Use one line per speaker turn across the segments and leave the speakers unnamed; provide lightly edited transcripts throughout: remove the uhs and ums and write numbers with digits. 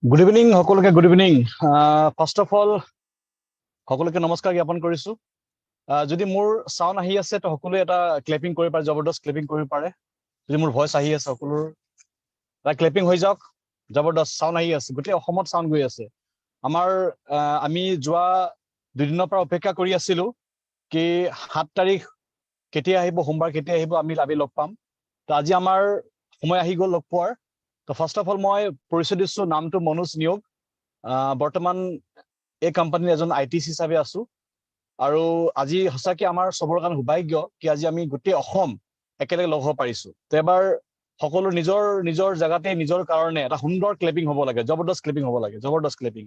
Good evening সকলোকে good evening first of all সকলোকে নমস্কাৰ জ্ঞাপন কৰিছো যদি মোৰ সাউন্ড আহি আছে তো সকলোৱে এটা ক্লেপিং কৰি পাৰে জবৰদস্ত ক্লেপিং কৰি পাৰে যদি মোৰ ভয়েস আহি আছে সকলোৰ এটা ক্লেপিং হৈ যাওক জবৰদস্ত সাউন্ড আহি আছে গোটেই অসমত সাউন্ড গৈ আছে আমাৰ আমি যোৱা দুদিনৰ পৰা অপেক্ষা কৰি আছিলো কি 7 তাৰিখ কেতিয়া আহিব সোমবাৰ কেতিয়া আহিব আমি লগ পাম তো আজি আমাৰ সময় আহি গ'ল লগ পোৱাৰ তো ফাৰ্ষ্ট অফ অল মই পৰিচয় দিছো নামটো মনোজ নিয়োগ বৰ্তমান এই কোম্পানীৰ এজন আইটিসি হিচাপে আছো আৰু আজি হসাকে আমাৰ সবৰ কাৰণে সৌভাগ্য কি আজি আমি গোটেই অসম একেলগে লগ হ'ব পাৰিছো তো এবাৰ সকলো নিজৰ নিজৰ জায়গাতে নিজৰ কাৰণে এটা সুন্দৰ ক্লেপিং হ'ব লাগে জবৰদস্ত ক্লেপিং হ'ব লাগে জবৰদস্ত ক্লেপিং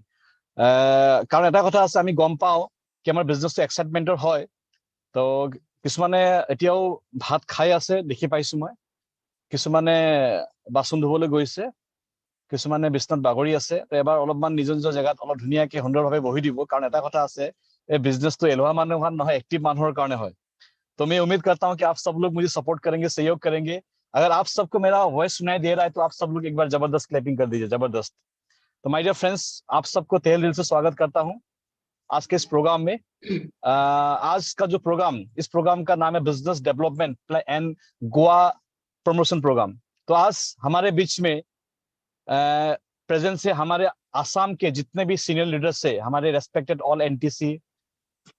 কাৰণ এটা কথা আছে আমি গম পাও কি আমাৰ বিজনেছটো এক্সাইটমেন্টৰ হয় তো কিছুমানে এতিয়াও ভাত খাই আছে দেখি পাইছো মই কিছুমানে বাচন ধুবলৈ গৈছে কিছুমানে বিছনাত বাগৰি আছে তো এবাৰ অলপমান নিজৰ নিজৰ জায়গাত অলপ ধুনীয়াকে সুন্দৰভাৱে বহি দিব কাৰণ এটা কথা আছে এই বিজনেছটো এলোৱা মানুহৰ নহয় एक्टिव মানুহৰ কাৰণে হয় तो मैं उम्मीद करता हूं कि आप सब लोग मुझे सपोर्ट करेंगे सहयोग करेंगे अगर आप सबको मेरा वॉइस सुनाई दे रहा है तो आप सब लोग एक बार जबरदस्त क्लैपिंग कर दीजिए जबरदस्त तो माय डियर फ्रेंड्स आप सबको तहे दिल से स्वागत करता हूं आज के इस प्रोग्राम में आज का जो प्रोग्राम इस प्रोग्राम का नाम है business development and Goa promotion program तो आज हमारे बीच में प्रेजेंस है हमारे आसाम के जितने भी सीनियर लीडर्स है हमारे respected all NTC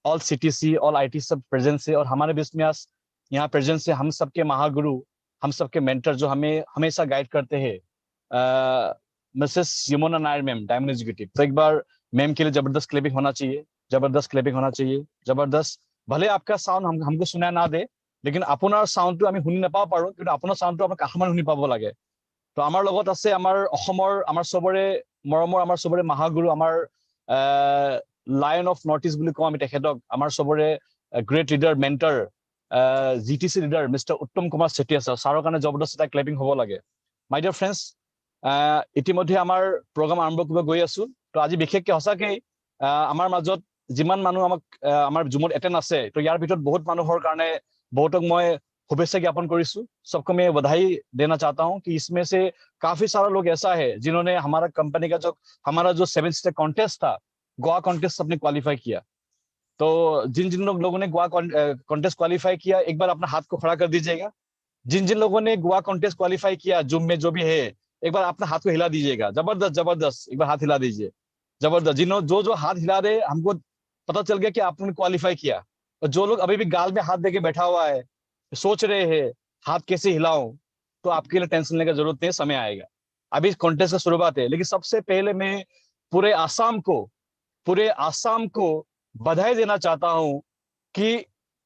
all CTC all IT सब प्रेजेंस है और हमारे बीच में आज यहाँ प्रेजेंस है हम सबके महागुरु हम सबके मेंटर जो हमें हमेशा गाइड करते हैं Mrs Yamuna Nair ma'am diamond executive तो एक बार मैम के लिए जबरदस्त क्लिपिंग होना चाहिए जबरदस्त क्लिपिंग होना चाहिए जबरदस्त भले आपका साउंड हमको सुनाई ना दे लेकिन আপোনাৰ সাউন্ডটো আমি শুনি নাপাব পাৰো কিন্তু আপোনাৰ সাউন্ডটো আমাৰ কাষমান শুনি পাব লাগে তো আমাৰ লগত আছে আমাৰ অসমৰ আমাৰ সবৰে মৰমৰ আমাৰ সবৰে মহাগুৰু আমাৰ লায়ন অফ নৰ্থ ইষ্ট বুলি কওঁ আমি তেখেতক আমাৰ সবৰে great leader mentor GTC leader mister Uttam Kumar Chetia ছাৰৰ কাৰণে জবৰদস্ত এটা ক্লেপিং হ'ব লাগে মাই ডিয়াৰ ফ্ৰেণ্ডছ ইতিমধ্যে আমাৰ প্ৰগ্ৰাম আৰম্ভ কৰিব গৈ আছো তো আজি বিশেষকৈ হসাকে আমাৰ মাজত যিমান মানুহ আমাক আমাৰ জুমত এটেন্ড আছে তো ইয়াৰ ভিতৰত বহুত মানুহৰ কাৰণে बहुतों मैं शुभेच्छा ज्ञापन करूँ सबको मैं बधाई देना चाहता हूं कि इसमें से काफी सारे लोग ऐसा है जिन्होंने हमारा कंपनी का हमारा जो 7 स्टेट कॉन्टेस्ट था गोवा कॉन्टेस्ट सबने क्वालिफाई किया तो जिन जिन लोगों ने गोवा कॉन्टेस्ट क्वालिफाई किया एक बार अपना हाथ को खड़ा कर दीजिएगा जिन जिन लोगों ने गोवा कॉन्टेस्ट क्वालिफाई किया जूम में जो भी है एक बार अपना हाथ को हिला दीजिएगा जबरदस्त जबरदस्त एक बार हाथ हिला दीजिए जबरदस्त जो हाथ हिला रहे हमको पता चल गया कि आपने क्वालिफाई किया और जो लोग अभी भी गाल में हाथ देके बैठा हुआ है सोच रहे हैं हाथ कैसे हिलाऊं तो आपके लिए टेंशन लेने की जरूरत नहीं समय आएगा अभी कॉन्टेस्ट का शुरुआत है लेकिन सबसे पहले मैं पूरे आसाम को बधाई देना चाहता हूं कि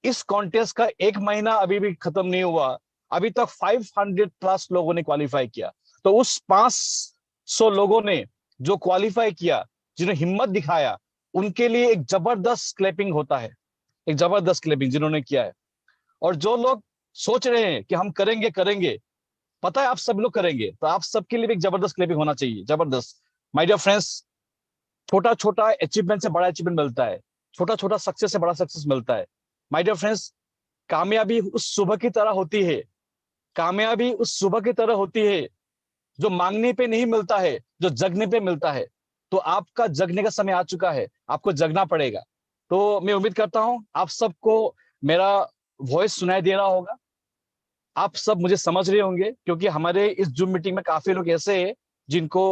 इस कॉन्टेस्ट का 1 महीना अभी भी खत्म नहीं हुआ अभी तक 500 प्लस लोगों ने क्वालिफाई किया तो उस 500 लोगों ने जो क्वालिफाई किया जिन्होंने हिम्मत दिखाया उनके लिए एक जबरदस्त क्लैपिंग होता है एक जबरदस्त क्लिपिंग जिन्होंने किया है और जो लोग सोच रहे हैं कि हम करेंगे करेंगे पता है आप सब लोग करेंगे तो आप सबके लिए भी एक जबरदस्त क्लिपिंग होना चाहिए जबरदस्त माय डियर फ्रेंड्स छोटा छोटा अचीवमेंट से बड़ा अचीवमेंट मिलता है छोटा छोटा सक्सेस से बड़ा सक्सेस मिलता है माय डियर फ्रेंड्स कामयाबी उस सुबह की तरह होती है कामयाबी उस सुबह की तरह होती है जो मांगने पे नहीं मिलता है जो जगने पे मिलता है तो आपका जगने का समय आ चुका है आपको जगना पड़ेगा तो मैं उम्मीद करता हूं आप सबको मेरा वॉइस सुनाई दे रहा होगा आप सब मुझे समझ रहे होंगे क्योंकि हमारे इस जूम मीटिंग में काफी लोग ऐसे हैं जिनको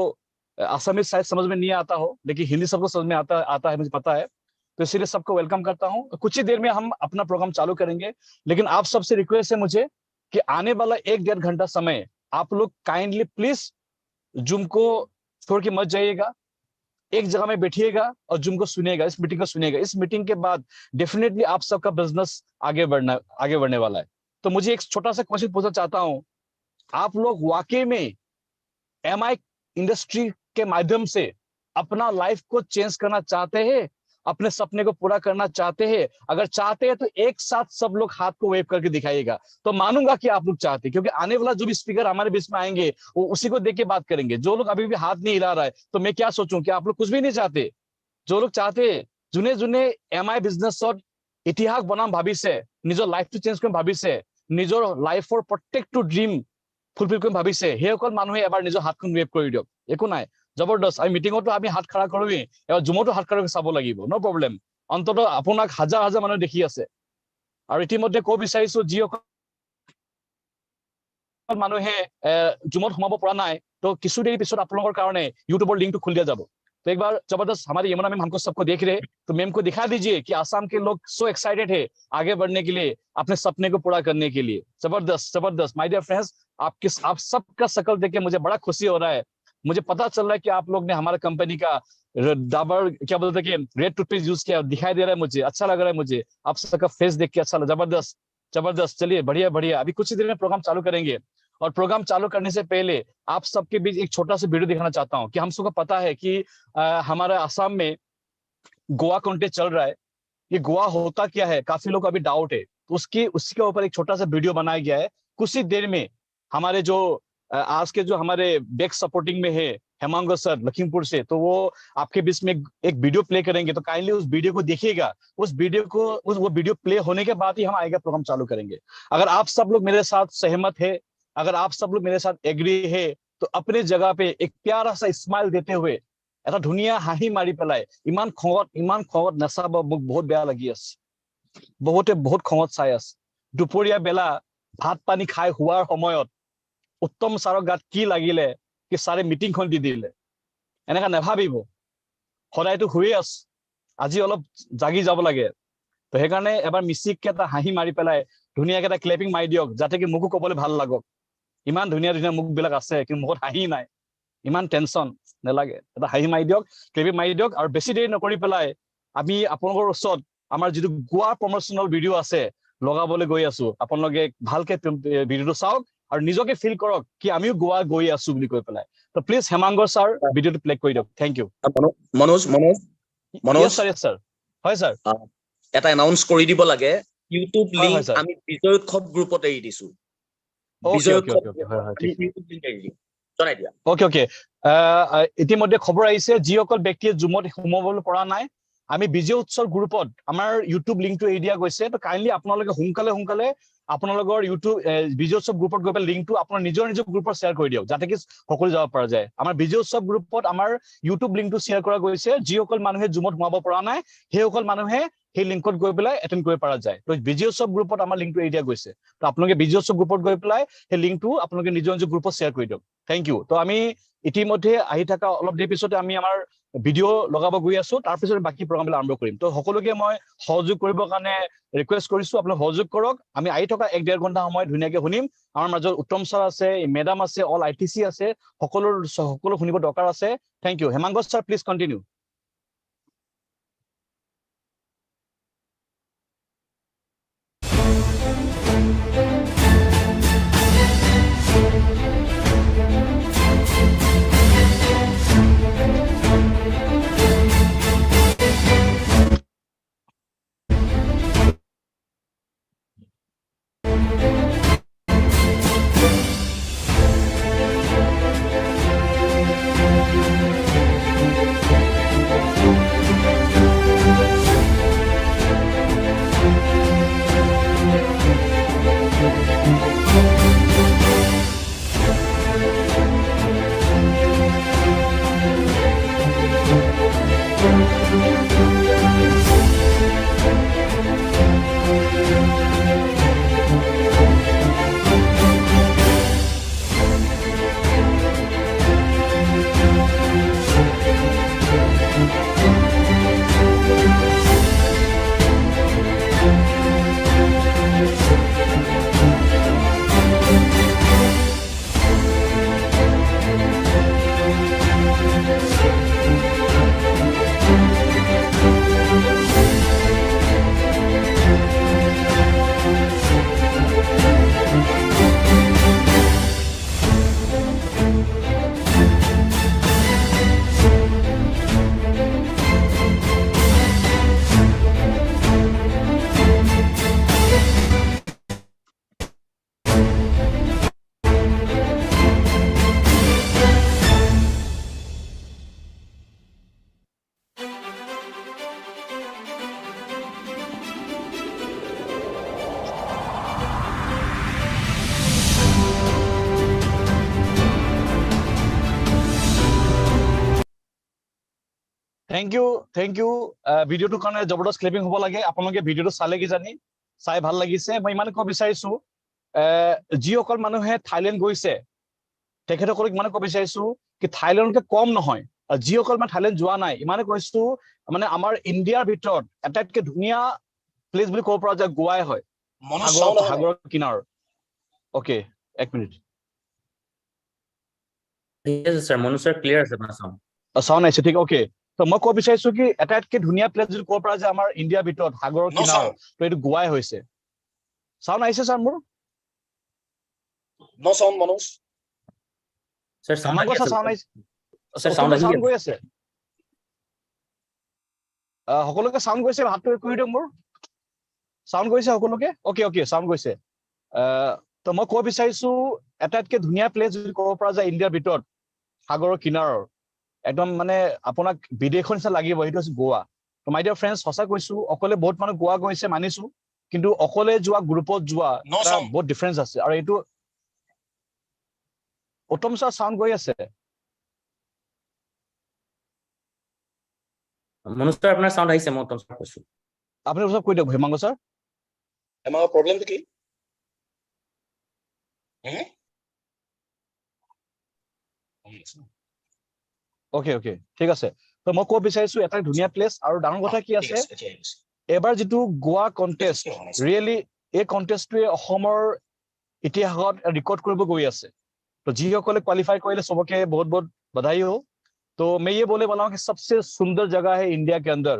असमी शायद समझ में नहीं आता हो लेकिन हिंदी सबको समझ में आता है मुझे पता है तो इसीलिए सबको वेलकम करता हूं कुछ ही देर में हम अपना प्रोग्राम चालू करेंगे लेकिन आप सबसे रिक्वेस्ट है मुझे कि आने वाला 1-1.5 घंटा समय आप लोग काइंडली प्लीज जूम को छोड़ के मत जाइएगा एक जगह में बैठिएगा और जूम को सुनिएगा इस मीटिंग को सुनिएगा इस मीटिंग के बाद डेफिनेटली आप सबका बिजनेस आगे बढ़ने वाला है तो मुझे एक छोटा सा क्वेश्चन पूछना चाहता हूं आप लोग वाकई में एमआई इंडस्ट्री के माध्यम से अपना लाइफ को चेंज करना चाहते हैं अपने सपने को पूरा करना चाहते हैं अगर चाहते हैं तो एक साथ सब लोग हाथ को वेव करके दिखाइएगा तो मानूंगा कि आप लोग चाहते हैं क्योंकि आने वाला जो भी स्पीकर हमारे बीच में आएंगे वो उसी को देख के बात करेंगे जो लोग अभी भी हाथ नहीं हिला रहा है तो मैं क्या सोचूं कि आप लोग कुछ भी नहीं चाहते जो लोग चाहते हैं जुने जुने एमआई बिजनेस इतिहास बनाम भाविष्य निजर लाइफ टू चेंज कर भाविष्य निजर लाइफर प्रत्येकটো ड्रीम ফুলফিল কৰিম ভাবিছে সেইসকল মানুহে এবাৰ নিজৰ হাতখন ৱেভ কৰি দিয়ক একো নাই জবৰদস্ত। আমি মিটিঙতো আমি হাত খাৰা কৰোৱেই, এবাৰ জুমতো হাত খাৰা চাব লাগিব, ন' প্ৰব্লেম। অন্ততঃ আপোনাক হাজাৰ হাজাৰ মানুহে দেখি আছে। আৰু ইতিমধ্যে ক'ব বিচাৰিছো যিসকল মানুহে জুমত সোমাব পৰা নাই, তো কিছু দেৰি পিছত আপোনালোকৰ কাৰণে ইউটিউবৰ লিংকটো খুলি দিয়া যাব। तो एक बार जबरदस्त हमारी यमुना मैम हमको सबको देख रहे, तो मैम को दिखा दीजिए कि आसाम के लोग सो एक्साइटेड है आगे बढ़ने के लिए, अपने सपने को पूरा करने के लिए। जबरदस्त जबरदस्त माय डियर फ्रेंड्स, आप सबका शकल देख के मुझे बड़ा खुशी हो रहा है। मुझे पता चल रहा है कि आप लोग ने हमारे कंपनी का डाबर क्या बोलते हैं कि रेड टूथपेस्ट यूज किया, दिखाई दे रहा है, मुझे अच्छा लग रहा है। मुझे आप सबका फेस देख के अच्छा लगा, जबरदस्त जबरदस्त। चलिए बढ़िया बढ़िया, अभी कुछ ही देर में प्रोग्राम चालू करेंगे। और प्रोग्राम चालू करने से पहले आप सबके बीच एक छोटा सा वीडियो दिखाना चाहता हूं कि हम सबको पता है कि हमारे आसाम में गोवा कॉन्टेस्ट चल रहा है। ये गोवा होता क्या है, काफी लोग अभी डाउट है, तो उसके ऊपर एक छोटा सा वीडियो बनाया गया है। कुछ ही देर में हमारे जो आज के जो हमारे बैक सपोर्टिंग में है हेमांग सर लखीमपुर से, तो वो आपके बीच में एक वीडियो प्ले करेंगे, तो काइंडली उस वीडियो को देखिएगा। वो वीडियो प्ले होने के बाद ही हम आएगा प्रोग्राम चालू करेंगे। अगर आप सब लोग मेरे साथ सहमत है, अगर आप सब लोग मेरे साथ एग्री है, तो अपने जगह पे एक प्यारा सा स्माइल देते हुए এটা ধুনীয়া হাঁহি মাৰি পেলাই, ইমান খঙত নাচাব, মোক বহুত বেয়া লাগি আছে। বহুত খঙত চাই আছে। দুপৰীয়া বেলা ভাত পানী খাই হোৱাৰ সময়ত উত্তম ছাৰৰ গাত কি লাগিলে কি ছাৰে মিটিংখন দি দিলে, এনেকা নেভাবিব। সদায়তো শুয়ে আছে, আজি অলপ জাগি যাব লাগে। তো সেইকাৰণে এবাৰ মিচিককে এটা হাঁহি মাৰি পেলাই ধুনীয়াকে এটা ক্লেপিং মাৰি দিয়ক, যাতে কি মোকো ক'বলৈ ভাল লাগক। ইমান ধুনীয়া ধুনীয়া মুখ বিলাক আছে, কিন্তু মুখত হাঁহি নাই, ইমান টেনচন নালাগে। এটা হাঁহি মাৰি দিয়ক, ক্লেপিং মাৰি দিয়ক। আৰু বেছি দেৰি নকৰি পেলাই আমি আপোনালোকৰ ওচৰত আমাৰ যিটো গোৱা প্ৰমোচনেল ভিডিঅ' আছে লগাবলৈ গৈ আছো। আপোনালোকে ভালকে ভিডিঅ'টো চাওক আৰু নিজকে ফিল কৰক কি আমিও গোৱা গৈ আছো বুলি কৈ পেলাই। তো প্লিজ হেমাংগ ছাৰ ভিডিঅ'টো প্লে কৰি দিয়ক। Thank you.
Manoj
Manoj sir হয় ছাৰ,
এটা এনাউন্স কৰি দিব লাগে। ইউটিউব লিংক
হয় ছাৰ।
আমি বিজয় উৎসৱ গ্ৰুপত এৰি দিছো।
ওকে ওকে ওকে ওকে, হয় হয়, ঠিক
জনাই দিয়া।
ওকে ওকে। ইতিমধ্যে খবৰ আহিছে, যিসকল ব্যক্তিয়ে জুমত সোমাবলৈ পৰা নাই, আমি বিজয় উৎসৱ গ্ৰুপত আমাৰ ইউটিউব লিংকটো এৰি দিয়া গৈছে। তো কাইণ্ডলি আপোনালোকে সোনকালে আপোনালোকৰ ইউটিউব বিজয় উৎসৱ গ্ৰুপত গৈ পেলাই লিংকটো আপোনাৰ নিজৰ গ্ৰুপত শ্বেয়াৰ কৰি দিয়ক, যাতে কি সকলো যাব পৰা যায়। আমাৰ বিজয় উৎসৱ গ্ৰুপত আমাৰ ইউটিউব লিংকটো শ্বেয়াৰ কৰা গৈছে। যিসকল মানুহে জুমত সোমাব পৰা নাই, সেইসকল মানুহে সেই লিংকত গৈ পেলাই এটেণ্ড কৰিব পৰা যায়। তো বিজয় উৎসৱ গ্ৰুপত আমাৰ লিংকটো এৰি দিয়া গৈছে। তো আপোনালোকে বিজয় উৎসৱ গ্ৰুপত গৈ পেলাই সেই লিংকটো আপোনালোকে নিজৰ গ্ৰুপত শ্বেয়াৰ কৰি দিয়ক। Thank you. তো আমি ইতিমধ্যে আহি থকা অলপ দেৰি পিছতে আমি আমাৰ ভিডিঅ' লগাব গৈ আছো, তাৰপিছত বাকী প্ৰগ্ৰামবিলাক আৰম্ভ কৰিম। তো সকলোকে মই সহযোগ কৰিবৰ কাৰণে ৰিকুৱেষ্ট কৰিছো, আপোনালোকে সহযোগ কৰক। আমি আহি থকা 1-1.5 ঘণ্টা সময় ধুনীয়াকে শুনিম। আমাৰ মাজত উত্তম ছাৰ আছে, মেডাম আছে, অল ITC আছে, সকলো শুনিব দৰকাৰ আছে। Thank you. Hemanga sir please continue. Thank you ভিডিঅ'টোৰ কাৰণে জবৰদস্ত ক্লিপিং হ'ব লাগে। আপোনালোকে ভিডিঅ'টো চালে কিজানি, চাই ভাল লাগিছে। মই ইমান ক'ব বিচাৰিছো, যিসকল মানুহে থাইলেণ্ড গৈছে তেখেতসকলক ইমানে ক'ব বিচাৰিছো কি থাইলেণ্ডকে কম নহয়, যিসকল মানে থাইলেণ্ড যোৱা নাই ইমানে কৈছো, মানে আমাৰ ইণ্ডিয়াৰ ভিতৰত আটাইতকৈ ধুনীয়া প্লেচ বুলি ক'ব পৰা যায় গোৱাই হয়, সাগৰৰ কিনাৰৰ। অ'কে, এক মিনিট,
ঠিক আছে স্যার, মনু স্যার ক্লিয়ার আছে আপনার সাউন্ড।
চাউণ্ড আহিছে, ঠিক। অ'কে, তো মই ক'ব বিচাৰিছো কি আটাইতকৈ ধুনীয়া প্লেচ যদি ক'ব পৰা যায় আমাৰ ইণ্ডিয়াৰ ভিতৰত সাগৰৰ কিনাৰৰ, তো এইটো গোৱাই হৈছে। চাউণ্ড আহিছে ছাৰ মোৰ?
No sound Manoj.
Sir sound
sound
আছে
আহিছে,
স্যার, সাউন্ড
চাউণ্ড গৈ আছে, সকলোকে চাউণ্ড গৈছে? হাতটো কৰি দিয়ক মোৰ, চাউণ্ড গৈছে সকলোকে? অ'কে অ'কে, চাউণ্ড গৈছে। তো মই ক'ব বিচাৰিছো আটাইতকৈ ধুনীয়া প্লেচ যদি ক'ব পৰা যায় ইণ্ডিয়াৰ ভিতৰত সাগৰৰ কিনাৰৰ, একদম মানে আপোনাক বিদেশৰ নিচিনা লাগিব, সেইটো হৈছে গোৱা। তো মাই ডিয়াৰ ফ্ৰেণ্ডছ, সঁচা কৈছো, অকলে বহুত মানুহ গোৱা গৈছে মানিছো, কিন্তু অকলে যোৱা, গ্ৰুপত যোৱা এটা বহুত ডিফাৰেঞ্চ আছে। আৰু এইটো উত্তম ছাৰ চাউণ্ড গৈ আছে?
মনু স্যার আপনার সাউন্ড আইছে, মই উত্তম স্যার কৈছো।
আপুনি ওচৰত কৈ দিয়ক হেমাংগ ছাৰ।
আমাৰ প্ৰব্লেমটো কি?
অ'কে অ'কে, ঠিক আছে। তো মই ক'ব বিচাৰিছো এটা ধুনীয়া প্লেচ, আৰু ডাঙৰ কথা কি আছে, এবাৰ যিটো গোৱা কণ্টেষ্ট, ৰিয়েলি এই কণ্টেষ্টটোৱে অসমৰ ইতিহাসত ৰেকৰ্ড কৰিব গৈ আছে। তো যিসকলে কোৱালিফাই কৰিলে सबके बहुत बहुत बधाई हो। तो मैं ये बोले वाला हूँ कि सबसे सुंदर जगह है इंडिया के अंदर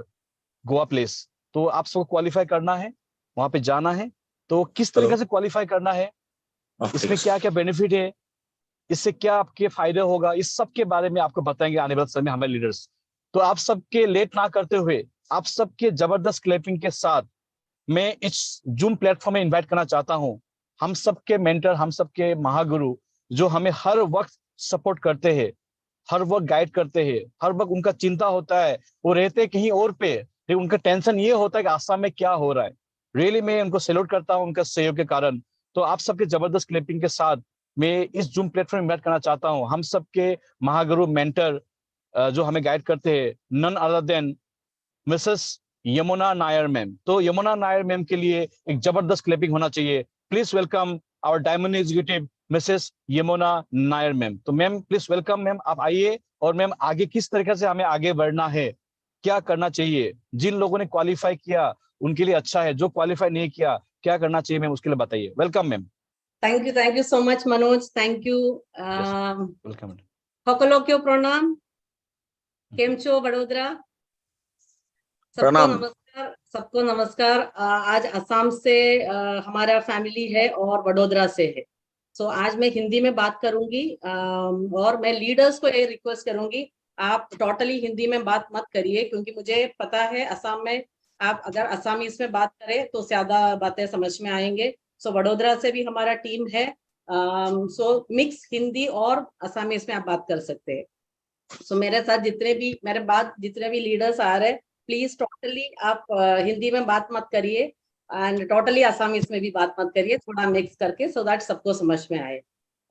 गोवा प्लेस। तो आप सबको क्वालिफाई करना है, वहां पे जाना है। तो किस तरीके से क्वालिफाई करना है, इसमें क्या क्या बेनिफिट है, इससे क्या आपके फायदे होगा, इस सब के बारे में आपको बताएंगे आने वाले समय हमारे लीडर्स। तो आप सबके लेट ना करते हुए, आप सबके जबरदस्त क्लैपिंग के साथ मैं इस जूम प्लेटफॉर्म में इन्वाइट करना चाहता हूं हम सबके मेंटर, हम सबके महागुरु, जो हमें हर वक्त सपोर्ट करते हैं, हर वक्त गाइड करते हैं, हर वक्त उनका चिंता होता है, वो रहते कहीं और पे, लेकिन उनका टेंशन ये होता है कि आसाम में क्या हो रहा है। रियली मैं उनको सैल्यूट करता हूं उनका सहयोग के कारण। तो आप सबके जबरदस्त क्लिपिंग के साथ मैं इस जूम प्लेटफॉर्म इन्वाइट करना चाहता हूं हम सबके महागुरु मेंटर, जो हमें गाइड करते हैं, none other than Mrs Yamuna Nair ma'am. तो यमुना नायर मैम के लिए एक जबरदस्त क्लिपिंग होना चाहिए। Please welcome our diamond executive Mrs Yamuna Nair ma'am. तो मैम प्लीज वेलकम मैम, आप आइए। और मैम आगे किस तरीके से हमें आगे बढ़ना है, क्या करना चाहिए, जिन लोगों ने क्वालिफाई किया उनके लिए अच्छा है, जो क्वालिफाई नहीं किया क्या करना चाहिए मैम, उसके लिए बताइए। Welcome ma'am.
Thank you so much Manoj, thank you.
Welcome.
সকলকে प्रणाम, કેમ છો વડોદરા? सबको नमस्कार, सबको नमस्कार। आज असम से हमारा फैमिली है और वडोदरा से है। सो आज मैं हिंदी में बात करूंगी, और मैं लीडर्स को ये रिक्वेस्ट करूंगी आप टोटली हिंदी में बात मत करिए, क्योंकि मुझे पता है असम में आप अगर असमीज में बात करें तो ज्यादा बातें समझ में आएंगे। सो वडोदरा से भी हमारा टीम है, सो मिक्स हिंदी और असमीज में आप बात कर सकते हैं। सो मेरे साथ मेरे बाद जितने भी लीडर्स आ रहे हैं, प्लीज टोटली आप हिंदी में बात मत करिए एंड टोटली असमीज में भी बात मत करिए, थोड़ा मिक्स करके, सो दैट सबको समझ में आए।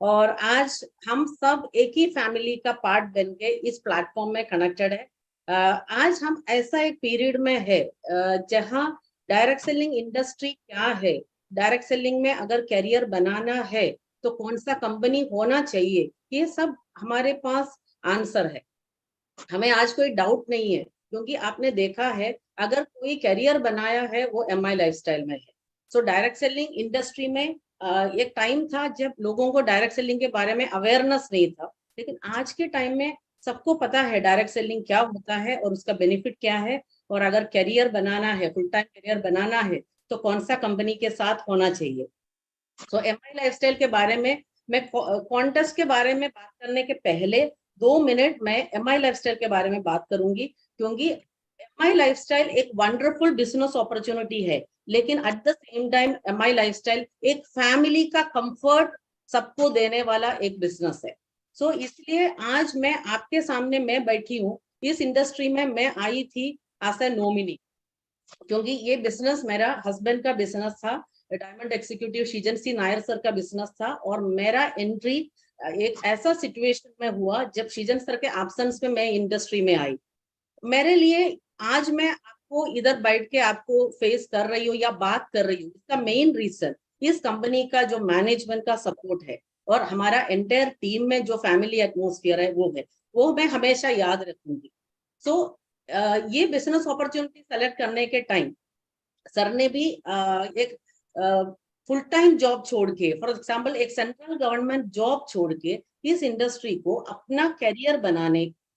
और आज हम सब एक ही फैमिली का पार्ट बन के इस प्लेटफॉर्म में कनेक्टेड है। आज हम ऐसा एक पीरियड में है जहां डायरेक्ट सेलिंग इंडस्ट्री क्या है, डायरेक्ट सेलिंग में अगर करियर बनाना है तो कौन सा कंपनी होना चाहिए, ये सब हमारे पास आंसर है। हमें आज कोई डाउट नहीं है, क्योंकि आपने देखा है अगर कोई करियर बनाया है वो MI लाइफस्टाइल में है। सो डायरेक्ट सेलिंग इंडस्ट्री में एक टाइम था जब लोगों को डायरेक्ट सेलिंग के बारे में अवेयरनेस नहीं था, लेकिन आज के टाइम में सबको पता है डायरेक्ट सेलिंग क्या होता है और उसका बेनिफिट क्या है, और अगर करियर बनाना है, फुल टाइम करियर बनाना है तो कौन सा कंपनी के साथ होना चाहिए। सो MI लाइफस्टाइल के बारे में मैं कॉन्टेस्ट के बारे में बात करने के पहले 2 मिनट मैं MI लाइफस्टाइल के बारे में बात करूंगी, क्योंकि MI लाइफस्टाइल एक वंडरफुल बिजनेस अपॉर्चुनिटी है, लेकिन at the same time MI lifestyle एक फैमिली का कंफर्ट सबको देने वाला एक बिजनेस है। सो इसलिए आज मैं आपके सामने मैं बैठी हूँ, इस इंडस्ट्री में मैं आई थी एज ए नॉमिनी, क्योंकि ये बिजनेस मेरा हस्बैंड का बिजनेस था, डायमंड एग्जीक्यूटिव शीजन सी नायर सर का बिजनेस था, और मेरा एंट्री एक ऐसा सिचुएशन में हुआ जब शीजन सर के एब्सेंस में मैं इंडस्ट्री में आई। मेरे लिए आज मैं आपको इधर बैठ के आपको फेस कर रही हूँ या बात कर रही हूँ, इसका मेन रीजन इस कंपनी का जो मैनेजमेंट का सपोर्ट है और हमारा एंटायर टीम में जो फैमिली एटमोस्फियर है वो मैं हमेशा याद रखूंगी। सो ये बिजनेस अपॉर्चुनिटी सेलेक्ट करने के टाइम सर ने भी एक फुल टाइम जॉब छोड़ के, फॉर एग्जाम्पल एक सेंट्रल गवर्नमेंट जॉब छोड़ के इस इंडस्ट्री को अपना करियर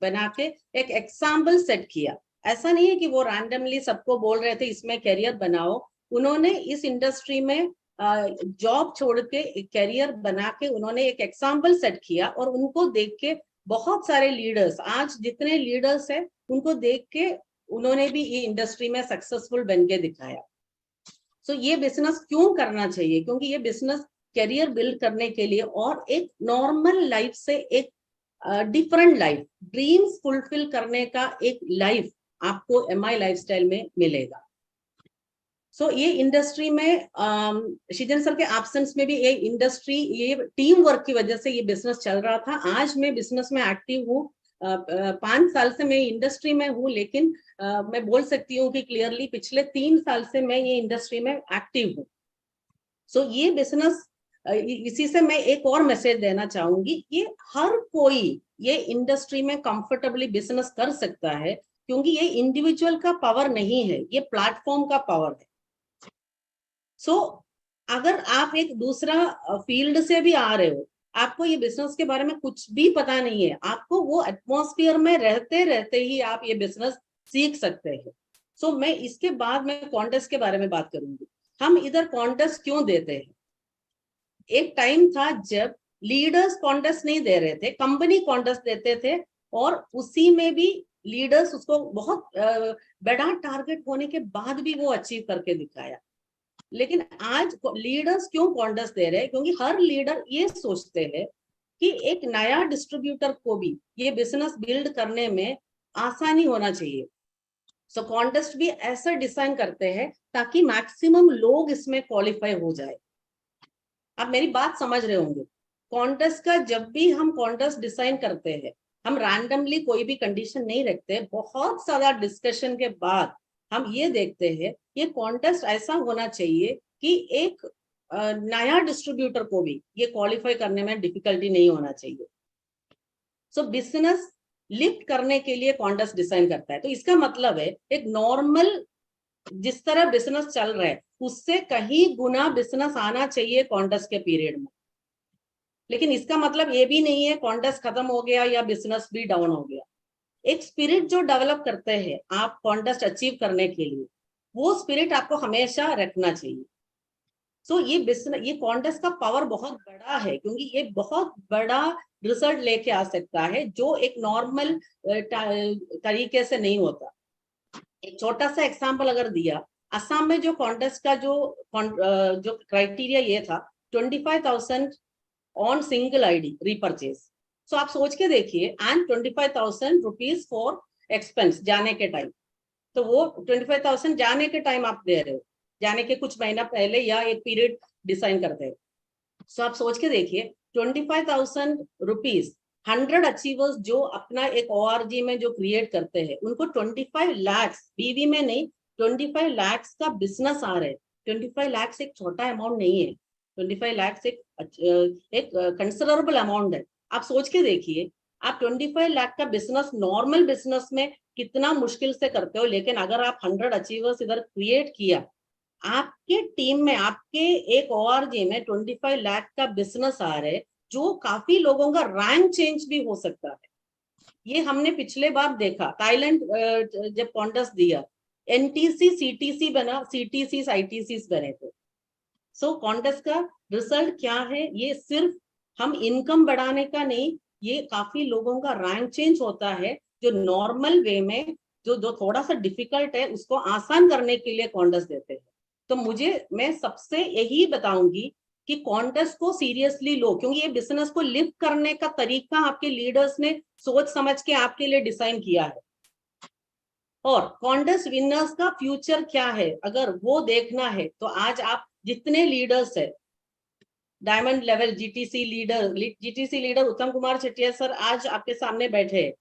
बना के एक एग्जाम्पल सेट किया। ऐसा नहीं है कि वो रैंडमली सबको बोल रहे थे इसमें करियर बनाओ, उन्होंने इस इंडस्ट्री में जॉब छोड़ के एक करियर बना के उन्होंने एक एग्जाम्पल सेट किया और उनको देख के बहुत सारे लीडर्स, आज जितने लीडर्स हैं उनको देख के उन्होंने भी ये इंडस्ट्री में सक्सेसफुल बन के दिखाया। सो ये बिजनेस क्यों करना चाहिए? क्योंकि ये बिजनेस करियर बिल्ड करने के लिए और एक नॉर्मल लाइफ से एक डिफरेंट लाइफ, ड्रीम्स फुलफिल करने का एक लाइफ आपको MI लाइफस्टाइल में मिलेगा। सो ये इंडस्ट्री में शीजन सर के एब्सेंस में भी ये इंडस्ट्री, ये टीम वर्क की वजह से ये बिजनेस चल रहा था। आज मैं बिजनेस में एक्टिव हूँ, 5 साल से मैं इंडस्ट्री में हूँ, लेकिन मैं बोल सकती हूँ कि क्लियरली पिछले 3 साल से मैं ये इंडस्ट्री में एक्टिव हूँ। सो ये बिजनेस, इसी से मैं एक और मैसेज देना चाहूंगी, ये हर कोई ये इंडस्ट्री में कंफर्टेबली बिजनेस कर सकता है, क्योंकि ये इंडिविजुअल का पावर नहीं है, ये प्लेटफॉर्म का पावर है। सो अगर आप एक दूसरा फील्ड से भी आ रहे हो, आपको ये बिजनेस के बारे में कुछ भी पता नहीं है, आपको वो एटमॉस्फेयर में रहते रहते ही आप ये बिजनेस सीख सकते हैं। सो मैं इसके बाद में कॉन्टेस्ट के बारे में बात करूंगी। हम इधर कॉन्टेस्ट क्यों देते हैं? एक टाइम था जब लीडर्स कॉन्टेस्ट नहीं दे रहे थे, कंपनी कॉन्टेस्ट देते थे, और उसी में भी लीडर्स उसको बहुत बड़ा टारगेट होने के बाद भी वो अचीव करके दिखाया। लेकिन आज लीडर्स क्यों कॉन्टेस्ट दे रहे हैं? क्योंकि हर लीडर ये सोचते हैं कि एक नया डिस्ट्रीब्यूटर को भी ये बिजनेस बिल्ड करने में आसानी होना चाहिए। सो कॉन्टेस्ट भी ऐसा डिजाइन करते हैं ताकि मैक्सिमम लोग इसमें क्वालिफाई हो जाए। आप मेरी बात समझ रहे होंगे। कॉन्टेस्ट का जब भी हम कॉन्टेस्ट डिजाइन करते हैं, हम रैंडमली कोई भी कंडीशन नहीं रखते, बहुत सारा डिस्कशन के बाद हम ये देखते हैं ये कॉन्टेस्ट ऐसा होना चाहिए कि एक नया डिस्ट्रीब्यूटर को भी ये क्वालिफाई करने में डिफिकल्टी नहीं होना चाहिए। सो बिजनेस लिफ्ट करने के लिए कॉन्टेस्ट डिजाइन करता है। तो इसका मतलब है एक नॉर्मल जिस तरह बिजनेस चल रहा है उससे कहीं गुना बिजनेस आना चाहिए कॉन्टेस्ट के पीरियड में। लेकिन इसका मतलब ये भी नहीं है कॉन्टेस्ट खत्म हो गया या बिजनेस भी डाउन हो गया। एक स्पिरिट जो डेवलप करते हैं आप कॉन्टेस्ट अचीव करने के लिए, वो स्पिरिट आपको हमेशा रखना चाहिए। सो ये बिजनेस, ये कॉन्टेस्ट का पावर बहुत बड़ा है, क्योंकि ये बहुत बड़ा रिजल्ट लेके आ सकता है जो एक नॉर्मल तरीके से नहीं होता। एक छोटा सा एग्जांपल अगर दिया, असम में जो कॉन्टेस्ट का जो क्राइटेरिया ये था 25,000 ऑन सिंगल आईडी रीपरचेज। सो आप सोच के देखिए, एंड 25,000 रुपीज फॉर एक्सपेंस जाने के टाइम। तो वो 25,000 जाने के टाइम आप दे रहे हो, जाने के कुछ महीना पहले या एक पीरियड डिसाइन करते हैं। सो आप सोच के देखिए 25,000 रुपीज 100 अचीवर्स जो अपना एक ORG में जो क्रिएट करते हैं, उनको 25 लाख BV में नहीं 25 लाख का बिजनेस आ रहा है। 25 लाख एक छोटा अमाउंट नहीं है, 25 लाख एक कंसिडरेबल अमाउंट है। आप सोच के देखिए, आप 25 लाख का बिजनेस नॉर्मल बिजनेस में कितना मुश्किल से करते हो, लेकिन अगर आप 100 अचीवर्स इधर क्रिएट किया, आपके टीम में आपके एक ORG में 25 लाख का बिजनेस आ रहे, जो काफी लोगों का रैंक चेंज भी हो सकता है। ये हमने पिछले बार देखा, थाईलैंड जब कॉन्टेस्ट दिया, NTC CTC बना, CTC ITC बने थे। सो कॉन्टेस्ट का रिजल्ट क्या है? ये सिर्फ हम इनकम बढ़ाने का नहीं, ये काफी लोगों का रैंक चेंज होता है, जो नॉर्मल वे में जो थोड़ा सा डिफिकल्ट है उसको आसान करने के लिए कॉन्टेस्ट देते हैं। तो मैं सबसे यही बताऊंगी कि कॉन्टेस्ट को सीरियसली लो, क्योंकि ये बिजनेस को लिफ्ट करने का तरीका आपके लीडर्स ने सोच समझ के आपके लिए डिजाइन किया है। और कॉन्टेस्ट विनर्स का फ्यूचर क्या है, अगर वो देखना है तो आज आप जितने लीडर्स है, डायमंड लेवल GTC लीडर उत्तम कुमार चेटिया सर आज आपके सामने बैठे हैं।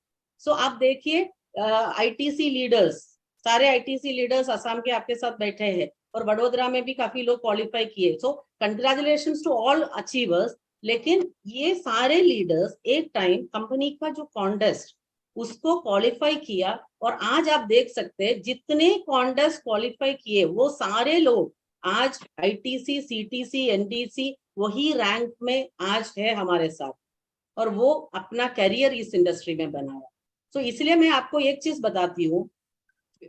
सो आप देखिए आईटीसी लीडर्स, सारे आईटीसी लीडर्स असम के आपके साथ बैठे हैं और वडोदरा में भी काफी लोग क्वालिफाई किए। So congratulations to all achievers. लेकिन ये सारे लीडर्स एक टाइम कंपनी का जो कॉन्टेस्ट उसको क्वालिफाई किया और आज आप देख सकते हैं जितने कॉन्टेस्ट क्वालिफाई किए वो सारे लोग आज आईटीसी, सीटीसी, एनडीसी वही रैंक में आज है हमारे साथ और वो अपना करियर इस इंडस्ट्री में बनाया। तो इसलिए मैं आपको एक चीज बताती हूँ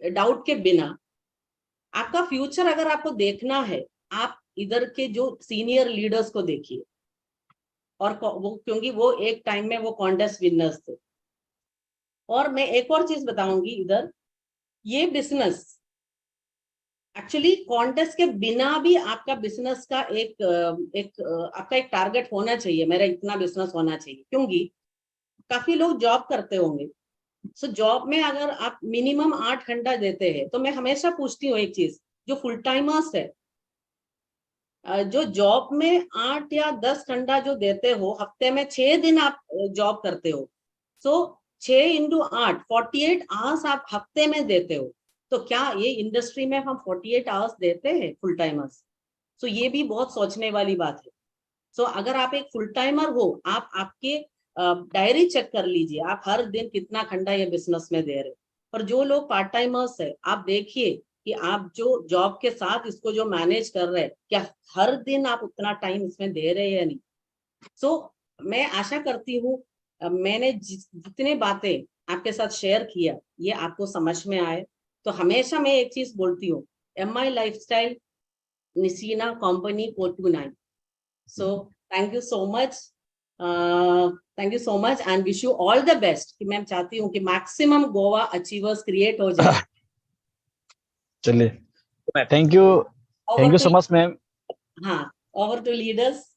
डाउट के बिना, आपका फ्यूचर अगर आपको देखना है आप इधर के जो सीनियर लीडर्स को देखिए और वो क्योंकि वो एक टाइम में वो कॉन्टेस्ट विनर्स थे। और मैं एक और चीज बताऊंगी, इधर ये बिजनेस एक्चुअली कॉन्टेस्ट के बिना भी आपका बिजनेस का आपका एक टारगेट होना चाहिए, मेरा इतना बिजनेस होना चाहिए, क्योंकि काफी लोग जॉब करते होंगे। सो जॉब में अगर आप मिनिमम 8 घंटा देते हैं तो मैं हमेशा पूछती हूँ एक चीज, जो फुल टाइमर्स है जो जॉब में 8 या 10 घंटा जो देते हो, हफ्ते में 6 दिन आप जॉब करते हो, सो 6 × 8 48 आवर्स आप हफ्ते में देते हो। तो क्या ये इंडस्ट्री में हम 48 आवर्स देते हैं फुल टाइमर्स? सो ये भी बहुत सोचने वाली बात है। सो अगर आप एक फुल टाइमर हो, आप आपके डायरी चेक कर लीजिए, आप हर दिन कितना घंटा ये बिजनेस में दे रहे। और जो लोग पार्ट टाइमर्स है, आप देखिए कि आप जो जॉब के साथ इसको जो मैनेज कर रहे हैं, क्या हर दिन आप उतना टाइम इसमें दे रहे हैं या नहीं। सो मैं आशा करती हूँ मैंने जितने बातें आपके साथ शेयर किया ये आपको समझ में आए। तो हमेशा मैं एक चीज बोलती हूँ, MI लाइफस्टाइल निसीना company 429। So thank you so much, thank you so much and wish you all the best. कि मैं चाहती हूँ कि मैक्सिमम गोवा अचीवर्स क्रिएट हो जाए।
चलिए, thank you so much ma'am.
हाँ, over to leaders.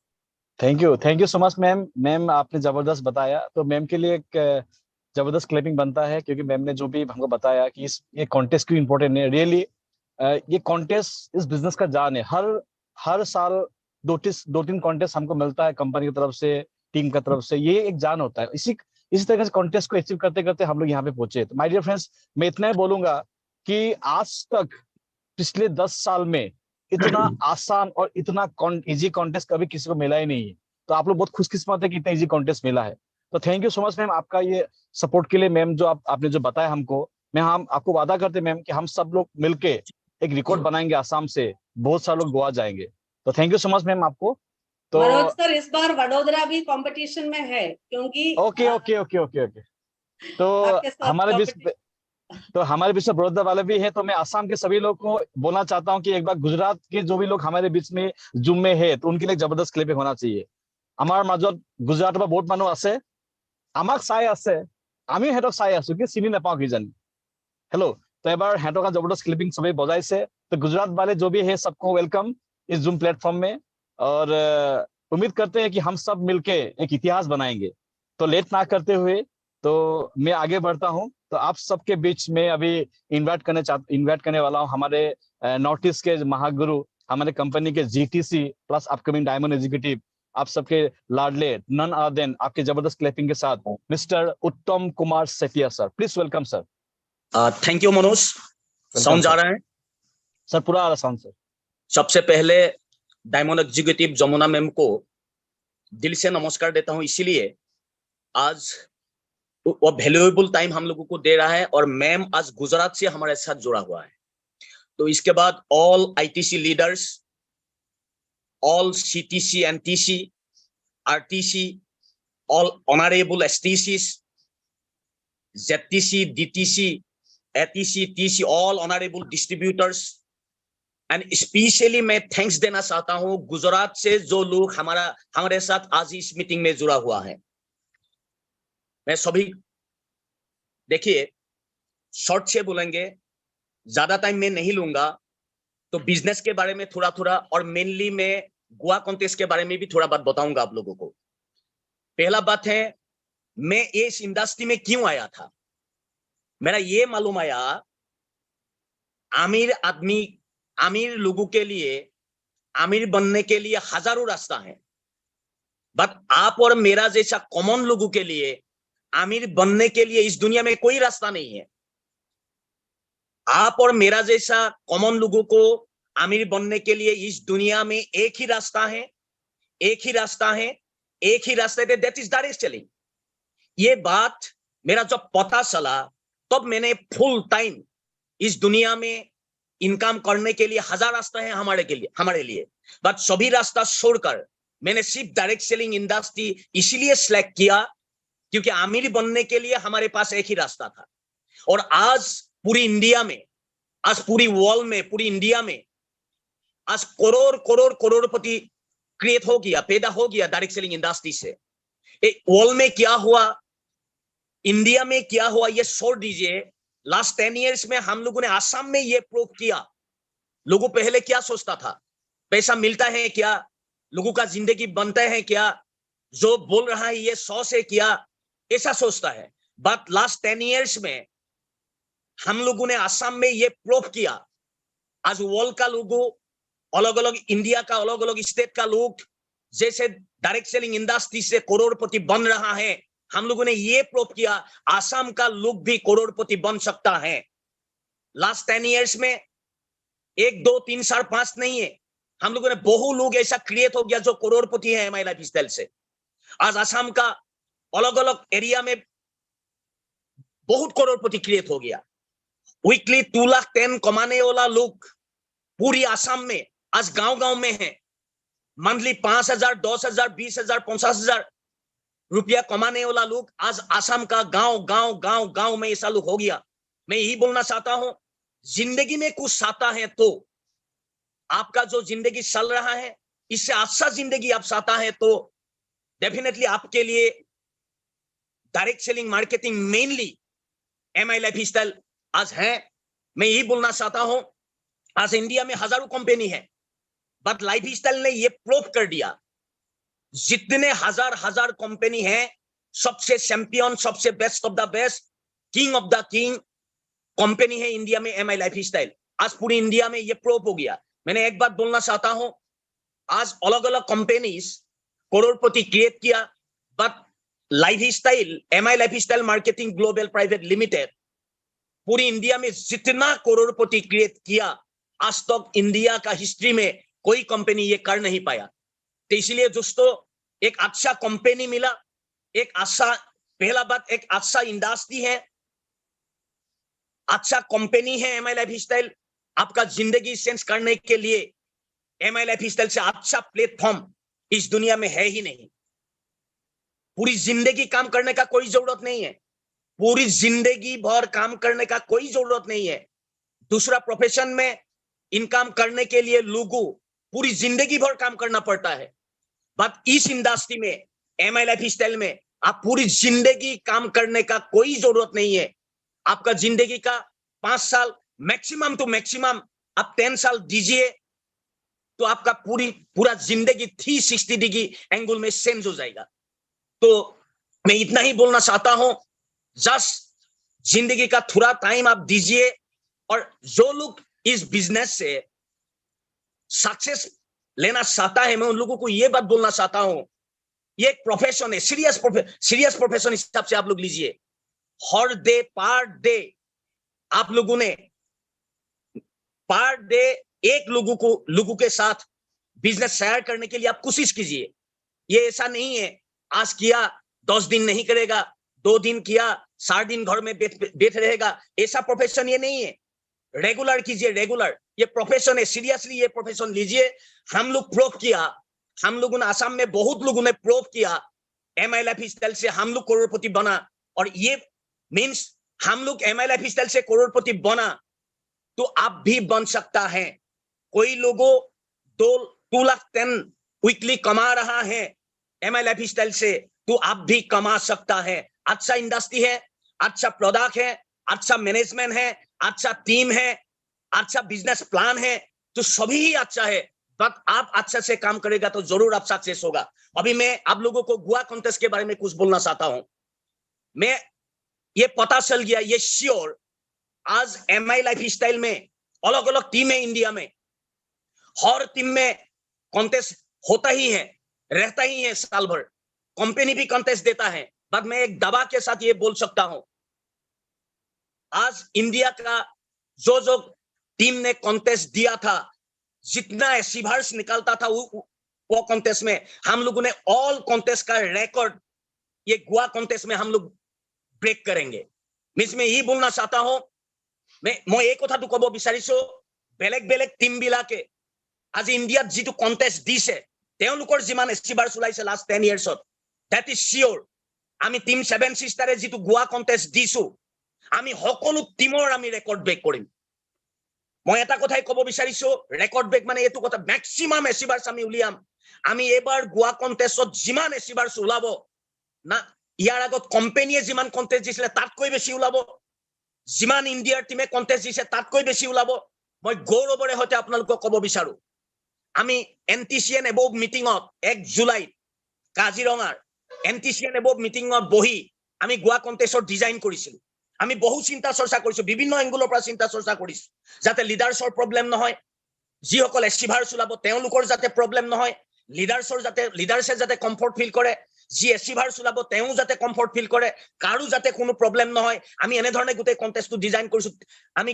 Thank you so much ma'am. Ma'am आपने जबरदस्त बताया, तो मैम के लिए एक जबरदस्त क्लैपिंग बनता है, क्योंकि मैम ने जो भी हमको बताया कि ये कॉन्टेस्ट क्यों इम्पोर्टेंट है। रियली ये कॉन्टेस्ट इस बिजनेस का जान है। हर साल 2-3 कॉन्टेस्ट हमको मिलता है कंपनी की तरफ से, टीम की तरफ से। ये एक जान होता है। इसी तरह से कॉन्टेस्ट को अचीव करते करते हम लोग यहाँ पे पहुंचे। तो माय डियर फ्रेंड्स, मैं इतना ही बोलूंगा कि आज तक पिछले 10 साल में इतना आसान और इतना इजी कॉन्टेस्ट कभी किसी को मिला ही नहीं है। तो आप लोग बहुत खुशकिस्मत है कि इतना इजी कॉन्टेस्ट मिला है। तो thank you so much ma'am आपका ये सपोर्ट के लिए। मैम जो आपने जो बताया हमको, हम आपको वादा करते मैम कि हम सब लोग मिलके एक रिकॉर्ड बनाएंगे, आसाम से बहुत सारे लोग गोवा जाएंगे। तो thank you so much ma'am आपको। तो
मनोज सर, इस बार वडोदरा भी कंपटीशन में है, क्योंकि
ओके। तो हमारे बीच में बड़ौदा वाले भी है। तो मैं आसाम के सभी लोग को बोलना चाहता हूँ कि एक बार गुजरात के जो भी लोग हमारे बीच में जूम में है, तो उनके लिए जबरदस्त क्लिपिंग होना चाहिए। আমাৰ মাজত গুজৰাটৰ পৰা বহুত মানুহ আছে, আমাক চাই আছে, আমিও সিহঁতক চাই আছো, কিন্তু চিনি নাপাওঁ কিজানি। हेलो, तो एक बार हेटो का जबरदस्त क्लिपिंग सभी बजाई से। तो गुजरात वाले जो भी है सबको वेलकम इस जूम प्लेटफॉर्म में, और उम्मीद करते हैं कि हम सब मिलके एक इतिहास बनाएंगे। तो लेट ना करते हुए तो मैं आगे बढ़ता हूं। तो आप सबके बीच में अभी इनवाइट करने वाला हूं हमारे नॉर्थ ईस्ट के महागुरु, हमारे कंपनी के GTC plus upcoming diamond executive, आप सबके लाडले, नन अदर देन आपके जबरदस्त क्लैपिंग के साथ मिस्टर उत्तम Kumar Sethia sir. Please welcome sir.
Thank you Manoj. Sound जा रहा है
सर? पूरा आ रहा साउंड सर।
सबसे पहले डायमंड एग्जीक्यूटिव जमुना मैम को दिल से नमस्कार देता हूं, इसीलिए आज वो वैल्यूएबल टाइम हम लोगों को दे रहा है और मैम आज गुजरात से हमारे साथ जुड़ा हुआ है। तो इसके बाद all ITC leaders, all CTC and TC, RTC, all honorable STCs, ZTC, DTC, ATC, TC, all honorable distributors, and specially मैं थैंक्स देना चाहता हूं गुजरात से जो लोग हमारे साथ आज इस मीटिंग में जुड़ा हुआ है। मैं सभी, देखिए शॉर्ट से बोलेंगे, ज्यादा टाइम मैं नहीं लूंगा। तो बिजनेस के बारे में थोड़ा और मेनली मैं गोवा कॉन्टेस्ट के बारे में भी थोड़ा बात बताऊंगा आप लोगों को। पहला बात है, मैं इस इंडस्ट्री में क्यों आया था। मेरा ये मालूम आया, अमीर लोगों के लिए अमीर बनने के लिए हजारों रास्ता है, बट आप और मेरा जैसा कॉमन लोगों के लिए अमीर बनने के लिए इस दुनिया में कोई रास्ता नहीं है। आप और मेरा जैसा कॉमन लोगों को अमीर बनने के लिए इस दुनिया में एक ही रास्ता है, एक ही रास्ता है, एक ही रास्ता है, दैट इज डायरेक्ट सेलिंग। ये बात मेरा जब पता चला तब मैंने फुल टाइम इस दुनिया में इनकम करने के लिए हजार रास्ता है हमारे लिए, बट सभी रास्ता छोड़कर मैंने सिर्फ डायरेक्ट सेलिंग इंडस्ट्री इसीलिए सिलेक्ट किया क्योंकि अमीर बनने के लिए हमारे पास एक ही रास्ता था। और आज पूरी इंडिया में, आज पूरी वर्ल्ड में, पूरी इंडिया में आज करोड़पति क्रिएट हो गया, पैदा हो गया डायरेक्ट सेलिंग इंडस्ट्री से। वर्ल्ड में क्या हुआ, इंडिया में क्या हुआ, ये छोड़ दीजिए। लास्ट 10 इयर्स में हम लोगों ने आसाम में ये प्रूव किया। लोगों पहले क्या सोचता था, पैसा मिलता है क्या, लोगों का जिंदगी बनता है क्या, जो बोल रहा है ये 100 से क्या, ऐसा सोचता है। बट लास्ट 10 इयर्स में हम लोगों ने आसाम में ये प्रूव किया। आज वर्ल्ड का लोगों, अलग अलग इंडिया का अलग अलग स्टेट का लोग जैसे डायरेक्ट सेलिंग इंडस्ट्री से करोड़पति बन रहा है, हम लोगों ने ये प्रूव किया आसाम का लोग भी करोड़पति बन सकता है। लास्ट 10 इयर्स में 1 2 3 4 5 नहीं है, हम लोगों ने बहुत लोग ऐसा क्रिएट हो गया जो करोड़पति है एमआई लाइफस्टाइल से। आज आसाम का अलग अलग एरिया में बहुत करोड़पति क्रिएट हो गया। वीकली 2 लाख 10 कमाने वाला लोग पूरी आसाम में आज गांव में है। मंथली 5,000 10,000 20,000 50,000 रुपया कमाने वाला लोग आज आसाम का गांव में ऐसा लोग हो गया। मैं यही बोलना चाहता हूं, जिंदगी में कुछ चाहता है तो आपका जो जिंदगी चल रहा है इससे अच्छा जिंदगी आप चाहता है तो डेफिनेटली आपके लिए direct selling marketing mainly MI lifestyle आज है। मैं यही बोलना चाहता हूं, आज इंडिया में हजारों कंपनी है, बट लाइफस्टाइल ने ये प्रूव कर दिया जितने हजार कंपनी है, सबसे चैंपियन, सबसे best of the best, king of the king company है इंडिया में एमआई लाइफस्टाइल। आज पूरी इंडिया में ये प्रूव हो गया। मैंने एक बात बोलना चाहता हूं, आज अलग अलग कंपनीज करोड़पति क्रिएट किया, but lifestyle, MI lifestyle marketing global private limited पूरी इंडिया में जितना करोड़पति क्रिएट किया, आज तक इंडिया का हिस्ट्री में कोई कंपनी ये कर नहीं पाया। तो इसलिए दोस्तों, एक अच्छा कंपनी मिला, एक अच्छा, पहला बात एक अच्छा इंडस्ट्री है, अच्छा कंपनी है एमआई लाइफस्टाइल। आपका जिंदगी चेंज करने के लिए एमआई लाइफस्टाइल से अच्छा प्लेटफॉर्म इस दुनिया में है ही नहीं। पूरी जिंदगी काम करने का कोई जरूरत नहीं है, पूरी जिंदगी भर काम करने का कोई जरूरत नहीं है। दूसरा प्रोफेशन में इनकम करने के लिए लोगों पूरी जिंदगी भर काम करना पड़ता है, बट इस इंडस्ट्री में एमआई लाइफस्टाइल में आप पूरी जिंदगी काम करने का कोई जरूरत नहीं है। आपका जिंदगी का 5 साल मैक्सिमम टू मैक्सिमम आप 10 साल दीजिए तो आपका पूरा जिंदगी 360 डिग्री एंगल में चेंज हो जाएगा। तो मैं इतना ही बोलना चाहता हूं, जस्ट जिंदगी का थोड़ा टाइम आप दीजिए, और जो लोग इस बिजनेस से सक्सेस लेना चाहता है, मैं उन लोगों को यह बात बोलना चाहता हूं, ये एक प्रोफेशन है, सीरियस प्रोफेशन हिसाब से आप लोग लीजिए। हर डे पर डे आप लोगों ने पर डे एक लोगों के साथ बिजनेस शेयर करने के लिए आप कोशिश कीजिए। ये ऐसा नहीं है आज किया 10 दिन नहीं करेगा, 2 दिन किया 4 दिन घर में बैठ रहेगा, ऐसा प्रोफेशन ये नहीं है। रेगुलर कीजिए, रेगुलर, ये प्रोफेशन है, सीरियसली ये प्रोफेशन लीजिए। हम लोग प्रूव किया, हम लोगों ने आसाम में बहुत लोगों ने प्रूव किया एमआई लाइफस्टाइल से हम लोग करोड़पति बना, और ये मींस हम लोग एमआई लाइफस्टाइल से करोड़पति बना तो आप भी बन सकता है। कोई लोगों 2 लाख 10 वीकली कमा रहा है एमआई लाइफस्टाइल से, तो आप भी कमा सकता है। अच्छा इंडस्ट्री है, अच्छा प्रोडक्ट है, अच्छा मैनेजमेंट है, अच्छा टीम है, अच्छा बिजनेस प्लान है, तो सभी ही अच्छा है, बट आप अच्छा से काम करेगा तो जरूर आप सक्सेस होगा। अभी मैं आप लोगों को गोवा कॉन्टेस्ट के बारे में कुछ बोलना चाहता हूं। मैं ये पता चल गया, ये श्योर, आज एमआई लाइफस्टाइल में अलग अलग टीम है इंडिया में, हर टीम में कॉन्टेस्ट होता ही है, रहता ही है, साल भर कंपनी भी कॉन्टेस्ट देता है। बट मैं एक दवा के साथ ये बोल सकता हूं, आज इंडिया का जो टीम ने कॉन्टेस्ट दिया था, जितना एसिवर्स निकलता था वो कॉन्टेस्ट में हम लोगों ने ऑल कॉन्टेस्ट का रिकॉर्ड ये गोवा कॉन्टेस्ट में हम लोग ब्रेक करेंगे। मीन्स मैं ये बोलना चाहता हूं, मैं एक কথাটো কব বিচাৰিছো, বেলেগ বেলেগ টিম বিলাকে আজি ইন্ডিয়াত যিটো কন্টেষ্ট দিছে তেওঁলোকৰ যিমান এচিভাৰ্স ওলাইছে লাষ্ট 10 ইয়াৰ্সত, দ্যাট ইজ শিওৰ আমি টিম 7 সিস্টাৰে যিটো গোৱা কন্টেষ্ট দিছো আমি সকলো টিমৰ আমি ৰেকৰ্ড ব্ৰেক কৰিম। মই এটা কথাই কব বিচাৰিছো, ৰেকৰ্ড ব্ৰেক মানে এইটো কথা, ম্যাক্সিমাম এচিভাৰ্স আমি উলিয়াম। আমি এবাৰ গোৱা কন্টেষ্টত যিমান এচিভাৰ্স ওলাব না, ইয়াৰ আগত কোম্পানীয়ে যিমান কন্টেষ্ট দিছিলে তাতকৈ বেছি ওলাব, যিমান ইণ্ডিয়াৰ টিমে কন্টেষ্ট দিছে তাতকৈ বেছি ওলাব। মই গৌৰৱৰে সৈতে আপোনালোকক কব বিচাৰো, আমি এনটিচিএন এবভ মিটিঙত 1 জুলাইত কাজিৰঙাৰ এনটিচিএন এবভ মিটিঙত বহি আমি গোৱা কন্টেষ্টৰ ডিজাইন কৰিছিলো। আমি বহু চিন্তা চৰ্চা কৰিছো, বিভিন্ন এংগুলৰ পৰা চিন্তা চৰ্চা কৰিছো, যাতে লিডাৰ্ছৰ প্ৰব্লেম নহয়, যিসকল এচিভাৰ্স ওলাব তেওঁলোকৰ যাতে প্ৰব্লেম নহয়, লিডাৰ্ছে যাতে কমফৰ্ট ফিল কৰে, যি এচিভাৰ্স ওলাব তেওঁ যাতে কমফৰ্ট ফিল কৰে, কাৰো যাতে কোনো প্ৰব্লেম নহয়। আমি এনেধৰণে গোটেই কন্টেষ্টটো ডিজাইন কৰিছো। আমি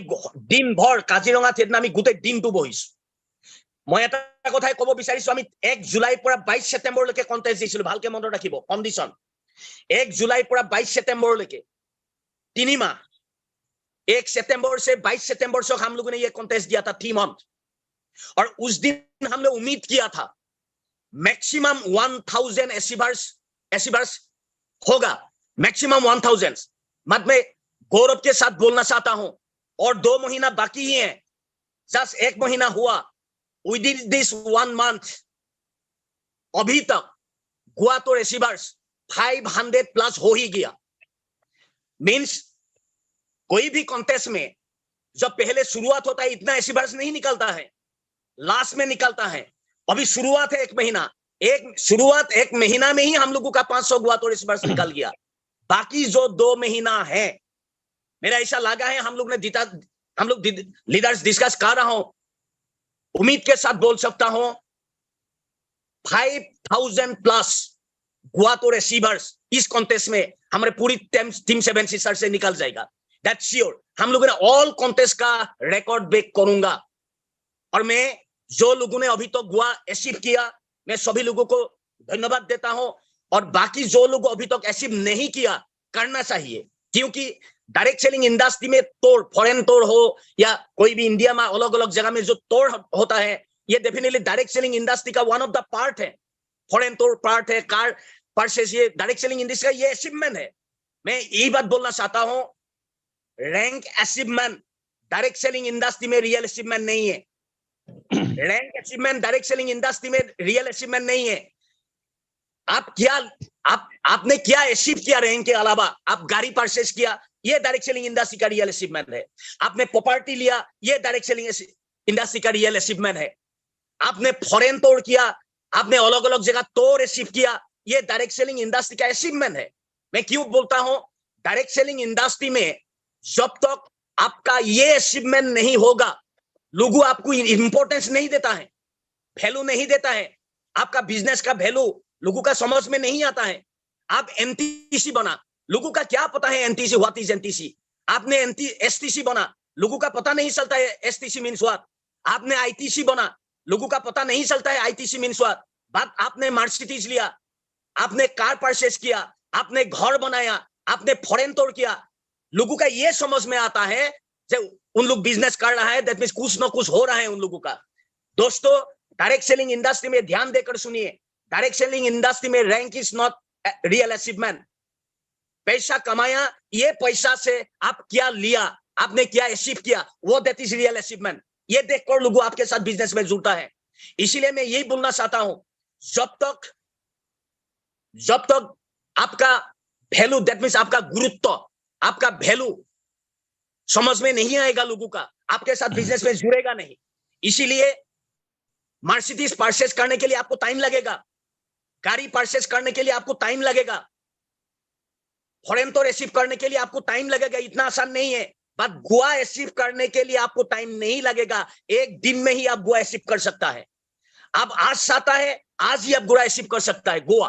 দিনভৰ কাজিৰঙাত সেইদিনা আমি গোটেই দিনটো বহিছো। মই এটা কথাই কব বিচাৰিছো, আমি 1 জুলাইৰ পৰা 22 ছেপ্টেম্বৰলৈকে কন্টেষ্ট দিছিলো। ভালকে মনত ৰাখিব কণ্ডিশ্যন, 1 जुलाई পৰা 22 सितंबर लेके 3 माह, 1 सितंबर से 22 सितंबर तक हम लोगों ने ये कॉन्टेस्ट दिया था 3 मंथ। और उस दिन हमने उम्मीद किया था मैक्सिमम 1000 एसिवर्स होगा, मैक्सिमम 1000। मत मैं गौरव के साथ बोलना चाहता हूं, और 2 महीना बाकी ही है, जस्ट 1 महीना हुआ। विद इन दिस 1 मंथ अभी तक गोवा तो एसिवर्स 500 प्लस हो ही गया। मीन्स कोई भी कॉन्टेस्ट में जब पहले शुरुआत होता है इतना एसिवर्स नहीं निकलता है, लास्ट में निकलता है। अभी शुरुआत है 1 महीना, 1 महीना में ही हम लोगों का 500 गोवा तो एसिवर्स निकल गया। बाकी जो 2 महीना है, मेरा ऐसा लगा है हम लोग लीडर्स डिस्कस कर रहा हूं, उम्मीद के साथ बोल सकता हूं 5000 प्लस गोवा तो रिसीवर्स इस कॉन्टेस्ट में हमारे पूरी टीम 7 सिस्टर से निकल जाएगा। That's sure. हम लोगों ने ऑल कॉन्टेस्ट का रिकॉर्ड ब्रेक करूंगा। और मैं जो लोगों ने अभी तक गोवा अचीव किया, मैं सभी लोगों को धन्यवाद देता हूं। और बाकी जो लोग अभी तक अचीव नहीं किया, करना चाहिए, क्योंकि डायरेक्ट सेलिंग इंडस्ट्री में तोड़, फॉरेन तोड़ हो या कोई भी इंडिया में अलग अलग जगह में जो तोड़ होता है, ये डेफिनेटली डायरेक्ट सेलिंग इंडस्ट्री का वन ऑफ द पार्ट है। फॉरेन तोड़ पार्ट है, कार परचेज, ये डायरेक्ट सेलिंग इंडस्ट्री का ये अचीवमेंट है। मैं यही बात बोलना चाहता हूं, rank achievement direct selling industry में रियल अचीवमेंट नहीं है। Rank achievement direct selling industry में रियल अचीवमेंट नहीं है। आपने क्या अचीव किया रैंक के अलावा? आप गाड़ी परचेज किया, ये डायरेक्ट सेलिंग इंडस्ट्री का रियल अचीवमेंट है। आपने प्रॉपर्टी लिया, ये डायरेक्ट सेलिंग इंडस्ट्री का रियल अचीवमेंट है। आपने फॉरेन तोड़ किया, आपने अलग अलग जगह तोड़ अचीव किया, ये डायरेक्ट सेलिंग इंडस्ट्री का अचीवमेंट है। मैं क्यों बोलता हूं, डायरेक्ट सेलिंग इंडस्ट्री में जब तक आपका ये अचीवमेंट नहीं होगा, लोगों आपको इंपॉर्टेंस नहीं देता है, वैल्यू नहीं देता है, आपका बिजनेस का वैल्यू लोगों का समझ में नहीं आता है। आप एनटीसी बना, लोगों का क्या पता है एनटीसी, व्हाट इज एनटीसी। आपने एसटीसी बना, लोगों का पता नहीं चलता है एसटीसी मीन्स व्हाट। आपने आईटीसी बना, लोगों का पता नहीं चलता है आईटीसी मीन्स व्हाट। बात आपने मर्सिडीज लिया, आपने कार परचेज किया, आपने घर बनाया, आपने फॉरेन तोड़ किया, लोगों का ये समझ में आता है जब उन लोग बिजनेस कर रहा है, दैट मींस कुछ ना कुछ हो रहा है उन लोगों का। दोस्तों, डायरेक्ट सेलिंग इंडस्ट्री में ध्यान देकर सुनिए, डायरेक्ट सेलिंग इंडस्ट्री में rank is not real achievement. पैसा कमाया, ये पैसा से आप क्या लिया, आपने क्या अचीव किया, वो दैट इज रियल अचीवमेंट। ये देखकर लोग आपके साथ बिजनेस में जुड़ता है। इसीलिए मैं यही बोलना चाहता हूं, जब तक आपका वैल्यू, दैट मींस आपका गुरुत्व, आपका वैल्यू समझ में नहीं आएगा, लोगों का आपके साथ बिजनेस में जुड़ेगा नहीं। इसीलिए मर्सिडीज परचेज करने के लिए आपको टाइम लगेगा, गाड़ी परचेज करने के लिए आपको टाइम लगेगा, फॉरेन तो अचीव करने के लिए आपको टाइम लगेगा, इतना आसान नहीं है। बट गोवा अचीव करने के लिए आपको टाइम नहीं लगेगा, 1 दिन में ही आप गोवा अचीव कर सकता है। अब आज चाहता है, आज ही आप गोवा अचीव कर सकता है गोवा,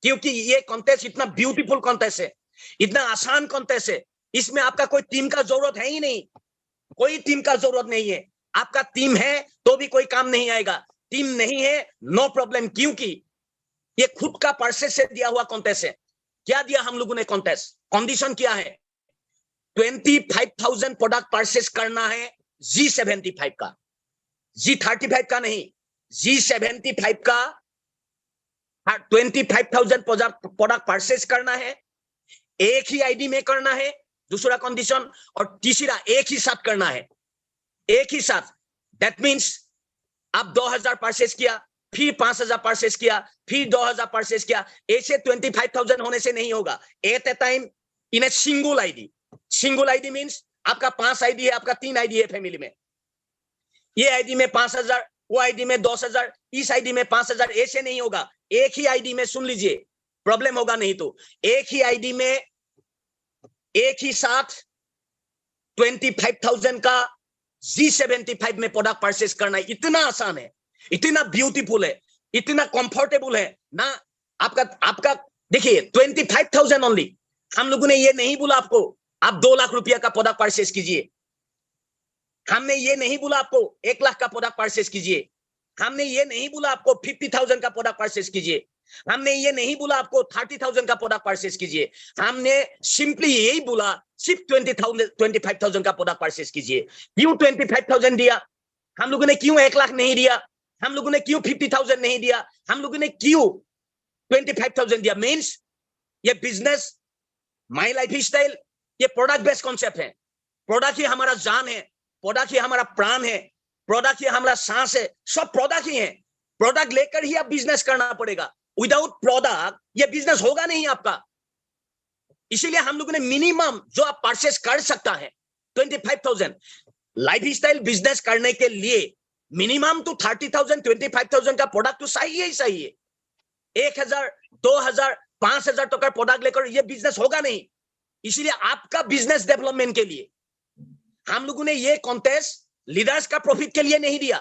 क्योंकि ये कॉन्टेस्ट इतना ब्यूटीफुल कॉन्टेस्ट है, इतना आसान कॉन्टेस्ट है, इसमें आपका कोई टीम का जरूरत है ही नहीं। कोई टीम का जरूरत नहीं है। आपका टीम है तो भी कोई काम नहीं आएगा, टीम नहीं है नो प्रॉब्लम, क्योंकि ये खुद का परचेस से दिया हुआ कॉन्टेस्ट है। क्या दिया हम लोगों ने कॉन्टेस्ट, कंडीशन क्या है, 25,000 प्रोडक्ट परचेस करना है G75 का, G35 का नहीं, G75 का 25,000 प्रोडक्ट परचेस करना है, एक ही आईडी में करना है, दूसरा कंडीशन, और तीसरा एक ही साथ करना है, एक ही साथ। दैट मीन्स आप 2,000 परचेस किया, फिर 5,000 परचेस किया, फिर 2,000 परचेस किया, ऐसे 25,000 होने से नहीं होगा। At a time in a single ID. Single ID means आपका 5 आईडी है, आपका 3 आईडी है फैमिली में, ये आईडी में 5,000, वो आईडी में 10,000, इस आईडी में 5,000, ऐसे नहीं होगा। एक ही आईडी में, सुन लीजिए प्रॉब्लम होगा नहीं तो, एक ही आईडी में एक ही साथ 25,000 का G75 में प्रोडक्ट परचेस करना है। इतना आसान है, इतना ब्यूटीफुल है, इतना कंफर्टेबल है ना। आपका देखिए 25,000 ओनली। हम लोगों ने ये नहीं बोला आपको आप 2 लाख रुपया का प्रोडक्ट परचेस कीजिए, हमने ये नहीं बोला आपको 1 लाख का प्रोडक्ट परचेस कीजिए, हमने ये नहीं बोला आपको 50,000 का प्रोडक्ट परचेस कीजिए, हमने ये नहीं बोला आपको 30,000 का प्रोडक्ट परचेस कीजिए। हमने सिंपली यही बोला सिर्फ 25,000 का प्रोडक्ट परचेस कीजिए। क्यों 25,000 दिया हम लोगों ने, क्यों 1 लाख नहीं दिया हम लोगों ने, क्यों 50,000 नहीं दिया हम लोगों ने, क्यों 25,000 दिया? मीन्स ये बिजनेस, माई लाइफ स्टाइल, ये प्रोडक्ट बेस्ड कॉन्सेप्ट है। प्रोडक्ट ही हमारा जान है, प्रोडक्ट ही हमारा प्राण है, प्रोडक्ट ही हमारा सांस है, सब प्रोडक्ट ही है। प्रोडक्ट लेकर ही आप बिजनेस करना पड़ेगा, विदाउट प्रोडक्ट ये बिजनेस होगा नहीं आपका। इसीलिए हम लोगों ने मिनिमम जो आप परचेस कर सकता है 25,000। लाइफस्टाइल बिजनेस करने के लिए मिनिमम तो 30,000 25,000 का प्रोडक्ट तो चाहिए ही चाहिए। 1,000 2,000 5,000 टका प्रोडक्ट लेकर ये बिजनेस होगा नहीं। इसलिए आपका बिजनेस डेवलपमेंट के लिए हम लोगों ने ये कॉन्टेस्ट लीडर्स का प्रॉफिट के लिए नहीं दिया,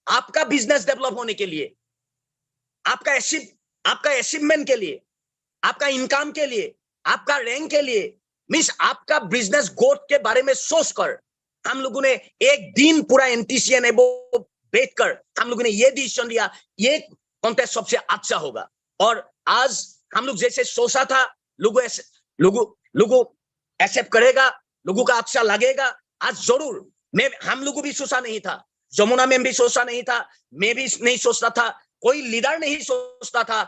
आपका बिजनेस डेवलप होने के लिए, आपका अचीवमेंट के लिए, आपका इनकम के लिए, आपका रैंक के लिए, मींस आपका बिजनेस ग्रोथ के बारे में सोचकर हम लोगों ने एक दिन पूरा एनटीसीएन बैठकर हम लोगों ने ये डिसीजन लिया ये कॉन्टेस्ट सबसे अच्छा होगा। और आज हम लोग जैसे सोचा था लोगों एक्सेप्ट करेगा, लोगों का अच्छा लगेगा, आज जरूर। हम लोगों भी सोचा नहीं था, जमुना में भी सोचा नहीं था, मैं भी नहीं सोचता था, कोई लीडर नहीं सोचता था।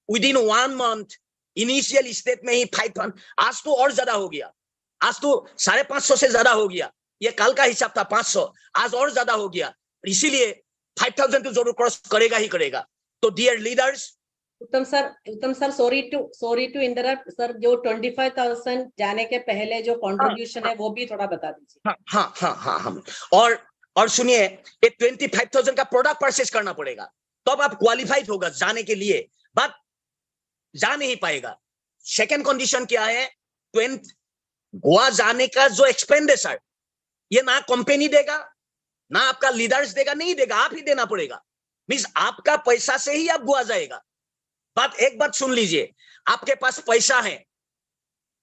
विदिन 1 मंथ इनिशियल स्टेट में ही 500, आज तो और ज्यादा हो गया, आज तो 550 से ज्यादा हो गया। ये कल का हिसाब था 500, आज और ज्यादा हो गया। इसीलिए 5,000 तो जरूर क्रॉस करेगा ही करेगा। तो dear leaders,
Uttam sir sorry to interrupt sir, जो 25,000 जाने के पहले जो कंट्रीब्यूशन है वो भी थोड़ा बता दीजिए।
हाँ। और सुनिए, ये 25,000 का प्रोडक्ट परचेस करना पड़ेगा तो अब आप क्वालिफाइड होगा जाने के लिए, बट जा नहीं पाएगा। सेकेंड कंडीशन क्या है, गोवा जाने का जो एक्सपेंडिचर ये ना कंपनी देगा ना आपका लीडर्स देगा, नहीं देगा, आप ही देना पड़ेगा। मींस आपका पैसा से ही आप गोवा जाएगा। बात एक बात सुन लीजिए, आपके पास पैसा है,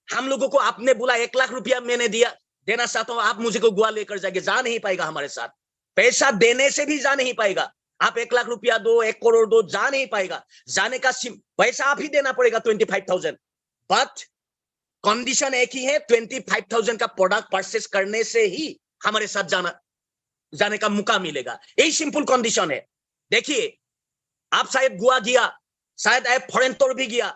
हम लोगों को आपने बोला 1 लाख रुपया मैंने देना चाहता हूं, आप मुझे को गोवा लेकर जाएंगे, जा नहीं पाएगा हमारे साथ। पैसा देने से भी जा नहीं पाएगा। आप 1 लाख रुपया दो, 1 करोड़ दो, जा नहीं पाएगा। जाने का पैसा आप ही देना पड़ेगा 25,000। बट कंडीशन एक ही है, 25,000 का प्रोडक्ट परचेस करने से ही हमारे साथ जाने का मौका मिलेगा। यही सिंपल कंडीशन है। देखिए, आप शायद गोवा गया, शायद आप फॉरेन टूर भी गया,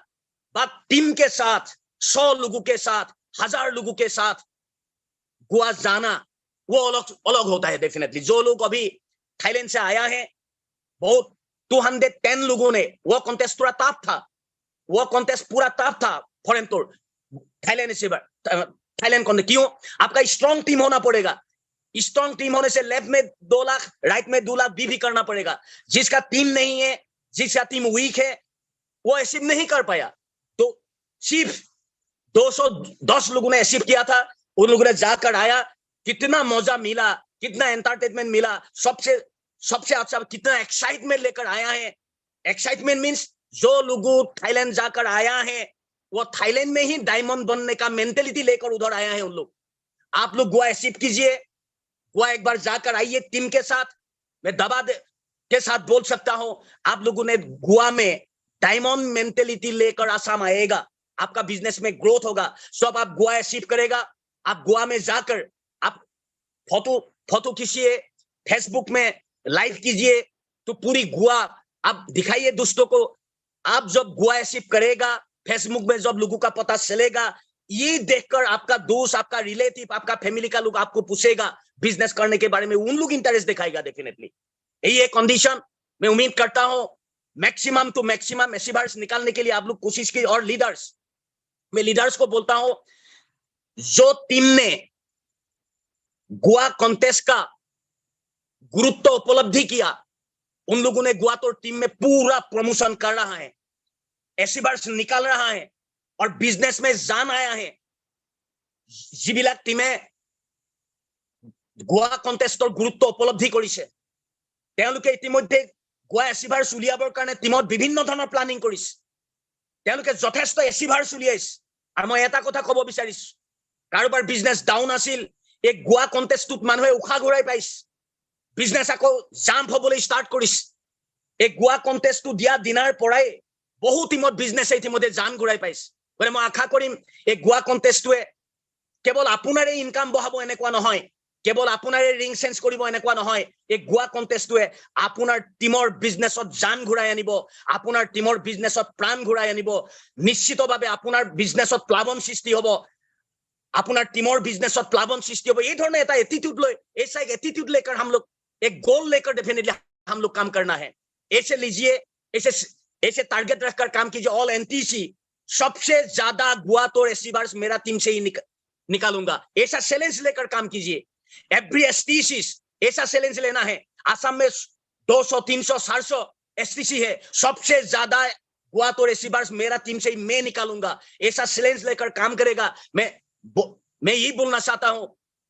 बट टीम के साथ 100 लोगों के साथ, 1000 लोगों के साथ गोवा जाना वो अलग होता है डेफिनेटली। जो लोग अभी थाईलैंड से आया है, बहुत 210 लोगों ने, वो कॉन्टेस्ट पूरा टफ था, फॉरेन टूर थाईलैंड कॉन्टेस्ट। क्यों? आपका स्ट्रॉन्ग टीम होना पड़ेगा। स्ट्रॉन्ग टीम होने से लेफ्ट में 2 लाख, राइट में 2 लाख भी करना पड़ेगा। जिसका टीम नहीं है, जिसका टीम वीक है, वो अचीव नहीं कर पाया। तो सिर्फ 210 लोगों ने अचीव किया था, उन लोगों ने जाकर आया, कितना मजा मिला, कितना एंटरटेनमेंट मिला, सबसे अच्छा कितना एक्साइटमेंट लेकर आया है। एक्साइटमेंट मींस जो लोगों थाईलैंड जाकर आया है वो थाईलैंड में ही डायमंड बनने का मेंटेलिटी लेकर उधर आया है उन लोग। आप लोग गोवा अचीव कीजिए, गोवा एक बार जाकर आइए टीम के साथ। मैं के साथ बोल सकता हूं, आप लोगों ने गोवा में डायमंड मेंटेलिटी लेकर आसाम आएगा, आपका बिजनेस में ग्रोथ होगा, सब आप गोवा अचीव करेगा। आप गोवा में जाकर आप फोटो खींचिए, फेसबुक में लाइव कीजिए, तो पूरी गोवा आप दिखाइए दोस्तों को। आप जब गोवा अचीव करेगा, फेसबुक में जब लोगों का पता चलेगा, ये देखकर आपका दोस्त, आपका रिलेटिव, आपका फैमिली का लोग आपको पूछेगा बिजनेस करने के बारे में, उन लोग इंटरेस्ट दिखाएगा डेफिनेटली। यही है कंडीशन। मैं उम्मीद करता हूं मैक्सिमम टू मैक्सिमम अचीवर्स निकालने के लिए आप लोग कोशिश की। और लीडर्स, मैं लीडर्स को बोलता हूं, जो टीम ने गोवा कॉन्टेस्ट का गुरुत्व उपलब्धि किया, उन लोगों ने गोवा तो टीम में पूरा प्रमोशन कर रहा है, अचीवर्स निकाल रहा है और बिजनेस में जान आया है। যিবিলাক টিমে গোৱা কন্টেষ্টৰ গুৰুত্ব উপলব্ধি কৰিছে, তেওঁলোকে ইতিমধ্যে গোৱা এচিভাৰ্ছ উলিয়াবৰ কাৰণে টিমত বিভিন্ন ধৰণৰ প্লানিং কৰিছে। তেওঁলোকে যথেষ্ট এচিভাৰ্ছ উলিয়াইছে। আৰু মই এটা কথা ক'ব বিচাৰিছো, কাৰোবাৰ বিজনেছ ডাউন আছিল, এই গোৱা কন্টেষ্টত মানুহে উশাহ ঘূৰাই পাইছে, বিজনেছ আকৌ জাম্প হ'বলৈ ষ্টাৰ্ট কৰিছে। এই গোৱা কন্টেষ্টটো দিয়া দিনাৰ পৰাই বহু টিমত বিজনেছ ইতিমধ্যে জান ঘূৰাই পাইছে। গতিকে মই আশা কৰিম এই গোৱা কন্টেষ্টটোৱে কেৱল আপোনাৰে ইনকাম বঢ়াব এনেকুৱা নহয়, কেৱল আপোনাৰে ৰিং চেঞ্জ কৰিব এনেকুৱা নহয়, এই গোৱা কন্টেষ্টটোৱে আপোনাৰ টিমৰ বিজনেছত জান ঘূৰাই আনিব, আপোনাৰ টিমৰ বিজনেছত প্ৰাণ ঘূৰাই আনিব। নিশ্চিতভাৱে আপোনাৰ বিজনেছত প্লাৱন সৃষ্টি হ'ব, আপোনাৰ টিমৰ বিজনেছত প্লাৱন সৃষ্টি হ'ব। এই ধৰণে এটা এটিটিউড লৈ, ऐसा एक एटीट्यूड लेकर हम लोग, एक गोल लेकर डेफिनेटली हम लोग काम करना है। ऐसे लीजिए, ऐसे टारगेट रखकर काम कीजिए। ऑल एनटीसी सबसे ज्यादा गोवा तो रिसीवर्स मेरा टीम से ही निकालूंगा, ऐसा चैलेंज लेकर काम कीजिए। एवरी एसटीसी ऐसा चैलेंज लेना है। आसाम में 200, 300, 400 एसटीसी है, सबसे ज्यादा गोवा तो रिसीवर्स मेरा टीम से ही मैं निकालूंगा, ऐसा चैलेंज लेकर काम करेगा। मैं यही बोलना चाहता हूं,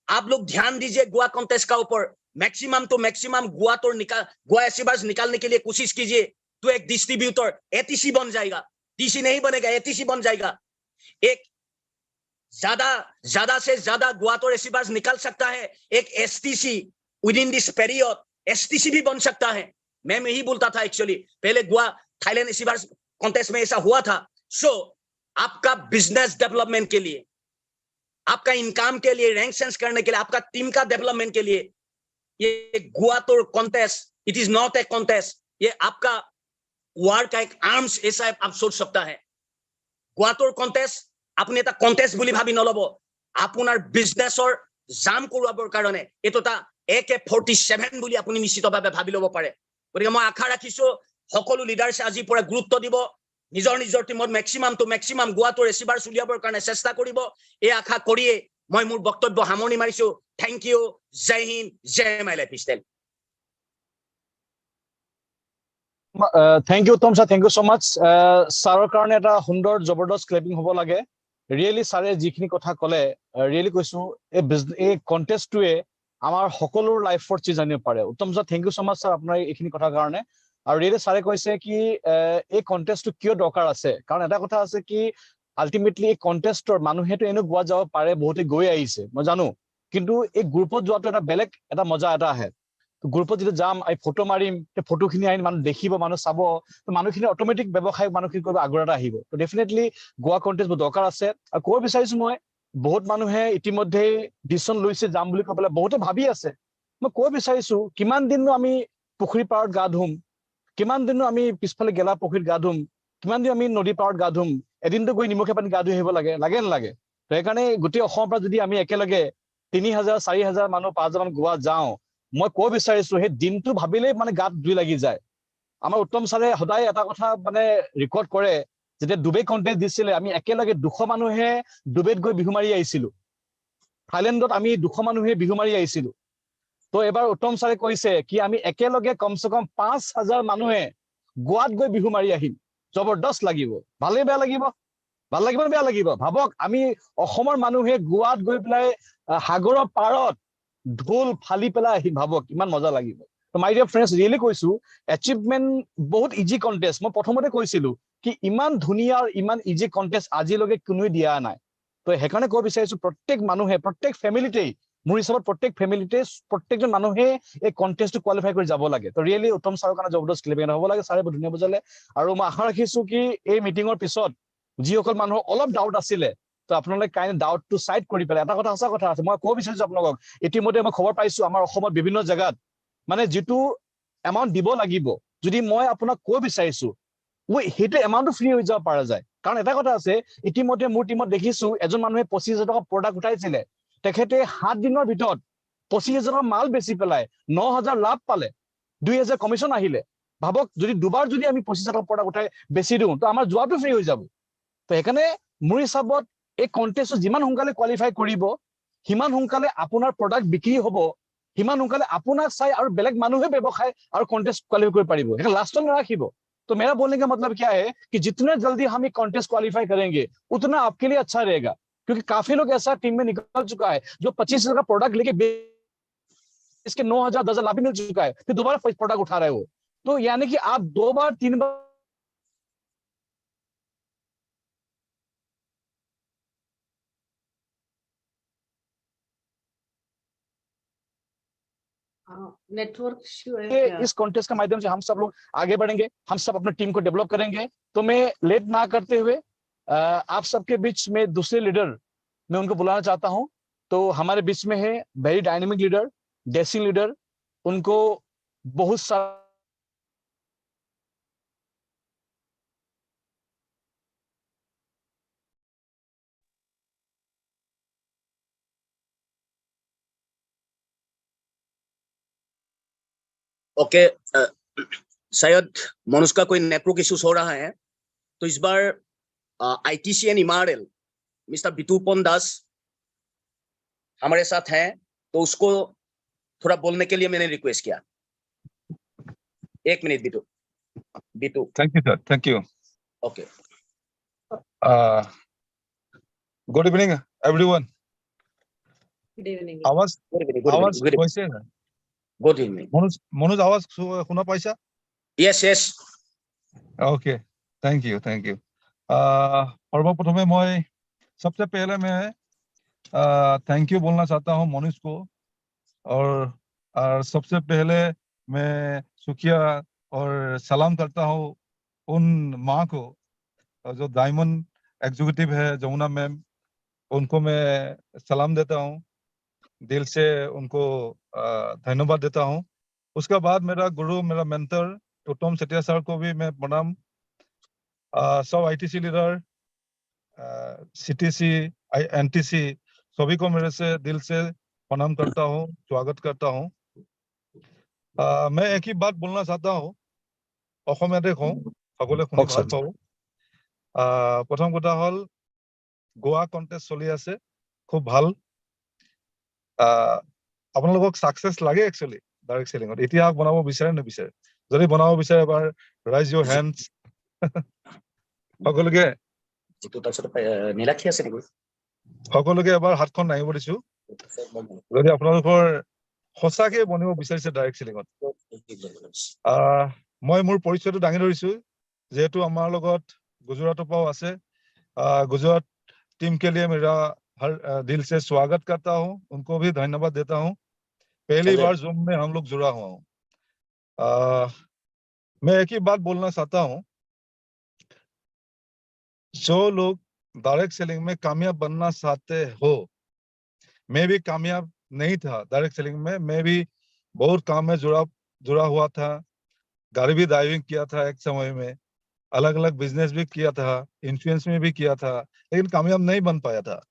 आप लोग ध्यान दीजिए गोवा कॉन्टेस्ट का ऊपर। मैक्सिमम तो मैक्सिमम गोवा एसीवर्स निकालने के लिए कोशिश कीजिए, तो एक डिस्ट्रीब्यूटर एटीसी बन जाएगा, टीसी नहीं बनेगा, एटीसी बन जाएगा। एक ज्यादा से ज्यादा गोवा तो एसीवर्स निकाल सकता है, एक STC with in this period STC भी बन सकता है। मैं यही बोलता था एक्चुअली, पहले गोवा थाईलैंड एसीवर्स कॉन्टेस्ट में ऐसा हुआ था। सो आपका बिजनेस डेवलपमेंट के लिए, आपका इनकम के लिए, रैंक सेंस करने के लिए, आपका टीम का डेवलपमेंट के लिए, ये गोवा तो contest it is not a contest, ये आपका वर्क का एक आर्म्स ऐसा आप सोच सकता है। गोवा तो कॉन्टेस्ट আপুনি এটা কন্টেষ্ট বুলি ভাবি নলব, আপোনাৰ বিজনেছৰ জাম কৰোৱাৰ কাৰণে এটো এটা AK-47 বুলি আপুনি নিশ্চিতভাৱে ভাবি লব পাৰে। গতিকে মই আশা ৰাখিছো সকলো লিডাৰছে আজি পৰা গুৰুত্ব দিব, নিজৰ টিমত মেক্সিমাম টু মেক্সিমাম গোৱা তো ৰিচিভাৰ্ছ উলিয়াবৰ কাৰণে চেষ্টা কৰিব। এই আশা কৰিয়ে মই মোৰ বক্তব্য সামৰণি মাৰিছো। Thank you, Jai Hind, Jai my life style.
Thank you Uttam sir, thank you so much. ছাৰৰ কাৰণে এটা সুন্দৰ জবৰদস্ত ক্লেপিং হ'ব লাগে। ৰিয়েলি ছাৰে যিখিনি কথা ক'লে, ৰিয়েলি কৈছো এই কণ্টেষ্টটোৱে আমাৰ সকলোৰ লাইফৰ চিজ আনিব পাৰে। Uttam sir, thank you so much sir আপোনাৰ এইখিনি কথাৰ কাৰণে। আৰু ৰিয়েলি ছাৰে কৈছে কি এই কণ্টেষ্টটো কিয় দৰকাৰ আছে, কাৰণ এটা কথা আছে কি আল্টিমেটলি এই কণ্টেষ্টৰ মানুহেতো এনেও গোৱা যাব পাৰে, বহুতে গৈ আহিছে মই জানো, কিন্তু এই গ্ৰুপত যোৱাটো এটা বেলেগ এটা মজা এটা আহে। গ্ৰুপত যেতিয়া যাম, এই ফটো মাৰিম, সেই ফটোখিনি আহি মানুহ দেখিব, মানুহ চাব, মানুহখিনি অট'মেটিক ব্যৱসায়িক মানুহখিনি কৰিব আগ্ৰহ এটা আহিব। তো ডেফিনেটলি গোৱা কণ্টেষ্ট বহুত দৰকাৰ আছে। আৰু ক'ব বিচাৰিছো মই, বহুত মানুহে ইতিমধ্যে ডিচিশ্যন লৈছে যাম বুলি কৈ পেলাই, বহুতে ভাবি আছে। মই ক'ব বিচাৰিছো কিমান দিননো আমি পুখুৰী পাৰত গা ধুম, কিমান দিননো আমি পিছফালে গেলা পুখুৰীত গা ধুম, কিমান দিন আমি নদী পাৰত গা ধুম, এদিনটো গৈ নিমখে পানী গা ধুই আহিব লাগে নালাগে? তো সেইকাৰণে গোটেই অসমৰ পৰা যদি আমি একেলগে 3000, 4000 মানুহ, 5000 মান গোৱা যাওঁ, মই ক'ব বিচাৰিছো সেই দিনটো ভাবিলেই মানে গাত জুই লাগি যায়। আমাৰ উত্তম ছাৰে সদায় এটা কথা মানে ৰেকৰ্ড কৰে, যেতিয়া ডুবে কণ্টেষ্ট দিছিলে আমি একেলগে 200 মানুহে ডুবেত গৈ বিহু মাৰি আহিছিলো, থাইলেণ্ডত আমি 200 মানুহে বিহু মাৰি আহিছিলো। তো এবাৰ উত্তম ছাৰে কৈছে কি আমি একেলগে কমচে কম 5000 মানুহে গোৱাত গৈ বিহু মাৰি আহিম, জবৰদস্ত লাগিব। ভালেই বেয়া লাগিব, ভাল লাগিব নে বেয়া লাগিব? ভাবক আমি অসমৰ মানুহে গোৱাত গৈ পেলাই সাগৰৰ পাৰত ঢোল ফালি পেলাই আহিম, ভাবক ইমান মজা লাগিব। তো মাই ডিয়াৰ ফ্ৰেণ্ডছ, ৰিয়েলি কৈছো এচিভমেণ্ট বহুত ইজি কণ্টেষ্ট। মই প্ৰথমতে কৈছিলো কি ইমান ধুনীয়া ইমান ইজি কণ্টেষ্ট আজিলৈকে কোনোৱে দিয়া নাই। তো সেইকাৰণে ক'ব বিচাৰিছো প্ৰত্যেক মানুহে, প্ৰত্যেক ফেমিলিতেই মোৰ হিচাপত প্ৰত্যেক ফেমিলিতে প্ৰত্যেকজন মানুহে এই কণ্টেষ্টটো কোৱালিফাই কৰি যাব লাগে। তো ৰিয়েলি উত্তম ছাৰৰ কাৰণে জবৰদস্ত ক্লিপিং হ'ব লাগে, ছাৰে বহুত ধুনীয়া বুজালে। আৰু মই আশা ৰাখিছো কি এই মিটিঙৰ পিছত যিসকল মানুহৰ অলপ ডাউট আছিলে, তো আপোনালোকে কাইণ্ড ডাউটটো চাইড কৰি পেলাই এটা কথা সঁচা কথা আছে, মই ক'ব বিচাৰিছো আপোনালোকক, ইতিমধ্যে মই খবৰ পাইছো আমাৰ অসমত বিভিন্ন জেগাত মানে যিটো এমাউণ্ট দিব লাগিব, যদি মই আপোনাক ক'ব বিচাৰিছো সেইটো এমাউণ্টটো ফ্ৰী হৈ যাব পৰা যায়। কাৰণ এটা কথা আছে, ইতিমধ্যে মোৰ টিমত দেখিছো এজন মানুহে 25,000 টকা প্ৰডাক্ট উঠাইছিলে, তেখেতে 7 দিনৰ ভিতৰত 25,000 টকা মাল বেচি পেলাই 9,000 লাভ পালে, 2,000 কমিশ্যন আহিলে। ভাবক যদি দুবাৰ যদি আমি 25,000 টকা প্ৰডাক্ট উঠাই বেছি দিওঁ, তো আমাৰ যোৱাটো ফ্ৰী হৈ যাব। তো সেইকাৰণে মোৰ হিচাপত এই কণ্টেষ্টটো যিমান সোনকালে কোৱালিফাই কৰিব, সিমান সোনকালে আপোনাৰ প্ৰডাক্ট বিক্ৰী হ'ব, সিমান সোনকালে আপোনাক চাই আৰু বেলেগ মানুহে ব্যৱসায় আৰু কণ্টেষ্ট কোৱালিফাই কৰিব পাৰিব। সেইকাৰণে লাষ্টত নাৰাখিব। तो मेरा बोलने का मतलब क्या है कि जितने जल्दी हम कॉन्टेस्ट क्वालिफाई करेंगे उतना आपके लिए अच्छा रहेगा, क्योंकि काफी लोग ऐसा टीम में निकल चुका है जो 25,000 का प्रोडक्ट लेके इसके 9,000 10,000 लाभ भी मिल चुका है, फिर दोबारा प्रोडक्ट उठा रहे हो। तो यानी कि आप 2 बार 3 बार
नेटवर्क इश्यू है क्या?
इस कॉन्टेस्ट के माध्यम से हम सब लोग आगे बढ़ेंगे, हम सब अपने टीम को डेवलप करेंगे। तो मैं लेट ना करते हुए आप सबके बीच में दूसरे लीडर मैं उनको बुलाना चाहता हूं। तो हमारे बीच में है very dynamic leader, dashing leader, उनको बहुत सारा
ओके, शायद मनुष्य का कोई नेटवर्क इश्यूज हो रहा है, तो इस बार ITC एंड इमारएल मिस्टर बितुपन दास हमारे साथ हैं, तो उसको थोड़ा बोलने के लिए मैंने रिक्वेस्ट किया। 1 minute Bittu.
Thank you, sir. Thank you.
Okay,
Good evening, everyone.
Good evening.
आवाज
गुड
গৈছে না?
इवनिंग।
মনোজ আৱাজ শুনা পাইছা?
Yes yes.
Okay. Thank you. सर्वप्रथम मैं सबसे पहले मैं थैंक यू बोलना चाहता हूँ मनीष को, और सबसे पहले मैं शुक्रिया और सलाम करता हूँ उन माँ को जो डायमंड एग्जीक्यूटिव है जमुना मैम, उनको मैं सलाम देता हूँ, दिल से उनको धन्यवाद देता हूँ। उसके बाद मेरा गुरु, मेरा मेंटर उत्तम सेठिया सर को भी मैं प्रणाम, सब ITC लीडर, CTC, NTC सभी को मेरे से दिल से प्रणाम करता हूँ, स्वागत करता हूँ। मैं एक ही बात बोलना चाहता हूँ, অসমীয়াতে কওঁ, সকলোৱে শুনি ভাল পাব। প্ৰথম কথা হল গোৱা কন্টেষ্ট চলি আছে, খুব ভাল। আপোনালোকক সাকসেস লাগে একচুয়ালি ডাইৰেক্ট সেলিংত, ইতিহাস বনাব বিচাৰে নিবিচাৰে? যদি বনাব বিচাৰে এবাৰ ৰাইজ ইউৰ হেণ্ডছ। সকলোকে এবাৰ হাতখন নাহিব দিছো যদি আপোনালোকৰ সঁচাকে বনিব বিচাৰিছে ডাইৰেক্ট সেলিংত। মই মোৰ পৰিচয়টো দাঙি ধৰিছো, যেহেতु আমাৰ লগত গুজৰাটৰ পৰাও আছে। गुजरात टीम के लिए मेरा हर दिल से स्वागत करता हूं, उनको भी धन्यवाद देता हूं। पहली बार जूम में हम लोग जुड़ा हुआ हूं। मैं एक ही बात बोलना चाहता हूं, जो लोग डायरेक्ट सेलिंग में कामयाब बनना चाहते हो, मैं भी कामयाब नहीं था डायरेक्ट सेलिंग में, मैं भी बहुत काम में जुड़ा हुआ था, गाड़ी भी ड्राइविंग किया था एक समय में, अलग अलग बिजनेस भी किया था, इंश्योरेंस में भी किया था, लेकिन कामयाब नहीं बन पाया था।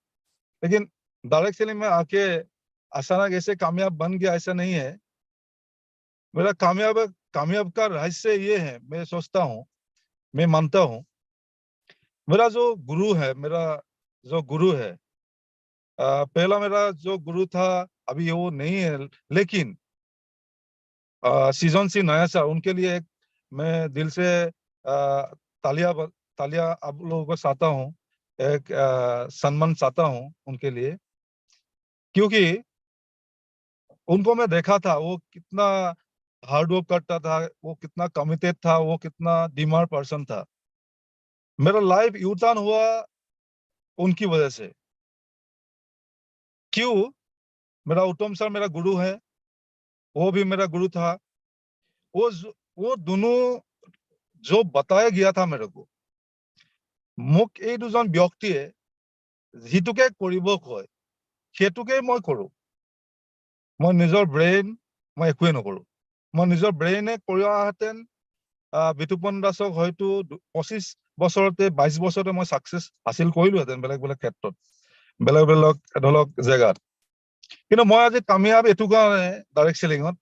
लेकिन डायरेक्ट सेलिंग में आके अचानक ऐसे कामयाब बन गया, ऐसा नहीं है। मेरा कामयाब का रहस्य ये है, मैं सोचता हूँ, मैं मानता हूँ, मेरा जो गुरु है पहला मेरा जो गुरु था अभी वो नहीं है, लेकिन सीजन सी नया सा, उनके लिए एक मैं दिल से तालिया आप लोगों को चाहता हूँ, एक सम्मान चाहता हूँ उनके लिए, क्योंकि उनको मैं देखा था वो कितना हार्ड वर्क करता था, वो कितना कमिटेड था, वो कितना डिमांड पर्सन था। मेरा लाइफ यू टर्न हुआ उनकी वजह से। क्यों? मेरा उत्तम सर मेरा गुरु है, वो भी मेरा गुरु था। वो दोनों जो बताया गया था मेरे को, মোক এই দুজন ব্যক্তিয়ে যিটোকে কৰিব কয় সেইটোকে মই কৰো। মই নিজৰ ব্ৰেইন মই একোৱে নকৰো। মই নিজৰ ব্ৰেইনে কৰাহেঁতেন বিতুপন দাসক হয়তো 25 বছৰতে 22 বছৰতে মই সাকসেস হাসিল কৰিলোহেঁতেন বেলেগ বেলেগ ক্ষেত্ৰত, বেলেগ বেলেগ ধৰক জেগাত। কিন্তু মই আজি কামিয়াব এইটো কাৰণে ডাইৰেক্ট সেলিঙত,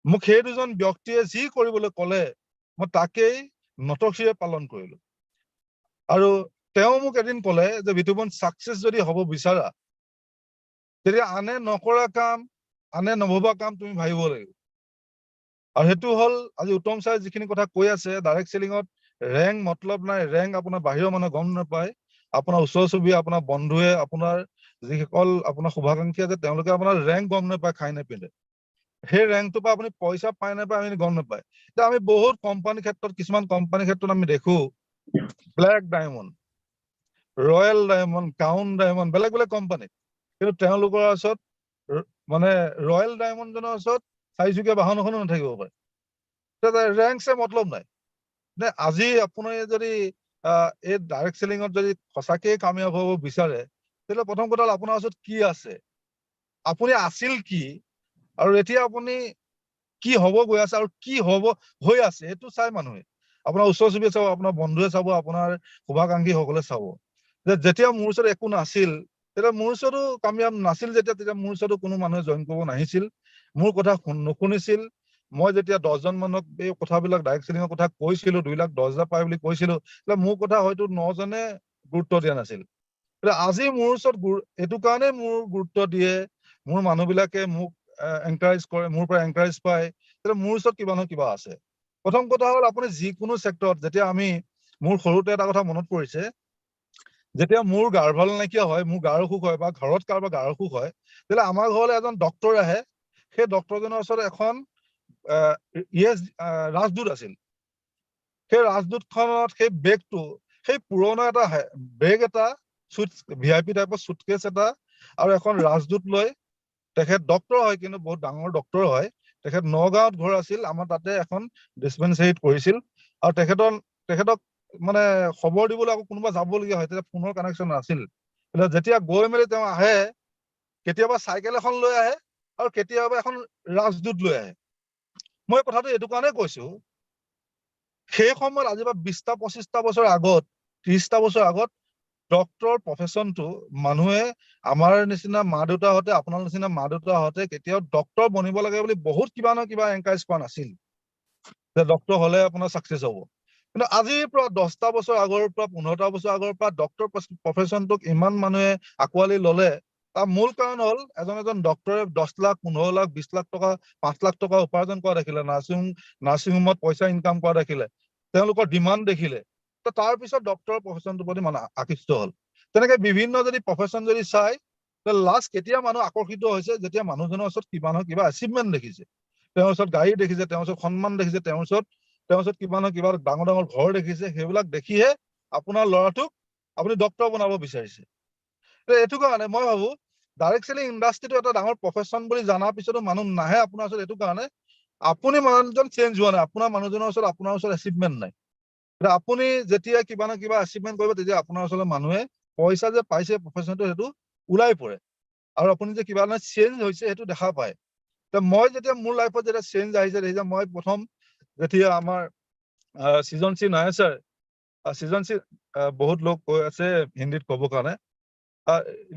মোক সেই দুজন ব্যক্তিয়ে যি কৰিবলৈ ক'লে মই তাকেই নতশিৰে পালন কৰিলো। আৰু তেওঁ মোক এদিন ক'লে যে বিতুপন সাকসেস যদি হ'ব বিচাৰা তেতিয়া আনে নকৰা কাম, আনে নভবা কাম তুমি ভাবিব লাগিব। আৰু সেইটো হল আজি উত্তম ছাৰে যিখিনি কথা কৈ আছে, ডাইৰেক্ট সেলিঙত ৰেংক মতলব নাই। ৰেংক আপোনাৰ বাহিৰৰ মানুহে গম নাপায়, আপোনাৰ ওচৰ চুবুৰীয়া, আপোনাৰ বন্ধুৱে, আপোনাৰ যিসকল আপোনাৰ শুভাকাংক্ষী আছে তেওঁলোকে আপোনাৰ ৰেংক গম নাপায়, খাই নেপিন্ধে। সেই ৰেংকটোৰ পৰা আপুনি পইচা পাই নাপায় আমি গম নাপায়। এতিয়া আমি বহুত কোম্পানীৰ ক্ষেত্ৰত, কিছুমান কোম্পানীৰ ক্ষেত্ৰত আমি দেখো Blake diamond, royal diamond, crown diamond, বেলেগ বেলেগ কোম্পানী, কিন্তু তেওঁলোকৰ ওচৰত মানে ৰয়েল ডায়মণ্ডজনৰ ওচৰত 4 চকীয়া বাহন এখনো নাথাকিব পাৰে। ৰেংকছে মতলব নাই। নে আজি আপুনি যদি এই ডাইৰেক্ট সেলিঙত যদি সঁচাকৈ কামিয়াব হ'ব বিচাৰে তেতিয়াহ'লে প্ৰথম কথা হ'ল আপোনাৰ ওচৰত কি আছে, আপুনি আছিল কি, আৰু এতিয়া আপুনি কি হ'ব গৈ আছে আৰু কি হ'ব হৈ আছে সেইটো চাই মানুহে। আপোনাৰ ওচৰ চুবুৰীয়া চাব, আপোনাৰ বন্ধুৱে চাব, আপোনাৰ শুভাকাংক্ষী সকলে চাব যে যেতিয়া মোৰ ওচৰত একো নাছিল তেতিয়া মোৰ ওচৰতো কামিয়াব নাছিল, তেতিয়া মোৰ ওচৰতো কোনো মানুহে জইন কৰিব নাহিছিল, মোৰ কথা নুশুনিছিল। মই যেতিয়া 10জন মানুহক এই কথাবিলাক ডাইৰেক্ট সেলিঙৰ কথা কৈছিলো, 2,10,000 পায় বুলি কৈছিলো, মোৰ কথা হয়তো 9জনে গুৰুত্ব দিয়া নাছিল। আজি মোৰ ওচৰত এইটো কাৰণে মোৰ গুৰুত্ব দিয়ে, মোৰ মানুহবিলাকে মোক এনকাৰেজ কৰে, মোৰ পৰা এনকাৰেজ পায়, মোৰ ওচৰত কিবা নহয় কিবা আছে। প্ৰথম কথা হ'ল আপুনি যিকোনো চেক্টৰত, যেতিয়া আমি মোৰ সৰুতে এটা কথা মনত পৰিছে, যেতিয়া মোৰ গাৰ ভাল নাইকিয়া হয়, মোৰ গাৰ অসুখ হয় বা ঘৰত কাৰোবাৰ গাৰ অসুখ হয়, তেতিয়া আমাৰ ঘৰলৈ এজন ডক্তৰ আহে। সেই ডক্তৰজনৰ ওচৰত এখন ৰাজদূত আছিল। সেই ৰাজদূতখনত সেই বেগটো, সেই পুৰণা এটা বেগ এটা, VIP টাইপৰ সুটকেছ এটা আৰু এখন ৰাজদূত লৈ, তেখেত ডক্তৰ হয় কিন্তু বহুত ডাঙৰ ডক্তৰ হয়, তেখেত নগাঁৱত ঘৰ আছিল, আমাৰ তাতে এখন ডিসপেন্সাৰীত কৰিছিল। আৰু তেখেতক মানে খবৰ দিবলৈ আকৌ কোনোবা যাবলগীয়া হয়, তেতিয়া ফোনৰ কানেকশ্যন নাছিল। যেতিয়া গৈ মেলি তেওঁ আহে, কেতিয়াবা চাইকেল এখন লৈ আহে আৰু কেতিয়াবা এখন ৰাজদূত লৈ আহে। মই কথাটো এইটো কাৰণে কৈছো, সেই সময়ত আজি বা 20টা 25টা বছৰ আগত, 30টা বছৰ আগত ডক্টৰ প্ৰফেশনটো মানুহে, আমাৰ নিচিনা মা দেউতাহঁতে, আপোনাৰ নিচিনা মা দেউতাহঁতে কেতিয়াও ডক্টৰ বনিব লাগে বুলি বহুত কিবা নহয় কিবা এনকাৰেজ কৰা নাছিল যে ডক্টৰ হলে আপোনাৰ সাকসেস হ'ব। কিন্তু আজিৰ পৰা 10টা বছৰ আগৰ পৰা, 15টা বছৰ আগৰ পৰা ডক্টৰ প্ৰফেশনটোক ইমান মানুহে আঁকোৱালি ললে, তাৰ মূল কাৰণ হ'ল এজন ডক্টৰে 10 লাখ, 15 লাখ, 20 লাখ টকা, 5 লাখ টকা উপাৰ্জন কৰা দেখিলে, নাৰ্ছিং হোমত পইচা ইনকাম কৰা দেখিলে, তেওঁলোকৰ ডিমাণ্ড দেখিলে, তো তাৰ পিছত ডক্টৰ প্ৰফেশনটোৰ প্ৰতি মানুহ আকৃষ্ট হ'ল। তেনেকে বিভিন্ন যদি প্ৰফেশন যদি চাই, লাষ্ট কেতিয়া মানুহ আকৰ্ষিত হৈছে, যেতিয়া মানুহজনৰ ওচৰত কিবা নহয় কিবা এচিভমেণ্ট দেখিছে, তেওঁৰ ওচৰত গাড়ী দেখিছে, তেওঁৰ ওচৰত সন্মান দেখিছে, তেওঁৰ ওচৰত কিবা নহয় কিবা ডাঙৰ ডাঙৰ ঘৰ দেখিছে, সেইবিলাক দেখিহে আপোনাৰ ল'ৰাটোক আপুনি ডক্টৰ বনাব বিচাৰিছে। এইটো কাৰণে মই ভাবো ডাইৰেক্ট সেলিং ইণ্ডাষ্ট্ৰিটো এটা ডাঙৰ প্ৰফেশন বুলি জনাৰ পিছতো মানুহ নাহে আপোনাৰ ওচৰত, এইটো কাৰণে আপুনি মানুহজন চেঞ্জ হোৱা নাই, আপোনাৰ মানুহজনৰ ওচৰত আপোনাৰ ওচৰত এচিভমেণ্ট নাই। আপুনি যেতিয়া কিবা নহয় কিবা এচিভমেণ্ট কৰিব, তেতিয়া আপোনাৰ ওচৰত মানুহে পইচা যে পাইছে প্ৰফেশনটো সেইটো ওলাই পৰে, আৰু আপুনি যে কিবা নহয় চেঞ্জ হৈছে সেইটো দেখা পায়। মই যেতিয়া মোৰ লাইফত যেতিয়া চেঞ্জ আহিছে, দেখিছে মই প্ৰথম যেতিয়া আমাৰ সৃজনশীল নাহে ছাৰ, सृजनशील बहुत लोग ऐसे हिंदी कबो का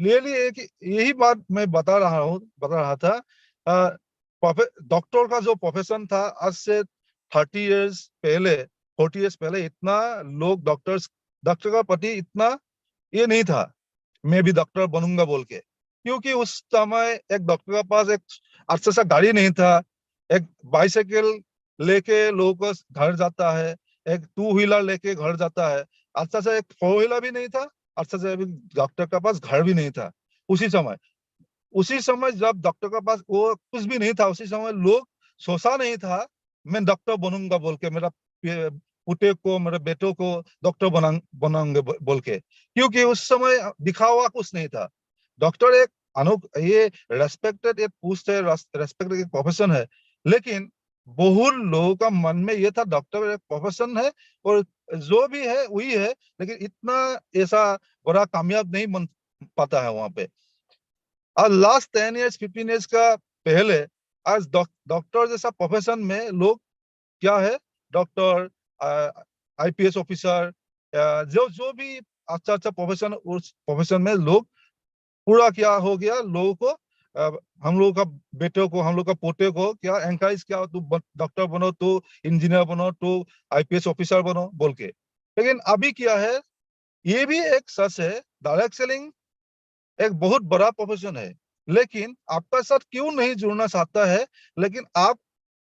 रियली एक यही बात मैं बता रहा था। डॉक्टर का जो प्रोफेशन था आज से 30 इयर्स पहले, 40 इयर्स पहले इतना लोग डॉक्टर का प्रति इतना ये नहीं था, मैं भी डॉक्टर बनूंगा बोल के, क्योंकि उस समय एक डॉक्टर के पास एक अच्छा सा गाड़ी नहीं था, एक बाइसाइकिल लेके लोगों को घर जाता है, एक 2 व्हीलर लेके घर जाता है, अच्छा से एक 4 व्हीलर भी नहीं था, अच्छा से डॉक्टर के पास घर भी नहीं था। उसी समय जब डॉक्टर के पास वो कुछ भी नहीं था, उसी समय लोग सोचा नहीं था मैं डॉक्टर बनूंगा बोल के, मेरा पुटे को, मेरे बेटों को डॉक्टर बनाऊंगे बोल के, क्योंकि उस समय दिखावा कुछ नहीं था। डॉक्टर एक ये रेस्पेक्टेड एक पोस्ट है, रेस्पेक्टेड एक प्रोफेशन है, लेकिन बहुत लोगों का मन में ये था डॉक्टर एक प्रोफेशन है और जो भी है वही है, लेकिन इतना ऐसा बड़ा कामयाब नहीं बन पाता है वहां पे। और लास्ट 10 इयर्स 15 इयर्स का पहले आज डॉक्टर जैसा प्रोफेशन में लोग क्या है, डॉक्टर, आईपीएस ऑफिसर, जो जो भी अच्छा अच्छा प्रोफेशन, उस प्रोफेशन में लोग पूरा क्या हो गया, लोगों को हम लोगों का बेटे को, हम लोग का पोते को क्या एनकरेज किया, तू डॉक्टर बनो, तू इंजीनियर बनो, तू आईपीएस ऑफिसर बनो बोल के। लेकिन अभी क्या है, ये भी एक सच है, डायरेक्ट सेलिंग एक बहुत बड़ा प्रोफेशन है, लेकिन आपका साथ क्यों नहीं जुड़ना चाहता है, लेकिन आप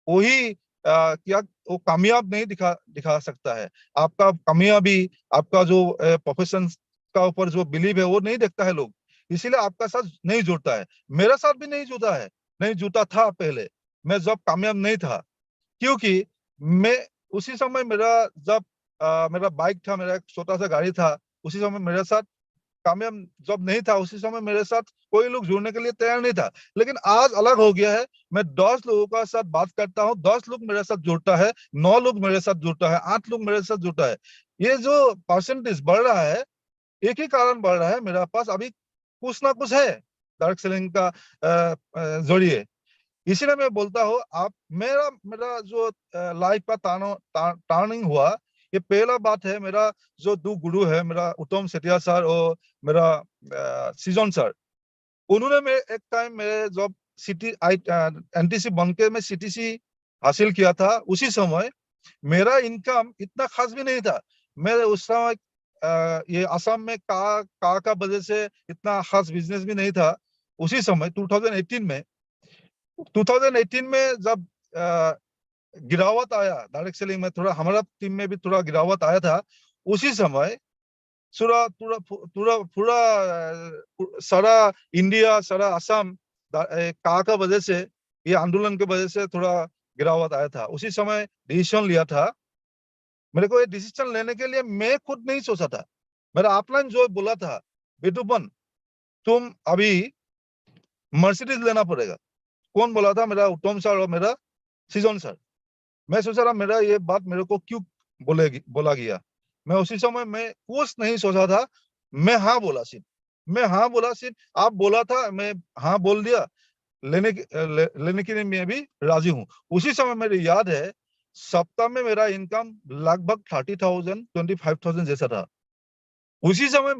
वही क्या वो कामयाब नहीं दिखा सकता है। आपका कामयाबी, आपका जो प्रोफेशन का ऊपर जो बिलीव है वो नहीं देखता है लोग, इसीलिए आपका साथ नहीं जुड़ता है। मेरा साथ भी नहीं जुड़ा है, नहीं जुटा था पहले, मैं जब कामयाब नहीं था, क्योंकि मैं उसी समय मेरा जब मेरा बाइक था, मेरा एक छोटा सा गाड़ी था, उसी समय मेरे साथ कामयाब जब नहीं था, उसी समय मेरे साथ कोई लोग जुड़ने के लिए तैयार नहीं था। लेकिन आज अलग हो गया है, मैं 10 लोगों का साथ बात करता हूँ, 10 लोग मेरे साथ जुड़ता है, 9 लोग मेरे साथ जुड़ता है, 8 लोग मेरे साथ जुड़ता है। ये जो परसेंटेज बढ़ रहा है, एक ही कारण बढ़ रहा है, मेरा पास अभी कुछ ना कुछ है डायरेक्ट सेलिंग का जरिए। इसीलिए मैं बोलता हूँ, आप मेरा मेरा जो लाइफ का टर्निंग हुआ, ये पहला बात है, मेरा जो दो गुरु है, मेरा उत्तम सेठिया सर और मेरा सीजन सर, उन्होंने मैं एक टाइम में जब सिटी एनटीसी बन के मैं सीटीसी हासिल किया था, उसी समय मेरा इनकम इतना खास भी नहीं था। मैं उस समय ये असम में का वजह से इतना खास बिजनेस भी नहीं था। उसी समय 2018 में जब गिरावट आया डायरेक्ट सेलिंग में, थोड़ा हमारा टीम में भी थोड़ा गिरावट आया था, उसी समय पूरा पूरा पूरा पूरा सारा इंडिया, सारा असम का वजह से, ये आंदोलन के वजह से थोड़ा गिरावट आया था। उसी समय डिसीजन लिया था, मेरे को ये डिसीजन लेने के लिए मैं खुद नहीं सोचा था, मेरा अपलाइन जो बोला था, बेटूपन तुम अभी मर्सिडीज लेना पड़ेगा। कौन बोला था? मेरा उत्तम सर और मेरा सीजन सर। मैं सोचा रहा मेरा ये बात मेरे को क्यों बोला गया। मैं उसी समय मैं कुछ नहीं सोचा था, मैं हाँ बोला सिर्फ, मैं हाँ बोला सिर्फ। आप बोला था, मैं हाँ बोल दिया, लेने के लिए मैं भी राजी हूँ। उसी समय मेरे याद है, सप्ताह में मेरा इनकम लगभग 30,000 25,000 जैसा था। उसी समय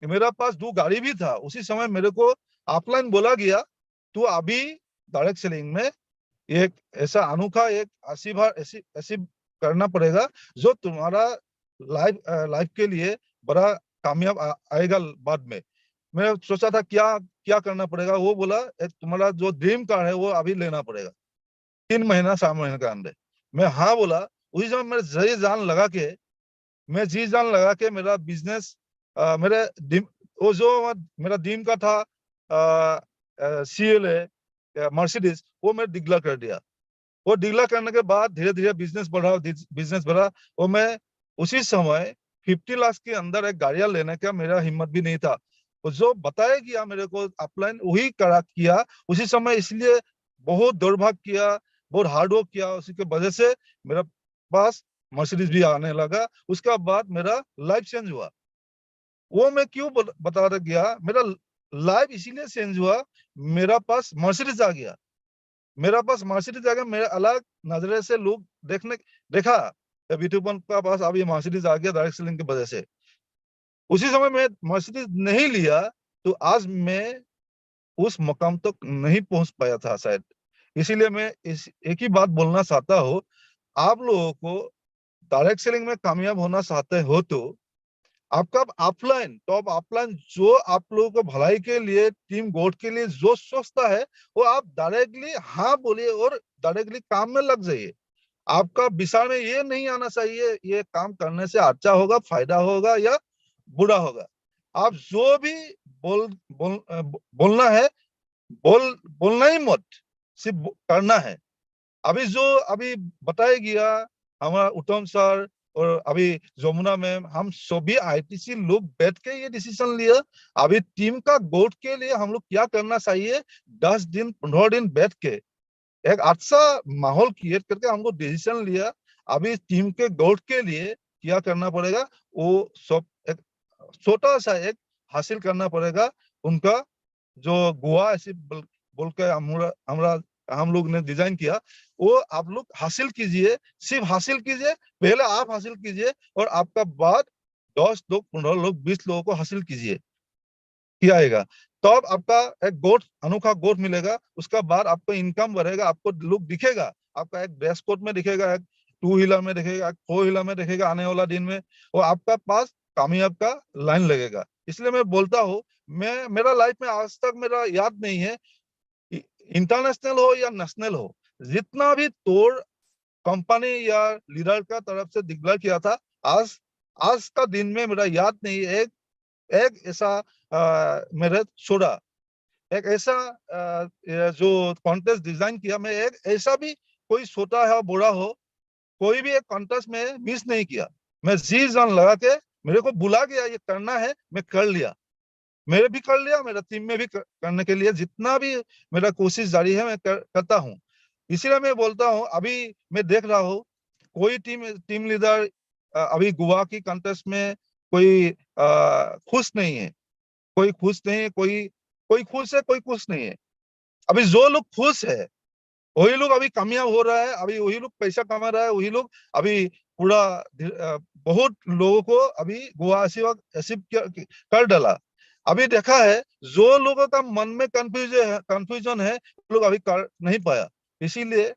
मेरा पास 2 गाड़ी भी था। उसी समय मेरे को अपलाइन बोला गया, तू अभी डायरेक्ट सेलिंग में एक ऐसा अनोखा एक ऐसी करना पड़ेगा जो तुम्हारा लाइफ के लिए बड़ा कामयाब आएगा बाद में। मैं सोचा था क्या क्या करना पड़ेगा, वो बोला एक तुम्हारा जो ड्रीम कार है वो अभी लेना पड़ेगा 3 महीना 4 महीने का अंदर। मैं हाँ बोला। उसी समय मेरे जी जान लगा के मेरा बिजनेस, मेरे वो जो मेरा ड्रीम का था CLA मर्सिडीज, वो मैं डिक्लेयर कर दिया। वो डिक्लेयर करने के बाद धीरे धीरे बिजनेस बढ़ा। वो मैं उसी समय 50 लाख के अंदर एक गाड़ियां लेने का मेरा हिम्मत भी नहीं था। वो जो बताया गया मेरे को अपलाइन, वही किया उसी समय। इसलिए बहुत दौड़भाग किया, बहुत हार्डवर्क किया, उसी के वजह से मेरा पास मर्सिडीज भी आने लगा। उसका बाद मेरा लाइफ चेंज हुआ। वो मैं क्यों बता गया, मेरा लाइफ इसीलिए चेंज हुआ, मेरा पास मर्सिडीज आ गया। मेरा पास मर्सिडीज आ गया, मेरे अलग नजरे से लोग देखा बीटूपन का पास अभी मर्सिडीज आ गया डायरेक्ट सेलिंग की वजह से। उसी समय मैं मर्सिडीज नहीं लिया तो आज मैं उस मकाम तक नहीं पहुंच पाया था शायद। इसीलिए मैं एक ही बात बोलना चाहता हूँ, आप लोगों को डायरेक्ट सेलिंग में कामयाब होना चाहते हो तो आपका ऑफलाइन टॉप ऑफलाइन जो आप लोगों को भलाई के लिए, टीम गोट के लिए जो सोचता है, वो आप डायरेक्टली हाँ बोलिए और डायरेक्टली काम में लग जाइए। आपका विचार में ये नहीं आना चाहिए ये काम करने से अच्छा होगा, फायदा होगा या बुरा होगा। आप जो भी बोलना है, बोलना ही मत, सिर्फ करना है। अभी बताया गया हमारा उत्तम सर और अभी जमुना में हम सभी आईटीसी लोग बैठ के ये डिसीजन लिया अभी टीम का ग्रोथ के लिए हम लोग क्या करना चाहिए 10 दिन 15 दिन बैठ के एक अच्छा माहौल क्रिएट करके हमको डिसीजन लिया अभी टीम के ग्रोथ के लिए क्या करना पड़ेगा वो सब एक छोटा सा एक हासिल करना पड़ेगा उनका जो गोवा ऐसे बोल के हम लोग ने डिजाइन किया वो आप लोग हासिल कीजिए सिर्फ हासिल कीजिए पहले आप हासिल कीजिए और आपका बाद 10 लोग 15 लोग 20 लोगों को हासिल कीजिए कियाएगा तो अब आपका एक गोट अनोखा गोट मिलेगा उसका बाद आपको इनकम बढ़ेगा आपको लुक दिखेगा आपका एक ड्रेस कोड में दिखेगा एक 2 व्हीलर में दिखेगा 4 व्हीलर में दिखेगा आने वाला दिन में और आपका पास कामयाब का लाइन लगेगा इसलिए मैं बोलता हूँ मैं मेरा लाइफ में आज तक मेरा याद नहीं है इंटरनेशनल हो या नेशनल हो जितना भी तोड़ कंपनी या लीडर का तरफ से डिक्लेयर किया था आज का दिन में मेरा याद नहीं एक ऐसा मेरे छोड़ा एक ऐसा जो कॉन्टेस्ट डिजाइन किया मैं एक ऐसा भी कोई छोटा है बड़ा हो कोई भी एक कॉन्टेस्ट में मिस नहीं किया मैं जी जान लगा के मेरे को बुला गया ये करना है मैं कर लिया मेरे भी कर लिया मेरा टीम में भी करने के लिए जितना भी मेरा कोशिश जारी है मैं करता हूँ इसीलिए मैं बोलता हूँ अभी मैं देख रहा हूँ कोई टीम लीडर अभी गोवा की कंटेस्ट में कोई खुश नहीं है कोई खुश नहीं है कोई खुश है कोई खुश नहीं है अभी जो लोग खुश है वही लोग अभी कामयाब हो रहा है अभी वही लोग पैसा कमा रहा है वही लोग अभी पूरा बहुत लोगों को अभी गोवा अचीव कर डाला अभी देखा है जो लोगों का मन में कंफ्यूजन है लोग अभी कर नहीं पाया इसीलिए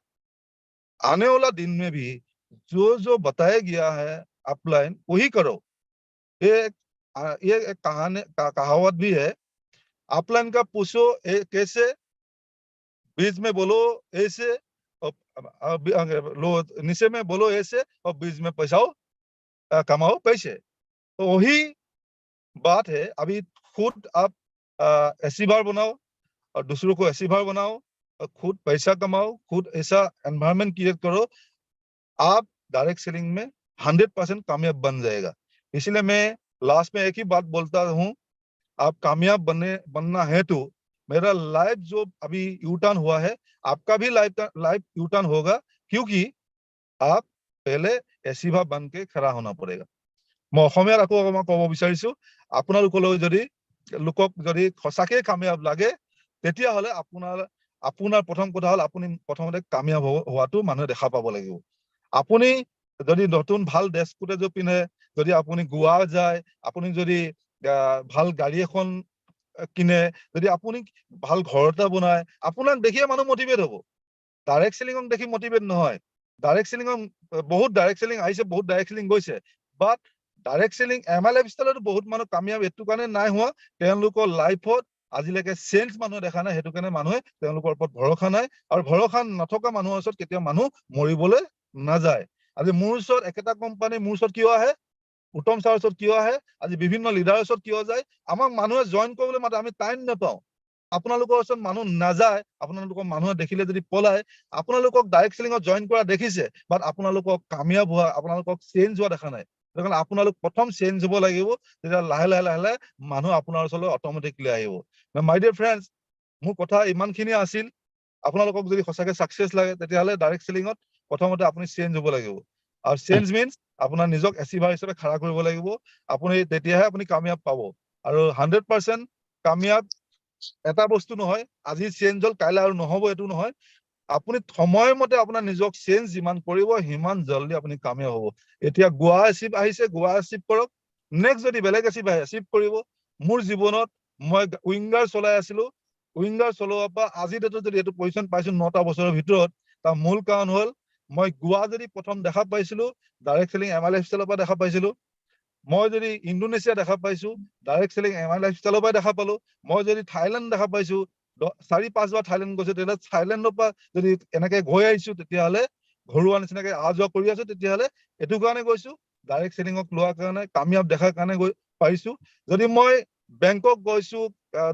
आने वाला दिन में भी जो बताया गया है अपलाइन वही करो ये एक कहावत भी है अपलाइन का पूछो कैसे बीच में बोलो ऐसे और नीचे में बोलो ऐसे और बीच में पैसा कमाओ पैसे तो वही बात है अभी खुद आप ऐसी बार बनाओ और दूसरों को ऐसी बार बनाओ और खुद पैसा कमाओ खुद ऐसा एनवायरनमेंट क्रिएट करो आप डायरेक्ट सेलिंग में 100% कामयाब बन जाएगा इसलिए मैं लास्ट में एक ही बात बोलता हूँ आप कामयाब बनना है तो मेरा लाइफ जो अभी यू टर्न हुआ है आपका भी लाइफ यू टर्न होगा क्योंकि आप पहले ऐसी भाव बन के खड़ा होना पड़ेगा मैं অসমীয়াত আকৌ মই ক'ব বিচাৰিছো আপোনালোকলৈ যদি লোকক যদি সঁচাকে কাময়াব লাগে তেতিয়াহলে আপোনাৰ প্ৰথম কথা হল আপুনি প্ৰথমতে কাময়াব হোৱাটো মানুহে দেখা পাব লাগিব আপুনি যদি নতুন ভাল ড্ৰেছ কোড এযোৰ পিন্ধে যদি আপুনি গোৱা যায় আপুনি যদি ভাল গাড়ী এখন কিনে যদি আপুনি ভাল ঘৰ এটা বনায় আপোনাক দেখিয়ে মানুহ মোটিভেট হ'ব ডাইৰেক্ট সেলিংক দেখি মোটিভেট নহয় ডাইৰেক্ট সেলিং বহুত ডাইৰেক্ট সেলিং আহিছে বহুত ডাইৰেক্ট সেলিং গৈছে বাট ডাইৰেক্ট সেলিং এমএল লাইফষ্টাইলত বহুত মানুহ কাময়াব এটো কাৰণে নাই হোৱা তেওঁলোকৰ লাইফত আজিলৈকে চেঞ্জ মানুহ দেখা নাই হেতু কাৰণে মানুহে তেওঁলোকৰ ওপৰত ভৰসা নাই আৰু ভৰসা নথকা মানুহৰ ওচৰত কেতিয়া মানুহ মৰিবলৈ নাযায় আজি মোৰ ওচৰত একেটা কোম্পানী মোৰ ওচৰত কিয় আহে উত্তম ছাৰৰ ওচৰত কিয় আহে আজি বিভিন্ন লিডাৰৰ ওচৰত কিয় যায় আমাক মানুহে জয়েন কৰিবলৈ মাতে আমি টাইম নাপাওঁ আপোনালোকৰ ওচৰত মানুহ নাযায় আপোনালোকৰ মানুহে দেখিলে যদি পলায় আপোনালোকক ডাইৰেক্ট সেলিংত জয়েন কৰা দেখিছে বাট আপোনালোকক কাময়াব হোৱা আপোনালোকক চেঞ্জ হোৱা দেখা নাই কাৰণ আপোনালোক প্ৰথম চেঞ্জ হ'ব লাগিব তেতিয়া লাহে লাহে মানুহ আপোনাৰ ওচৰলৈ অটোমেটিকলি আহিব মাই ডিয়াৰ ফ্ৰেণ্ডছ মোৰ কথা ইমানখিনি আছিল আপোনালোকক যদি সঁচাকে সাকসেস লাগে তেতিয়াহলে ডাইৰেক্ট সেলিংত প্ৰথমতে আপুনি চেঞ্জ হ'ব লাগিব আৰু চেঞ্জ মিন্স আপোনাৰ নিজক এচিভাৰ হিচাপে খাৰা কৰিব লাগিব আপুনি তেতিয়াহে আপুনি কাময়াব পাব আৰু 100% কাময়াব এটা বস্তু নহয় আজি চেঞ্জ হল কাইলৈ আৰু নহব এটো নহয় আপুনি সময়মতে আপোনাৰ নিজক চেঞ্জ যিমান কৰিব হিমান জলদি আপুনি কাময়াব হ'ব এতিয়া গোৱা এচিভ আহিছে গোৱা এচিভ কৰক নেক্সট যদি বেলেগ এচিভ কৰিব মোৰ জীৱনত মই উইঙ্গাৰ চলাই আছিলো উইঙ্গাৰ চলোৱাৰ পৰা আজি ডেটত যদি এটো পজিশন পাইছো 9টা বছৰৰ ভিতৰত তাৰ মূল কাৰণ হল মই গোৱা যদি প্ৰথম দেখা পাইছিলো ডাইৰেক্ট সেলিং এমএল লাইফষ্টাইলৰ পৰা দেখা পাইছিলো মই যদি ইন্দোনেছিয়া দেখা পাইছো ডাইৰেক্ট সেলিং এমএল লাইফষ্টাইলৰ পৰা দেখা পালো মই যদি থাইল্যান্ড দেখা পাইছো 4-5 বাৰ থাইল্যান্ড গৈছো তেতিয়া থাইল্যান্ডৰ পৰা যদি এনেকে গৈ আহিছো তেতিয়াহলে ঘৰুৱা নিচিনাকে আজোৱা কৰি আছো তেতিয়াহলে এটো কাৰণে গৈছো ডাইৰেক্ট সেলিংক লোৱাৰ কাৰণে কাময়াব দেখাৰ কাৰণে গৈ পাইছো যদি মই বেংকক গৈছো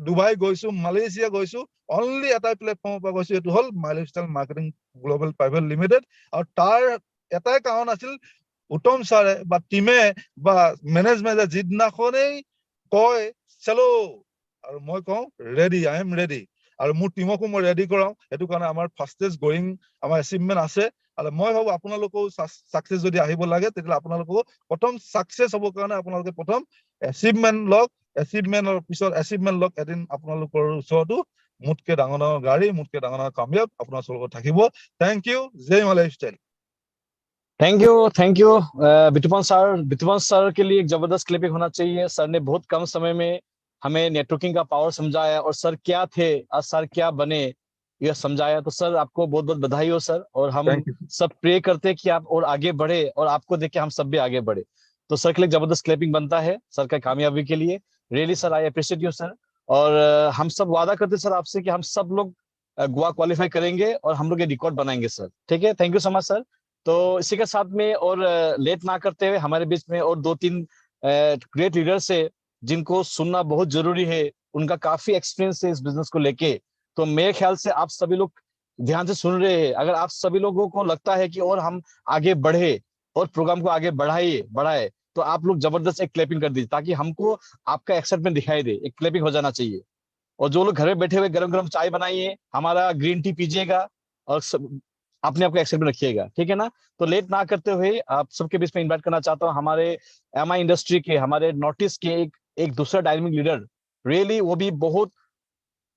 ডুবাই গৈছো মালয়েছিয়া গৈছো অনলি এটাই প্লেটফৰ্মৰ পৰা গৈছো এটো হল my lifestyle marketing global private limited আৰু তাৰ এটাই কাৰণ আছিল উত্তম ছাৰে বা টিমে বা মেনেজমেণ্টে যিদিনাখনেই কয় চলো, আৰু মই কওঁ ৰেডি, আই এম ৰেডি, আৰু মোৰ টিমকো মই ৰেডি কৰাওঁ। সেইটো কাৰণে আমাৰ ফাষ্টেষ্ট গ্ৰয়িং আমাৰ এচিভমেণ্ট আছে। আৰু মই ভাবো আপোনালোকেও ছাকচেছ যদি আহিব লাগে, তেতিয়াহ'লে আপোনালোকেও প্ৰথম ছাকচেছ হ'বৰ কাৰণে আপোনালোকে প্ৰথম এচিভমেণ্ট লওক, এচিভমেণ্টৰ পিছত এচিভমেণ্ট লওক। এদিন আপোনালোকৰ ওচৰতো মোতকে ডাঙৰ ডাঙৰ গাড়ী, মোতকে ডাঙৰ ডাঙৰ কামিয়াব আপোনালোকৰ লগত থাকিব। Thank you. Jai Himalaya lifestyle.
Thank you Bitupan sir के लिए एक जबरदस्त क्लिपिंग होना चाहिए। सर ने बहुत कम समय में हमें नेटवर्किंग का पावर समझाया, और सर क्या थे और सर क्या बने यह समझाया। तो सर आपको बहुत बहुत बधाई हो सर, और हम
थैंक यू।
सब प्रे करते हैं कि आप और आगे बढ़े, और आपको देख के हम सब भी आगे बढ़े। तो सर के लिए जबरदस्त क्लिपिंग बनता है सर का कामयाबी के लिए। Really sir, I appreciate you sir. और हम सब वादा करते सर आपसे कि हम सब लोग गोवा क्वालिफाई करेंगे और हम लोग ये रिकॉर्ड बनाएंगे सर। ठीक है, thank you so much sir. तो इसी के साथ में और लेट ना करते हुए हमारे बीच में और 2-3 ग्रेट लीडर्स है जिनको सुनना बहुत जरूरी है। उनका काफी एक्सपीरियंस है इस बिजनेस को लेके। तो मेरे ख्याल से आप सभी लोग ध्यान से सुन रहे हैं। अगर आप सभी लोगों को लगता है कि और हम आगे बढ़े और प्रोग्राम को आगे बढ़ाए, तो आप लोग जबरदस्त एक क्लैपिंग कर दीजिए, ताकि हमको आपका एक्साइटमेंट दिखाई दे। एक क्लैपिंग हो जाना चाहिए। और जो लोग घर में बैठे हुए गरम गरम चाय बनाइए, हमारा ग्रीन टी पीजिएगा, और अपने आप को एक्साइटमेंट रखिएगा। ठीक है ना? तो लेट ना करते हुए आप सबके बीच में इनवाइट करना चाहता हूँ हमारे एमआई इंडस्ट्री के, हमारे नॉर्थ ईस्ट के एक दूसरा डायनामिक लीडर। रियली वो भी बहुत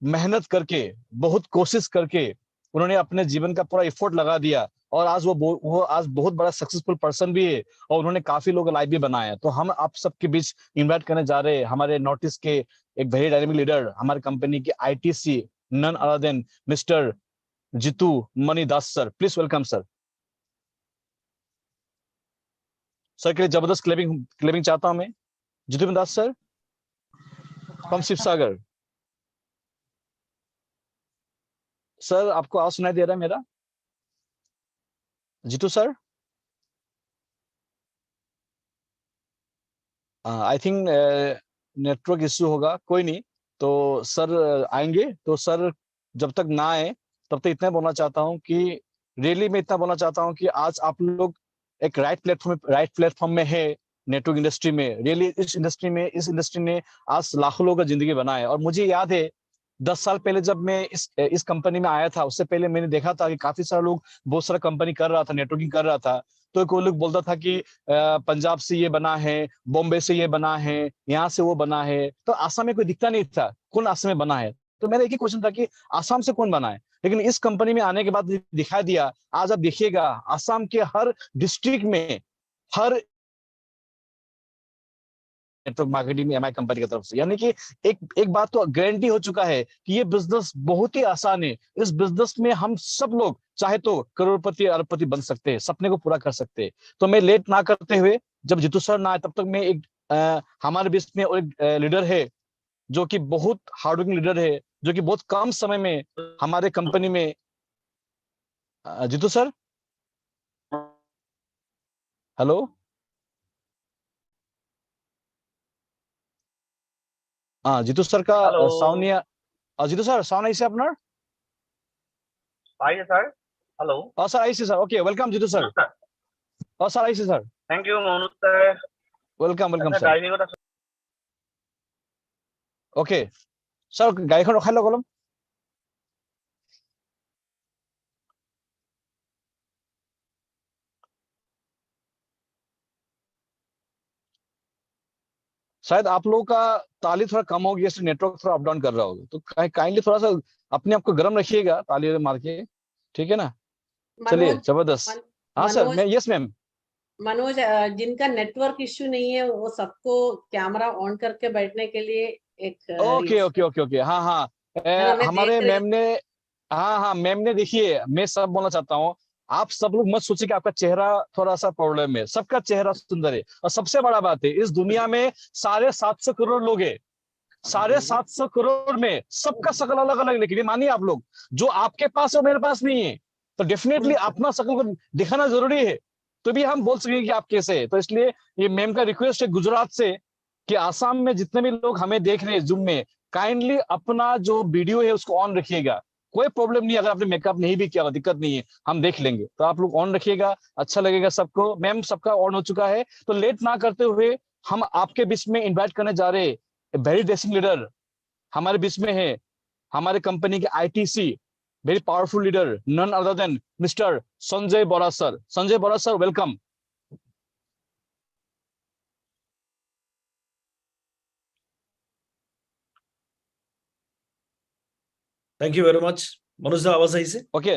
मेहनत करके, बहुत कोशिश करके उन्होंने अपने जीवन का पूरा एफर्ट लगा दिया, और आज वो आज बहुत बड़ा सक्सेसफुल पर्सन भी है, और उन्होंने काफी लोग लाइव भी बनाया। तो हम आप सबके बीच इनवाइट करने जा रहे हैं हमारे नॉर्थ ईस्ट के एक वेरी डायनामिक लीडर, हमारे कंपनी के ITC, none other than mister Jitu Moni Das sir. Please welcome sir. Sir के लिए जबरदस्त क्लेपिंग चाहता हूं मैं। Jitu Moni Das sir from Sivasagar. Sir आपको आवाज सुनाई दे रहा है मेरा? Jitu sir, I think network issue होगा, कोई नहीं। तो सर आएंगे। तो सर जब तक ना आए तब तक इतना बोलना चाहता हूं कि रियली मैं इतना बोलना चाहता हूं कि आज आप लोग एक राइट प्लेटफॉर्म में है नेटवर्क इंडस्ट्री में। रियली इस इंडस्ट्री ने आज लाखों लोगों का जिंदगी बनाया है। और मुझे याद है 10 साल पहले जब मैं इस कंपनी में आया था, उससे पहले मैंने देखा था कि काफी सारे लोग बहुत सारा कंपनी कर रहा था, नेटवर्किंग कर रहा था। तो कोई लोग बोलता था कि पंजाब से ये बना है, बॉम्बे से ये बना है, यहाँ से वो बना है। तो आसाम में कोई दिखता नहीं था कौन आसाम में बना है। तो मेरा एक ही क्वेश्चन था कि आसाम से कौन बना है। लेकिन इस कंपनी में आने के बाद दिखा दिया। आज आप देखिएगा आसाम के हर डिस्ट्रिक्ट में, हर नेटवर्क मार्केटिंग में एमआई कंपनी की तरफ से। यानी कि एक बात तो गारंटी हो चुका है कि ये बिजनेस बहुत ही आसान है। इस बिजनेस में हम सब लोग चाहे तो करोड़पति अरबपति बन सकते हैं, सपने को पूरा कर सकते हैं। तो मैं लेट ना करते हुए, जब जितू सर ना आए तब तक मैं हमारे बीच में और एक लीडर है जो कि बहुत हार्डवर्किंग लीडर है, जो कि बहुत कम समय में हमारे कंपनी में Jitu sir, hello Jitu sir কা সাউন্ড নিয়ে, জিতু স্যার সাউন্ড আইছে আপনার?
আইছে স্যার। হ্যালো।
স্যার আইছে sir. Okay, welcome Jitu sir. Sir আইছে sir.
Thank you Manoj sir.
Welcome sir.
Driving কথা।
ওকে স্যার, গাড়ীখন ৰখাই লওক অলপ। शायद आप लोगों का ताली थोड़ा कम हो गया, इसलिए नेटवर्क थोड़ा अप डाउन कर रहा होगा। तो काइंडली थोड़ा सा अपने आप को गर्म रखिएगा ताली मार के, ठीक है ना? चलिए, जबरदस्त। हाँ सर, मैं यस मैम।
मनोज, जिनका नेटवर्क इश्यू नहीं है वो सबको कैमरा ऑन करके बैठने के लिए एक
ओके ओके ओके ओके। हाँ हाँ, हमारे मैम ने, हाँ मैम ने, देखिए मैं सब बोलना चाहता हूँ, आप सब लोग मत सोचिए कि आपका चेहरा थोड़ा सा प्रॉब्लम है। सबका चेहरा सुंदर है। और सबसे बड़ा बात है, इस दुनिया में 750 करोड़ लोग है। 750 करोड़ में सबका शकल अलग अलग, लेकिन मानिए आप लोग, जो आपके पास है मेरे पास नहीं है, तो डेफिनेटली अपना शकल को दिखाना जरूरी है, तो भी हम बोल सकेंगे कि आप कैसे है। तो इसलिए ये मैम का रिक्वेस्ट है गुजरात से कि आसाम में जितने भी लोग हमें देख रहे हैं जूम में, काइंडली अपना जो वीडियो है उसको ऑन रखिएगा, कोई प्रॉब्लम नहीं है, अगर आपने मेकअप नहीं भी किया दिक्कत नहीं है, हम देख लेंगे। तो आप लोग ऑन रखिएगा, अच्छा लगेगा सबको। मैम सबका ऑन हो चुका है, तो लेट ना करते हुए हम आपके बीच में इन्वाइट करने जा रहे हैं वेरी डेसिंग लीडर। हमारे बीच में है हमारे कंपनी के ITC very powerful leader, none other than mister Sanjay Bora sir. Sanjay Bora sir, welcome.
Thank you very much. Manoj da, आवाज आई से?
ओके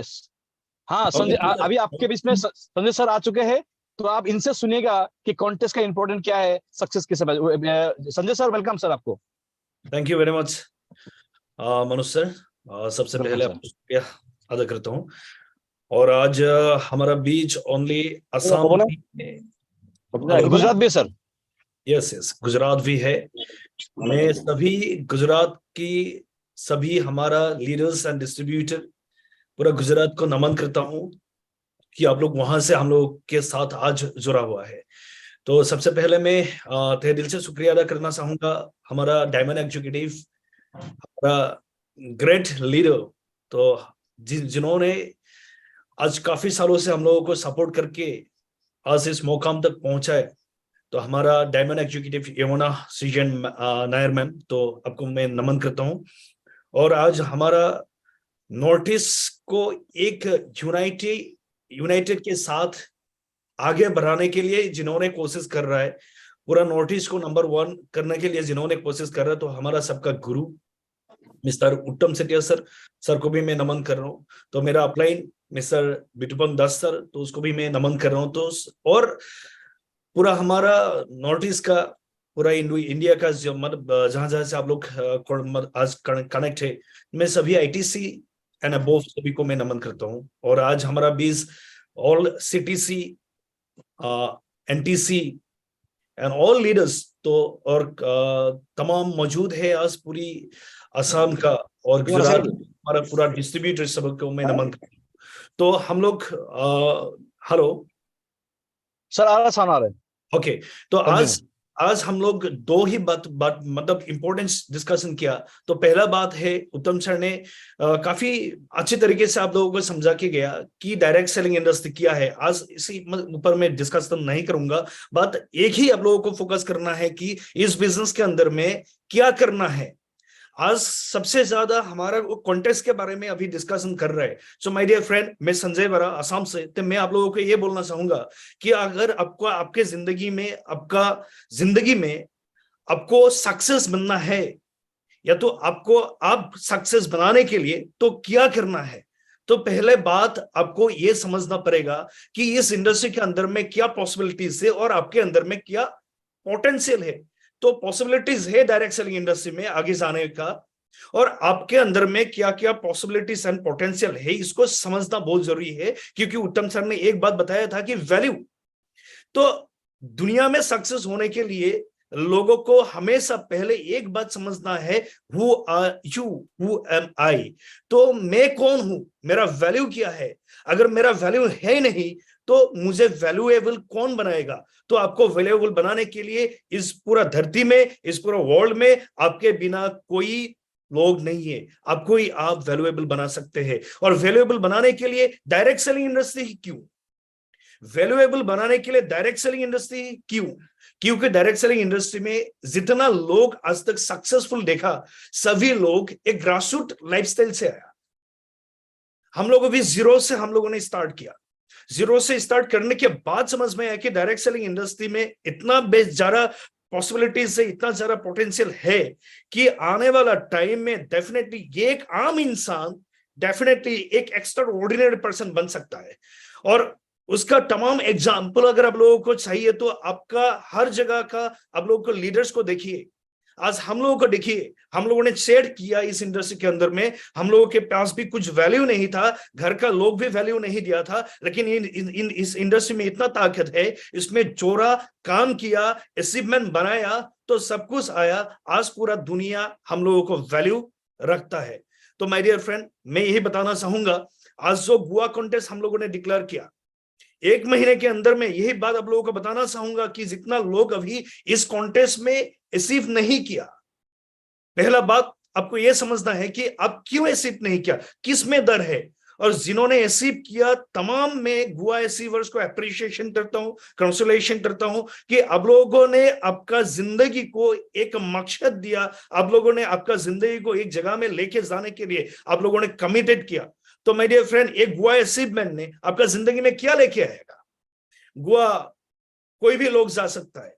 हाँ संजय, अभी आपके बीच में संजय सर आ चुके हैं, तो आप इनसे सुनिएगा कि कॉन्टेस्ट का इंपॉर्टेंट क्या है सक्सेस के समय। संजय सर, वेलकम सर आपको।
Thank you very much Manoj sir. सबसे पहले आपको शुक्रिया अदा करता हूँ। और आज हमारा बीच ओनली असम,
गुजरात भी सर।
यस यस, गुजरात भी है। मैं सभी गुजरात की सभी हमारा लीडर्स एंड डिस्ट्रीब्यूटर पूरा गुजरात को नमन करता हूँ कि आप लोग वहां से हम लोग के साथ आज जुड़ा हुआ है। तो सबसे पहले मैं तहे दिल से शुक्रिया अदा करना चाहूंगा हमारा डायमंड एग्जीक्यूटिव, हमारा ग्रेट लीडर, तो जिन्होंने आज काफी सालों से हम लोगों को सपोर्ट करके आज इस मुकाम तक पहुंचाए। तो हमारा diamond executive Yamuna season Nair ma'am, तो आपको मैं नमन करता हूँ। और आज हमारा नॉर्थ ईस्ट को एक यूनाइटेड के साथ आगे बढ़ाने के लिए जिन्होंने कोशिश कर रहा है, पूरा नॉर्थ ईस्ट को नंबर 1 करने के लिए जिन्होंने कोशिश कर रहा है, तो हमारा सबका गुरु मिस्टर उत्तम सेठिया सर को भी मैं नमन कर रहा हूँ। तो मेरा अपलाइन मिस्टर बिटुपन दास सर, तो उसको भी मैं नमन कर रहा हूँ। तो और पूरा हमारा नॉर्थ ईस्ट का, पूरा इंडिया का जो मतलब जहां से आप लोग आज कनेक्ट है, मैं सभी आईटीसी एंड अबोव सभी को मैं नमन करता हूँ। और आज हमारा 20 all CTC, NTC and all leaders तो और तमाम मौजूद है आज पूरी असम का और गुजरात हमारा पूरा डिस्ट्रीब्यूटर सब को मैं नमन करता हूँ। तो हम लोग हेलो
सर, आ रहा है।
ओके, तो आज हम लोग दो ही बात मतलब इंपॉर्टेंस डिस्कशन किया। तो पहला बात है, उत्तम सर ने काफी अच्छे तरीके से आप लोगों को समझा के गया कि डायरेक्ट सेलिंग इंडस्ट्री क्या है। आज इसी ऊपर मैं डिस्कशन नहीं करूंगा, बात एक ही आप लोगों को फोकस करना है कि इस बिजनेस के अंदर में क्या करना है। आज सबसे ज्यादा हमारा कॉन्टेस्ट के बारे में अभी डिस्कशन कर रहे हैं। सो माय डियर फ्रेंड, मैं संजय बरा असम से, तो मैं आप लोगों को ये बोलना चाहूंगा कि अगर आपको आपके जिंदगी में आपको सक्सेस बनना है, या तो आप सक्सेस बनाने के लिए तो क्या करना है, तो पहले बात आपको ये समझना पड़ेगा कि इस इंडस्ट्री के अंदर में क्या पॉसिबिलिटीज है और आपके अंदर में क्या पोटेंशियल है। तो पॉसिबिलिटीज है डायरेक्ट सेलिंग इंडस्ट्री में आगे जाने का, और आपके अंदर में क्या क्या पॉसिबिलिटीज एंड पोटेंशियल है, इसको समझना बहुत जरूरी है। क्योंकि उत्तम सर ने एक बात बताया था कि वैल्यू, तो दुनिया में सक्सेस होने के लिए लोगों को हमेशा पहले एक बात समझना है, who are you, who am I. तो मैं कौन हूं, मेरा वैल्यू क्या है। अगर मेरा वैल्यू है नहीं तो मुझे वैल्यूएबल कौन बनाएगा। तो आपको वैल्यूएबल बनाने के लिए इस पूरा धरती में, इस पूरा वर्ल्ड में आपके बिना कोई लोग नहीं है। आपको ही आप वैल्यूएबल बना सकते हैं। और वैल्यूएबल बनाने के लिए डायरेक्ट सेलिंग इंडस्ट्री क्यों, वैल्यूएबल बनाने के लिए डायरेक्ट सेलिंग इंडस्ट्री क्यों, क्योंकि डायरेक्ट सेलिंग इंडस्ट्री में जितना लोग आज तक सक्सेसफुल देखा, सभी लोग एक ग्रासरूट लाइफस्टाइल से आया। हम लोग भी जीरो से हम लोगों ने स्टार्ट किया। जीरो से स्टार्ट करने के बाद समझ में आया कि डायरेक्ट सेलिंग इंडस्ट्री में इतना ज्यादा पॉसिबिलिटीज है, इतना ज्यादा पोटेंशियल है कि आने वाला टाइम में डेफिनेटली ये एक आम इंसान डेफिनेटली एक एक्स्ट्रा ऑर्डिनरी पर्सन बन सकता है। और उसका तमाम एग्जाम्पल अगर आप लोगों को चाहिए तो आपका हर जगह का आप लोगों को लीडर्स को देखिए। आज हम लोगों को देखिए, हम लोगों ने शेयर किया इस इंडस्ट्री के अंदर में, हम लोगों के पास भी कुछ वैल्यू नहीं था, घर का लोग भी वैल्यू नहीं दिया था, लेकिन इस इंडस्ट्री में इतना ताकत है, इसमें जोरा काम किया, अचीवमेंट बनाया तो सब कुछ आया। आज पूरा दुनिया हम लोगों को वैल्यू रखता है। तो माय डियर फ्रेंड, मैं यही बताना चाहूंगा, आज जो गोवा कॉन्टेस्ट हम लोगों ने डिक्लेयर किया, 1 महीने के अंदर में यही बात आप लोगों को बताना चाहूंगा कि जितना लोग अभी इस कॉन्टेस्ट में अचीव नहीं किया, पहला बात आपको यह समझना है कि आप क्यों एसिप नहीं किया, किस में डर है। और जिन्होंने एसिप किया तमाम में गुआ एसीवर्स को अप्रिशिएशन करता हूं, कंसोलेशन करता हूं कि आप लोगों ने आपका जिंदगी को एक मकसद दिया, आप लोगों ने आपका जिंदगी को एक जगह में लेके जाने के लिए आप लोगों ने कमिटेड किया। तो माय डियर फ्रेंड, एक गुआ एसीवमेंट ने आपका जिंदगी में क्या लेके आएगा? गुआ कोई भी लोग जा सकता है,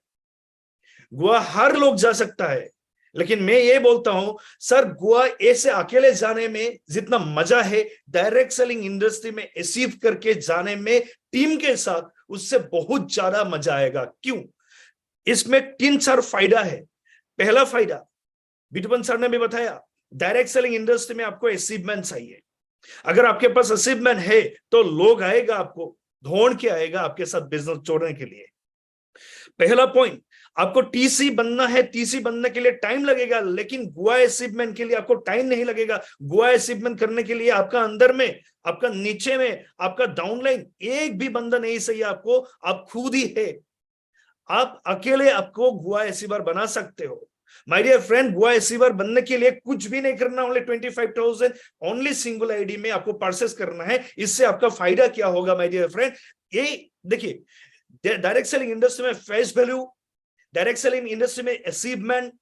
गुआ हर लोग जा सकता है, लेकिन मैं ये बोलता हूं सर, गुआ ऐसे अकेले जाने में जितना मजा है डायरेक्ट सेलिंग इंडस्ट्री में अचीव करके जाने में टीम के साथ, उससे बहुत ज्यादा मजा आएगा। क्यों? इसमें 3-4 फायदा है। पहला फायदा बिटवन सर ने भी बताया, डायरेक्ट सेलिंग इंडस्ट्री में आपको अचीवमेंट चाहिए। अगर आपके पास अचीवमेंट है तो लोग आएगा, आपको ढूंढ के आएगा आपके साथ बिजनेस जोड़ने के लिए। पहला पॉइंट, आपको टीसी बनना है, टीसी बनने के लिए टाइम लगेगा, लेकिन गुआ अचीवमेंट के लिए आपको टाइम नहीं लगेगा। गुआ अचीवमेंट करने के लिए आपका अंदर में, आपका नीचे में, आपका डाउनलाइन एक भी बंदा नहीं चाहिए आपको, आप खुद ही है। आप अकेले आपको गुआ अचीवर बना सकते हो। माय डियर फ्रेंड, गुआ अचीवर बनने के लिए कुछ भी नहीं करना, ओनली 25,000 ओनली सिंगल आईडी में आपको परचेस करना है। इससे आपका फायदा क्या होगा माय डियर फ्रेंड? ये देखिए, डायरेक्ट सेलिंग इंडस्ट्री में face value, direct selling industry में अचीवमेंट,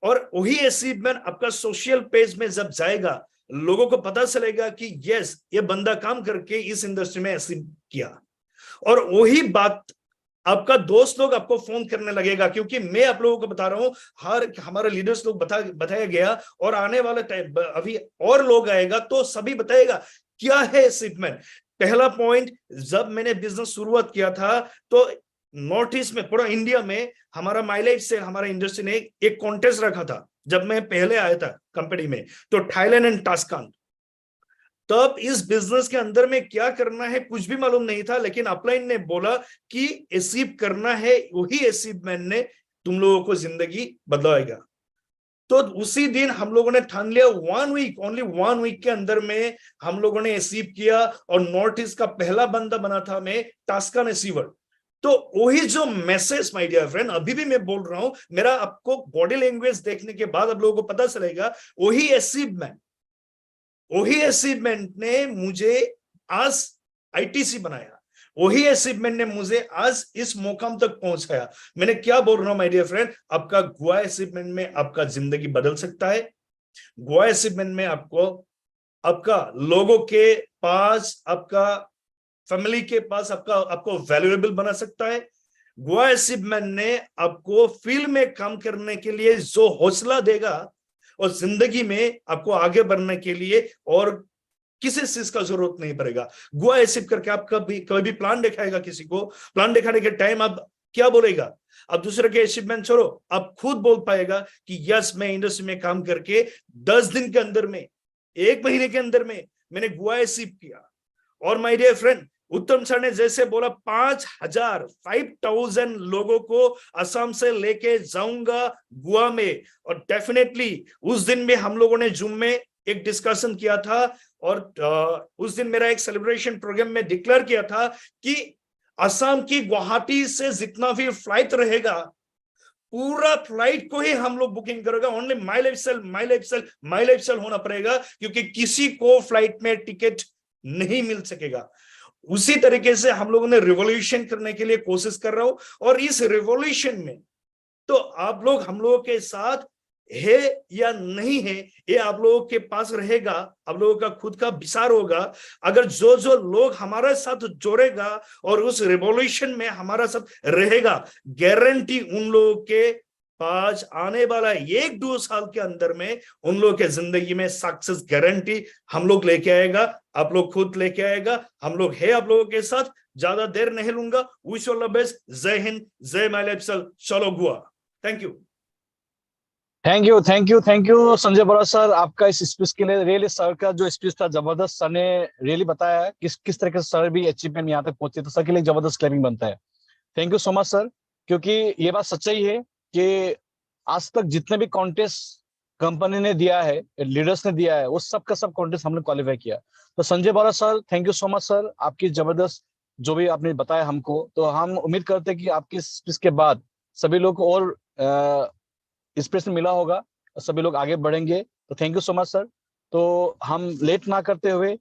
और वही अचीवमेंट आपका सोशल पेज में जब जाएगा, लोगों को पता चलेगा कि यस, ये बंदा काम करके इस इंडस्ट्री में अचीव किया। और वही बात आपका दोस्त लोग आपको फोन करने लगेगा, क्योंकि मैं आप लोगों को बता रहा हूं, हर हमारे लीडर्स लोग बताया गया, और आने वाले टाइम अभी और लोग आएगा तो सभी बताएगा क्या है अचीवमेंट। पहला पॉइंट, जब मैंने बिजनेस शुरुआत किया था तो नॉर्थ ईस्ट में, पूरा इंडिया में हमारा माइलेज से हमारा इंडस्ट्री ने एक कॉन्टेस्ट रखा था। जब मैं पहले आया था कंपनी में, तो थाईलैंड एंड टास्कान, तब इस बिजनेस के अंदर में क्या करना है कुछ भी मालूम नहीं था, लेकिन अपलाइन ने बोला कि अचीव करना है, वही अचीवमेंट ने तुम लोगों को जिंदगी बदलाएगा। तो उसी दिन हम लोगों ने ठान लिया, 1 वीक, ओनली 1 वीक के अंदर में हम लोगों ने अचीव किया, और नॉर्थ ईस्ट का पहला बंदा बना था मैं, टास्कान अचीवर। तो वही जो मैसेज माय डियर फ्रेंड, अभी भी मैं बोल रहा हूं, मेरा आपको बॉडी लैंग्वेज देखने के बाद आप लोगों को पता चलेगा, वही अचीवमेंट ने मुझे आज आईटीसी बनाया, वही अचीवमेंट ने मुझे आज इस मुकाम तक पहुंचाया। मैंने क्या बोल रहा हूं माय डियर फ्रेंड, आपका गुआ अचीवमेंट में आपका जिंदगी बदल सकता है। गुआ अचीवमेंट में आपको, आपका लोगों के पास, आपका फैमिली के पास आपको वैल्यूएबल बना सकता है। गुआ अचीवमेंट ने आपको फील्ड में काम करने के लिए जो हौसला देगा, और जिंदगी में आपको आगे बढ़ने के लिए और किसी चीज का जरूरत नहीं पड़ेगा। गुआ अचीव करके आप कभी भी प्लान दिखाएगा, किसी को प्लान दिखाने के टाइम आप क्या बोलेगा? आप दूसरे के अचीवमेंट छोड़ो, आप खुद बोल पाएगा कि यस, मैं इंडस्ट्री में काम करके 10 दिन के अंदर में, 1 महीने के अंदर में मैंने गुआ अचीव किया। और माय डियर फ्रेंड, उत्तम सर ने जैसे बोला 5,000 लोगों को असम से लेके जाऊंगा गुआ में, और डेफिनेटली उस दिन में हम लोगों ने जूम में एक डिस्कशन किया था, और उस दिन मेरा एक सेलिब्रेशन प्रोग्राम में डिक्लेयर किया था कि असम की गुवाहाटी से जितना भी फ्लाइट रहेगा, पूरा फ्लाइट को ही हम लोग बुकिंग करेगा। ओनली माई लाइफ सेल होना पड़ेगा, क्योंकि किसी को फ्लाइट में टिकट नहीं मिल सकेगा। उसी तरीके से हम लोगों ने रिवॉल्यूशन करने के लिए कोशिश कर रहा हूं, और इस रिवॉल्यूशन में तो आप लोग हम लोगों के साथ है या नहीं है, ये आप लोगों के पास रहेगा, आप लोगों का खुद का विचार होगा। अगर जो लोग हमारे साथ जोड़ेगा और उस रिवॉल्यूशन में हमारा साथ रहेगा, गारंटी उन लोगों के पास आने वाला 1-2 साल के अंदर में उन लोगों के जिंदगी में सक्सेस गारंटी हम लोग लेके आएगा, आप लोग खुद लेके आएगा। हम लोग है आप लोगों के साथ, ज्यादा देर नहीं लूंगा। Wish all the best. जय हिंद, जय माय लाइफ सेल, चलो गुआ। थैंक यू
संजय बड़ा सर, आपका इस स्पीच के लिए। रियली सर का जो स्पीच था जबरदस्त, सर ने रियली बताया किस तरह से सर भी अचीवमेंट यहाँ तक पहुंचे, तो सर के लिए जबरदस्त क्लेमिंग बनता है। Thank you so much sir, क्योंकि ये बात सच्चाई है कि आज तक जितने भी कॉन्टेस्ट कंपनी ने दिया है, लीडर्स ने दिया है, वो सब का सब कॉन्टेस्ट हमने क्वालिफाई किया। तो संजय बड़ा sir, thank you so much sir, आपकी जबरदस्त जो भी आपने बताया हमको। तो हम उम्मीद करते हैं कि आपकी स्पीच के बाद सभी लोग को और इंस्पिरेशन मिला होगा, सभी लोग आगे बढ़ेंगे। तो thank you so much sir. तो हम लेट ना करते हुए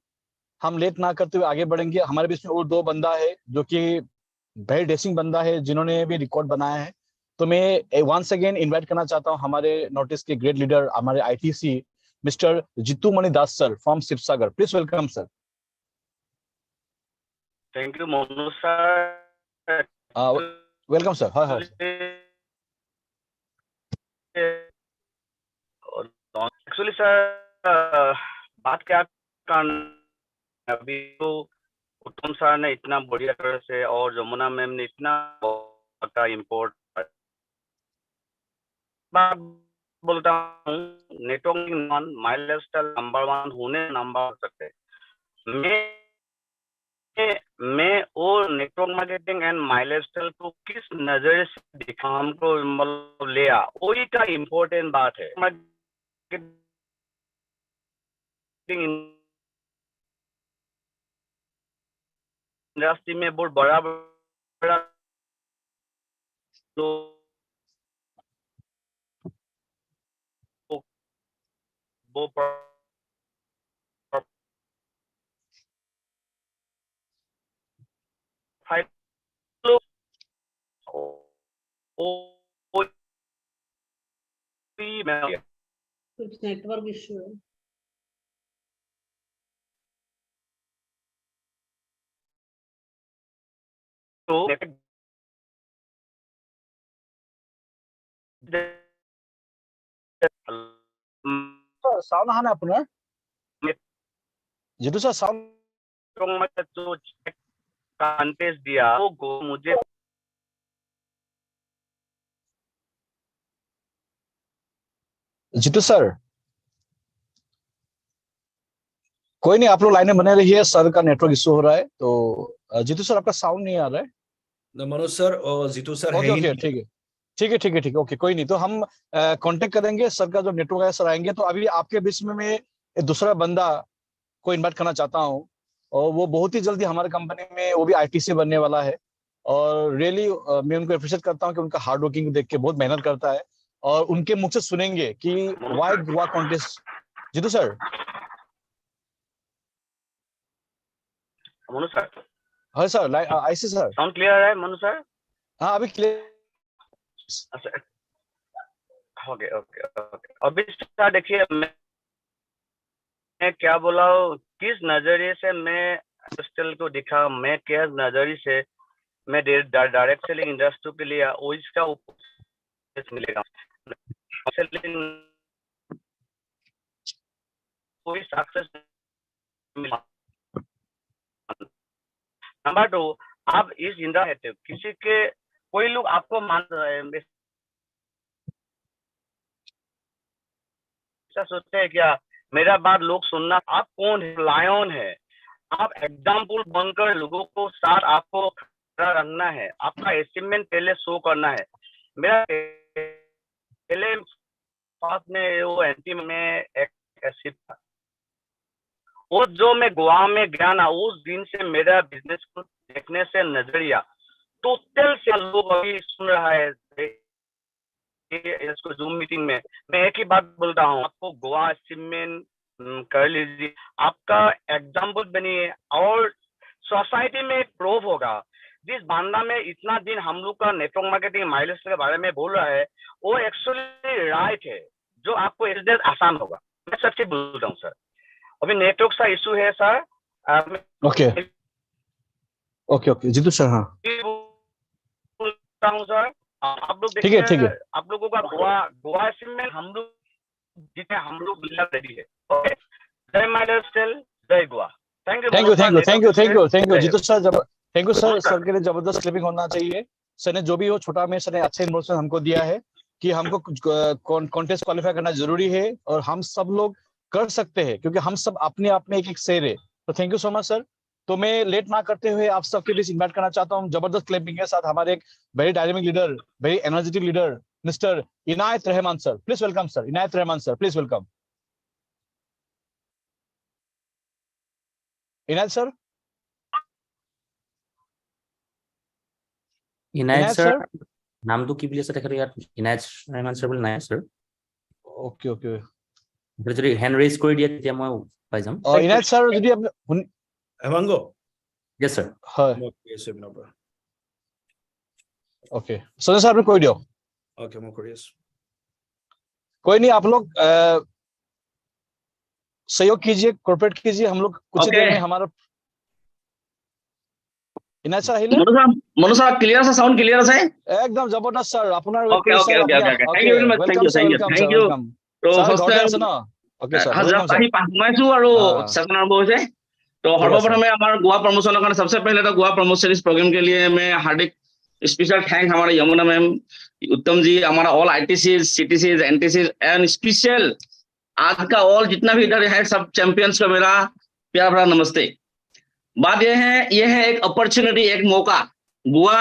आगे बढ़ेंगे। हमारे बीच में और दो बंदा है जो कि वेरी डेसिंग बंदा है, जिन्होंने भी रिकॉर्ड बनाया है। तो मैं वंस अगेन इनवाइट करना चाहता हूं हमारे नोटिस के ग्रेट लीडर, हमारे ITC mister Jitu Moni Das sir from Sivasagar. Please welcome sir.
Thank you, Monu sir.
Welcome sir. हाँ हाँ
Actually, sir, बात क्या करना अभी तो उत्तम सर ने इतना बढ़िया तरह से और जमुना मैम ने इतना बड़ा इम्पोर्ट बात बोलता हूँ, नेटवर्किंग माई लाइफस्टाइल नंबर 1 होने नंबर सकते मैं वो network marketing and my lifestyle को किस नजरिए से देखा, हमको मतलब लिया, वही का इम्पोर्टेंट बात है। मार्केटिंग इंडस्ट्री में बहुत बड़ा बड़ा वो
कुछ नेटवर्क इशू है।
साउंड हा ना আপোনাৰ जितू सर साउंड
जो कॉन्टेस्ट दिया वो मुझे
जीतू सर कोई नहीं, आप लोग लाइन में बने रहिए। सर का नेटवर्क इशू हो रहा है। तो जीतू सर आपका साउंड नहीं आ रहा है।
मनोज सर और जीतू सर है
ओके
ही
ओके
नहीं।
ठीक है ठीक है ठीक है ठीक है ओके कोई नहीं। तो हम कांटेक्ट करेंगे सर का जो नेटवर्क है, सर आएंगे। तो अभी आपके बीच में मैं एक दूसरा बंदा को इनवाइट करना चाहता हूँ, और वो बहुत ही जल्दी हमारे कंपनी में वो भी आईटीसी बनने वाला है। और रियली मैं उनको अप्रिशिएट करता हूँ कि उनका हार्ड वर्किंग देख के बहुत मेहनत करता है। और उनके मुख से सुनेंगे कि वाई Goa contest. Jitu sir.
Manu sir
हाँ sir I see sir.
Sound clear है मनु सर?
हाँ अभी क्लियर।
ओके ओके ओके अभी सर देखिए मैं क्या बोला हूँ, किस नजरिए से मैं हॉस्टल को दिखा, मैं किस नजरिए से मैं डायरेक्ट सेलिंग इंडस्ट्री के लिए वो इसका मिलेगा सेलिंग कोई सक्सेस मिला। नंबर 2, आप इस इंडस्ट्री किसी के कोई लोग आपको मान सोचते हैं क्या मेरा बात लोग सुनना, आप कौन है? लायन है, आप एग्जाम्पल बनकर लोगों को साथ आपको खड़ा रखना है, आपका अचीवमेंट पहले शो करना है। मेरा पहले पास में वो एंटी में एक एसिड था, वो जो मैं गोवा में गया ना, उस दिन से मेरा बिजनेस को देखने से नजरिया टोटल से लोग अभी सुन रहा है इसको जूम मीटिंग में। मैं एक ही बात बोलता हूँ, आपको गोवा अचीवमेंट कर लीजिए, आपका एग्जाम्पल बनिए और सोसाइटी में प्रूफ होगा। जिस बांदा में इतना दिन हम लोग का नेटवर्क मार्केटिंग माइलेज के बारे में बोल रहा है, वो एक्चुअली राइट है, जो आपको एडजस्ट आसान होगा। मैं सच्ची बोल रहा हूँ सर, अभी नेटवर्क का इशू है sir.
Okay okay okay Jitu sir. हाँ
बोलता हूँ सर, आप लोग
ठीक है ठीक है।
आप लोगों का गोवा में हम लोग जितने हम लोग रेडी है। Okay, Jai my lifestyle, Jai Goa. Thank you
thank you thank you thank you thank you thank you
Jai
Jitu sir. Thank you sir.
नमस्कार।
सर के लिए जबरदस्त क्लिपिंग होना चाहिए। सर ने जो भी हो छोटा में सर ने अच्छे इन्फॉर्मेशन हमको दिया है कि हमको कॉन्टेस्ट क्वालिफाई करना जरूरी है और हम सब लोग कर सकते हैं, क्योंकि हम सब अपने आप में एक एक शेर है। तो thank you so much sir. तो मैं लेट ना करते हुए आप सबके बीच इन्वाइट करना चाहता हूँ जबरदस्त क्लिपिंग के साथ हमारे एक very dynamic leader, very energetic leader, mister Inayat Rahman sir. Please welcome sir. Inayat Rahman sir, please welcome. Inayat sir.
Inayat
Inayat
sir
sir.
নামটো কি বুলি আছে তেখেতৰ ইয়াত? ইনায়ত रहमान सर বুলি নাই सर।
ओके ओके
যদি হ্যান্ড ৰেইজ কৰি দিয়ে তেতিয়া মই পাই যাম।
ইনাইট স্যার যদি আপনি
হেমাংগ
Yes sir.
হয়
মই কৰি আছো আপোনাৰ পৰা।
ओके सनी सर आपने कोई दियो
Okay, মই কৰি আছো।
कोई नहीं आप लोग सहयोग कीजिए कॉर्पोरेट कीजिए हम लोग कुछ ही
Okay.
देर में हमारा इनायत सर আহিলে
মনু স্যার ক্লিয়ার আছে, সাউন্ড ক্লিয়ার আছে?
একদম জবৰদস্ত স্যার আপনার
Okay, okay, okay, okay, okay. Thank you very much. Thank you, thank you, thank you. তো
স্যার
first
ঘৰতে
time
আছে ন ওকে স্যার
হাজার
ওয়েলকাম
আহি সোমাইছো আৰু
हाँ।
सेशन आरंभ হৈছে। तो
ठीक है,
सर्वप्रथम हमारे गोवा प्रमोशन का सबसे पहले तो गोवा प्रमोशन इस प्रोग्राम के लिए मैं हार्दिक स्पेशल थैंक हमारे यमुना मैम, उत्तम जी, हमारा all ITC, CTC, NTC and special आज का ऑल जितना भी इधर है सब चैंपियंस को मेरा प्यार भरा नमस्ते। बात ये है एक अपॉर्चुनिटी, एक मौका। गोवा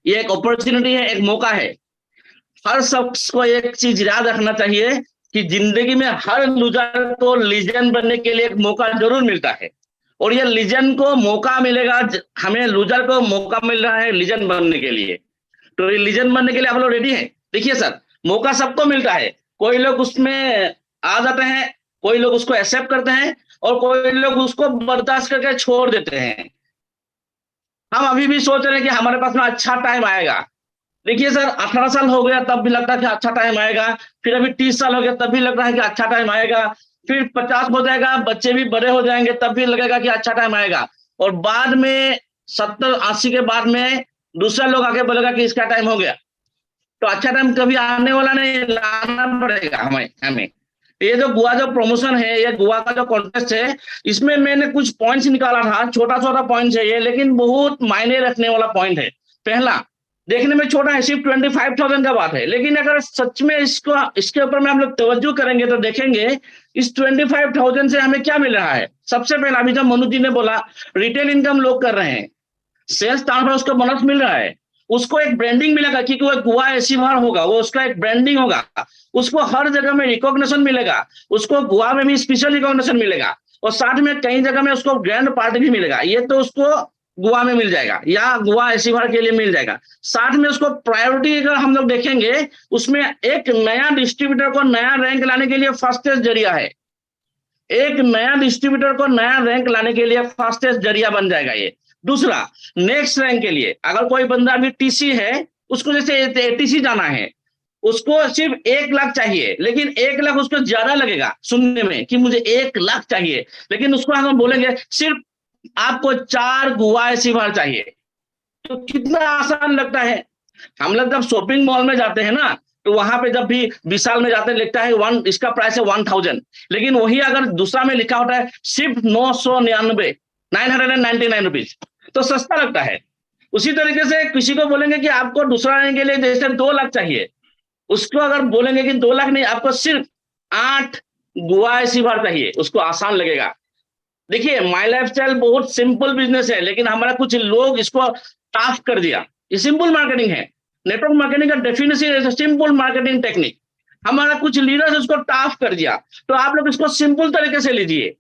ये एक अपॉर्चुनिटी है, एक मौका है। हर शख्स को एक चीज याद रखना चाहिए कि जिंदगी में हर लूजर को लीजेंड बनने के लिए एक मौका जरूर मिलता है, और ये लीजेंड को मौका मिलेगा, हमें लूजर को मौका मिल रहा है लीजेंड बनने के लिए। तो ये लीजेंड बनने के लिए आप लोग रेडी हैं? देखिए सर, मौका सबको मिलता है, कोई लोग उसमें आ जाते हैं, कोई लोग उसको एक्सेप्ट करते हैं, और कोई लोग उसको बर्दाश्त करके छोड़ देते हैं। हम अभी भी सोच रहे हैं कि हमारे पास में अच्छा टाइम आएगा। देखिए सर, 18 साल हो गया तब भी लगता है कि अच्छा टाइम आएगा, फिर अभी 30 साल हो गया तब भी लग रहा है कि अच्छा टाइम आएगा, फिर 50 हो जाएगा, बच्चे भी बड़े हो जाएंगे तब भी लगेगा कि अच्छा टाइम आएगा, और बाद में 70-80 के बाद में दूसरा लोग आके बोलेगा कि इसका टाइम हो गया। तो अच्छा टाइम कभी आने वाला नहीं, लाना पड़ेगा हमें। ये जो गोवा जो प्रमोशन है, ये गोवा का जो कॉन्टेस्ट है, इसमें मैंने कुछ पॉइंट्स निकाला था, छोटा छोटा पॉइंट है ये, लेकिन बहुत मायने रखने वाला पॉइंट है। पहला, देखने में छोटा है, सिर्फ 25,000 का बात है, लेकिन अगर सच में इसके ऊपर में हम लोग तवज्जो करेंगे तो देखेंगे इस 25,000 से हमें क्या मिल रहा है। सबसे पहला, अभी जब मनु जी ने बोला रिटेल इनकम लोग कर रहे हैं, सेल्स ट्रांसफर उसको बोनस मिल रहा है, उसको एक ब्रांडिंग मिलेगा, क्योंकि वो गोवा ऐसी बार होगा, वो उसका एक ब्रांडिंग होगा, उसको हर जगह में रिकॉग्निशन मिलेगा, उसको गोवा में भी स्पेशल रिकॉग्निशन मिलेगा, और साथ में कई जगह में उसको ग्रैंड पार्टी भी मिलेगा। ये तो उसको गोवा में मिल जाएगा या गोवा ऐसी बार के लिए मिल जाएगा। साथ में उसको प्रायोरिटी अगर हम लोग देखेंगे, उसमें एक नया डिस्ट्रीब्यूटर को नया रैंक लाने के लिए फास्टेस्ट जरिया है, एक नया डिस्ट्रीब्यूटर को नया रैंक लाने के लिए फास्टेस्ट जरिया बन जाएगा ये। दूसरा, नेक्स्ट रैंक के लिए अगर कोई बंदा अभी टीसी है, उसको जैसे एटीसी जाना है, उसको सिर्फ 1 लाख चाहिए, लेकिन 1 लाख उसको ज्यादा लगेगा सुनने में कि मुझे 1 लाख चाहिए, लेकिन उसको हम बोलेंगे सिर्फ आपको 4 गोवा ऐसी बार चाहिए, तो कितना आसान लगता है। हम लोग जब शॉपिंग मॉल में जाते हैं ना, तो वहां पे जब भी विशाल में जाते हैं लिखता है इसका प्राइस है 1000, लेकिन वही अगर दूसरा में लिखा होता है सिर्फ 999 रुपीज, तो सस्ता लगता है। उसी तरीके से किसी को बोलेंगे कि आपको दूसरा लेने के लिए जैसे 2 लाख चाहिए, उसको अगर बोलेंगे कि 2 लाख नहीं, आपको सिर्फ 8 गोवा ऐसी बार चाहिए, उसको आसान लगेगा। देखिए, माय लाइफस्टाइल बहुत सिंपल बिजनेस है, लेकिन हमारा कुछ लोग इसको टफ कर दिया। ये सिंपल मार्केटिंग है, नेटवर्क मार्केटिंग का डेफिनेशन है सिंपल मार्केटिंग टेक्निक। हमारा कुछ लीडर्स उसको टफ कर दिया, तो आप लोग इसको सिंपल तरीके से लीजिए।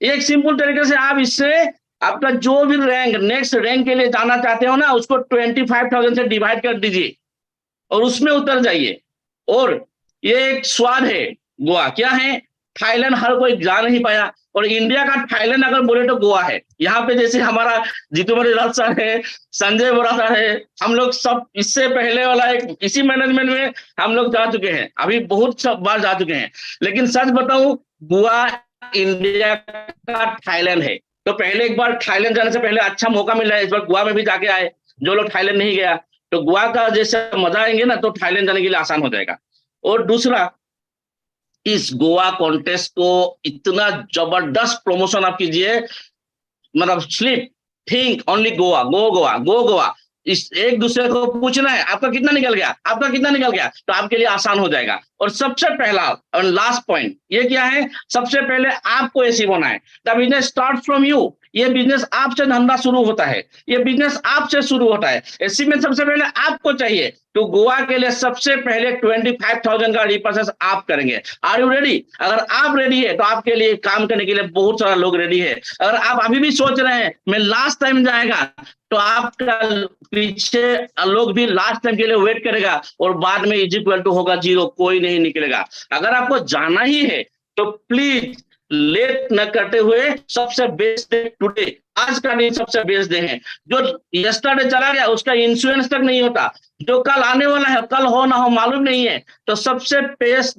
एक सिंपल तरीके से आप इससे आपका जो भी रैंक नेक्स्ट रैंक के लिए जाना चाहते हो ना, उसको 25,000 से डिवाइड कर दीजिए और उसमें उतर जाइए। और ये एक स्वाद है गोवा, क्या है, थाईलैंड हर कोई जा नहीं पाया, और इंडिया का थाईलैंड अगर बोले तो गोवा है। यहाँ पे जैसे हमारा जीतूमणि राज सर है, संजय बोरा सर है, हम लोग सब इससे पहले वाला एक इसी मैनेजमेंट में हम लोग जा चुके हैं, अभी बहुत बार जा चुके हैं। लेकिन सच बताऊं, गोवा इंडिया का थाईलैंड है। तो पहले एक बार थाईलैंड जाने से पहले अच्छा मौका मिल रहा है, इस बार गोवा में भी जाके आए। जो लोग थाईलैंड नहीं गया, तो गोवा का जैसे मजा आएंगे ना, तो थाईलैंड जाने के लिए आसान हो जाएगा। और दूसरा, इस गोवा कॉन्टेस्ट को इतना जबरदस्त प्रमोशन आप कीजिए, मतलब स्लीप थिंक ओनली गोवा, गो गोवा, गो गोवा। इस एक दूसरे को पूछना है आपका कितना निकल गया, आपका कितना निकल गया, तो आपके लिए आसान हो जाएगा। और सबसे पहला और लास्ट पॉइंट ये क्या है, सबसे पहले आपको एसी होना है। The business start from you.
ये बिजनेस आपसे धंधा शुरू होता है, ये बिजनेस आपसे शुरू होता है। एस्टिमेट सबसे पहले आपको चाहिए, तो गोवा के लिए सबसे पहले 25,000 का रिपर्चेस आप करेंगे। Are you ready? अगर आप रेडी है तो आपके लिए काम करने के लिए बहुत सारा लोग रेडी है। अगर आप अभी भी सोच रहे हैं मैं लास्ट टाइम जाएगा, तो आपका पीछे लोग भी लास्ट टाइम के लिए वेट करेगा और बाद में इज इक्वल टू होगा 0, कोई नहीं निकलेगा। अगर आपको जाना ही है तो प्लीज लेट न करते हुए सबसे बेस्ट डे टुडे, आज का दिन सबसे बेस्ट डे है। जो यस्टरडे चला गया उसका इंश्योरेंस तक नहीं होता, जो कल आने वाला है कल हो ना हो मालूम नहीं है। तो सबसे बेस्ट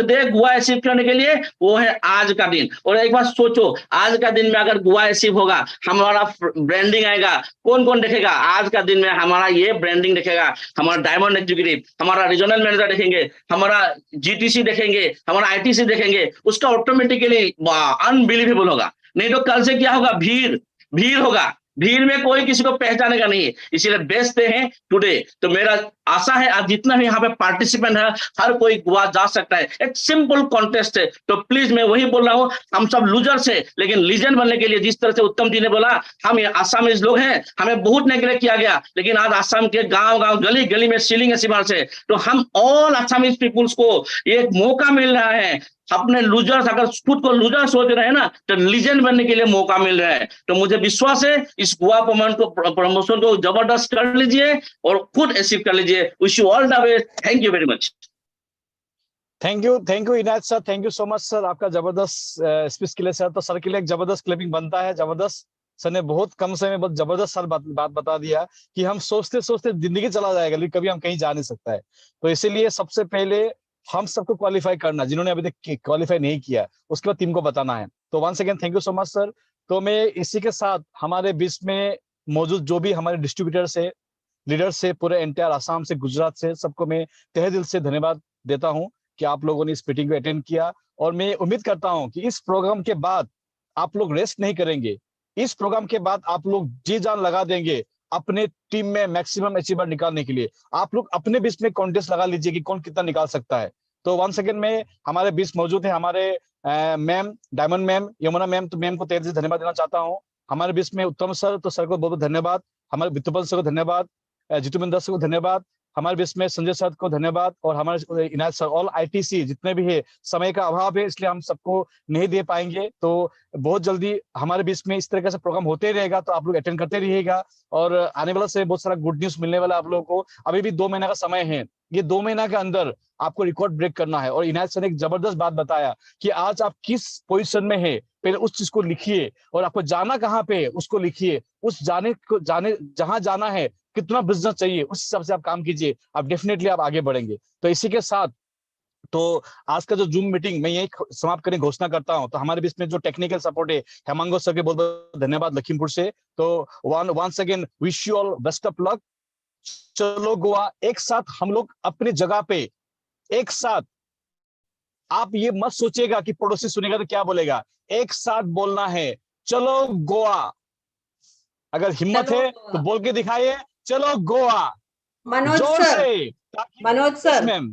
डे गोवा अचीव करने के लिए वो है आज का दिन। और एक बार सोचो, आज का दिन में अगर गोवा अचीव होगा, हमारा ब्रांडिंग आएगा, कौन कौन देखेगा? आज का दिन में हमारा ये ब्रांडिंग देखेगा, हमारा डायमंड एग्जीक्यूटिव, हमारा रीजनल मैनेजर देखेंगे, हमारा जीटीसी देखेंगे, हमारा आईटीसी देखेंगे, उसका ऑटोमेटिकली अनबिलीवेबल होगा। नहीं तो कल से क्या होगा? भीड़ होगा, भीड़ में कोई किसी को पहचानेगा नहीं। इसीलिए बेस्ट डे है टुडे। तो मेरा आशा है आज जितना भी यहाँ पे पार्टिसिपेंट है हर कोई गोवा जा सकता है। एक सिंपल कॉन्टेस्ट है, तो प्लीज मैं वही बोल रहा हूँ, हम सब लूजर्स है, लेकिन लीजेंड बनने के लिए जिस तरह से उत्तम जी ने बोला, हम आसामीज लोग हैं, हमें बहुत नेगलेक्ट किया गया, लेकिन आज आसाम के गांव गली गली में सीलिंग है सीमार से, तो हम ऑल आसामीज पीपुल्स को एक मौका मिल रहा है। अपने लूजर्स, अगर खुद को लूजर सोच रहे हैं ना, तो लीजेंड बनने के लिए मौका मिल रहा है। तो मुझे विश्वास है इस गोवा प्रमोशन को जबरदस्त कर लीजिए और खुद अचीव कर लीजिए। Wish you all the best. Thank you very much.
Thank you Inayat sir, thank you so much sir, आपका जबरदस्त स्पीच के लिए सर। तो सर के लिए एक जबरदस्त क्लिपिंग बनता है, जबरदस्त। सर ने बहुत कम समय में बहुत जबरदस्त सर बात बता दिया कि हम सोचते सोचते जिंदगी चला जाएगा लेकिन कभी हम कहीं जा नहीं सकता है। तो इसीलिए सबसे पहले हम सबको क्वालिफाई करना, जिन्होंने अभी तक क्वालिफाई नहीं किया, उसके बाद टीम को बताना है। तो once again thank you so much sir. तो मैं इसी के साथ हमारे बीच में मौजूद जो भी हमारे डिस्ट्रीब्यूटर्स है, लीडर्स से, पूरे एंटायर आसाम से, गुजरात से, सबको मैं तहे दिल से धन्यवाद देता हूं कि आप लोगों ने इस मीटिंग को अटेंड किया। और मैं उम्मीद करता हूं कि इस प्रोग्राम के बाद आप लोग रेस्ट नहीं करेंगे। इस प्रोग्राम के बाद आप लोग जी जान लगा देंगे अपने टीम में मैक्सिमम अचीवमेंट निकालने के लिए। आप लोग अपने बीच में कॉन्टेस्ट लगा लीजिए कि कौन कितना निकाल सकता है। तो वन सेकेंड में हमारे बीच मौजूद है हमारे ma'am, diamond ma'am, Yamuna ma'am. तो मैम को तहे दिल से धन्यवाद देना चाहता हूँ। हमारे बीच में उत्तम सर, तो सर को बहुत बहुत धन्यवाद। हमारे वित्तपल सर को धन्यवाद, जितुमिंदर सर को धन्यवाद। हमारे बीच में संजय सर को धन्यवाद। और हमारे इनायत सर, ऑल आईटीसी जितने भी है, समय का अभाव है इसलिए हम सबको नहीं दे पाएंगे। तो बहुत जल्दी हमारे बीच में इस तरीके से प्रोग्राम होते रहेगा, तो आप लोग अटेंड करते रहिएगा। और आने वाला से बहुत सारा गुड न्यूज मिलने वाला आप लोगों को। अभी भी 2 महीना का समय है, ये 2 महीना के अंदर आपको रिकॉर्ड ब्रेक करना है। और इनायत सर ने एक जबरदस्त बात बताया कि आज आप किस पोजीशन में है, पहले उस चीज को लिखिए, और आपको जाना कहाँ पे है उसको लिखिए। उस जाने जहां जाना है, कितना बिजनेस चाहिए, उस हिसाब से आप काम कीजिए, आप डेफिनेटली आप आगे बढ़ेंगे। तो इसी के साथ तो आज का जो जूम मीटिंग मैं यही समाप्त करने घोषणा करता हूं। तो हमारे बीच में जो टेक्निकल सपोर्ट है, हेमांगो सर के बहुत बहुत धन्यवाद लखीमपुर से। तो once again wish you all best of luck. चलो गोवा, एक साथ हम लोग अपनी जगह पे एक साथ, आप ये मत सोचिएगा कि पड़ोसी सुनेगा तो क्या बोलेगा, एक साथ बोलना है, चलो गोवा। अगर हिम्मत है तो बोल के दिखाइए, चलो गोवा,
मनोज
जोर
सर,
से।
Manoj sir,
ma'am,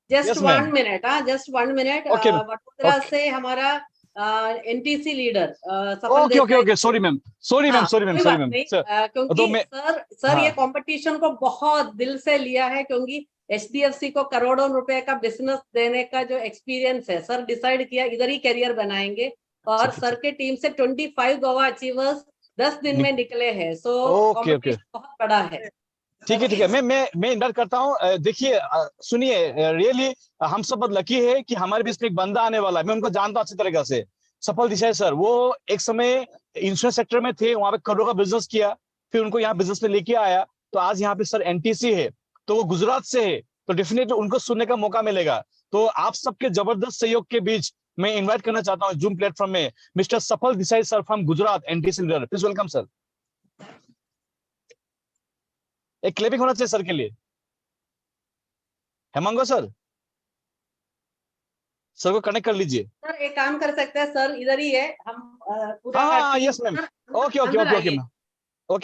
just
Yes,
1
ma'am.
Minute, just 1 minute.
Okay,
Vadodara
okay.
से हमारा एनटीसी लीडर सफल
okay okay
Desai
okay, sorry ma'am, sorry ma'am,
हाँ,
सॉरी मैम,
कोई
सॉरी
बात
मैम
नहीं।
सर।
क्योंकि
तो मैं
सर ये
हाँ,
कंपटीशन को बहुत दिल से लिया है, क्योंकि एचडीएफसी को करोड़ों रुपए का बिजनेस देने का जो एक्सपीरियंस है, सर डिसाइड किया इधर ही करियर बनाएंगे। और
ठीक है,
सर के टीम से 25 गोवा अचीवर्स 10 दिन में निकले हैं। सो
ओके ओके,
कंपटीशन बहुत बड़ा है।
ठीक है। मैं इन्वाइट करता हूँ। देखिए, सुनिए, रियली हम सब बहुत लकी है कि हमारे बीच में एक बंदा आने वाला है। मैं उनको जानता हूँ अच्छी तरीके से, सफल देसाई सर। वो एक समय इंश्योरेंस सेक्टर में थे, वहां पे करोड़ों का बिजनेस किया, फिर उनको यहाँ बिजनेस में लेके आया। तो आज यहाँ पे सर एनटीसी है, तो वो गुजरात से है, तो डेफिनेटली उनको सुनने का मौका मिलेगा। तो आप सबके जबरदस्त सहयोग के बीच मैं इन्वाइट करना चाहता हूँ जूम प्लेटफॉर्म में मिस्टर सफल Desai sir from Gujarat, NTC leader. Please welcome sir. एक क्लिपिंग होना चाहिए सर के लिए। हेमांगो सर, सर को कनेक्ट कर लीजिए।
सर एक काम कर सकते हैं, सर इधर ही है, हम पूरा
हाँ
team
yes ma'am,
sir,
okay okay
अंदर
ओके ओके
आइए।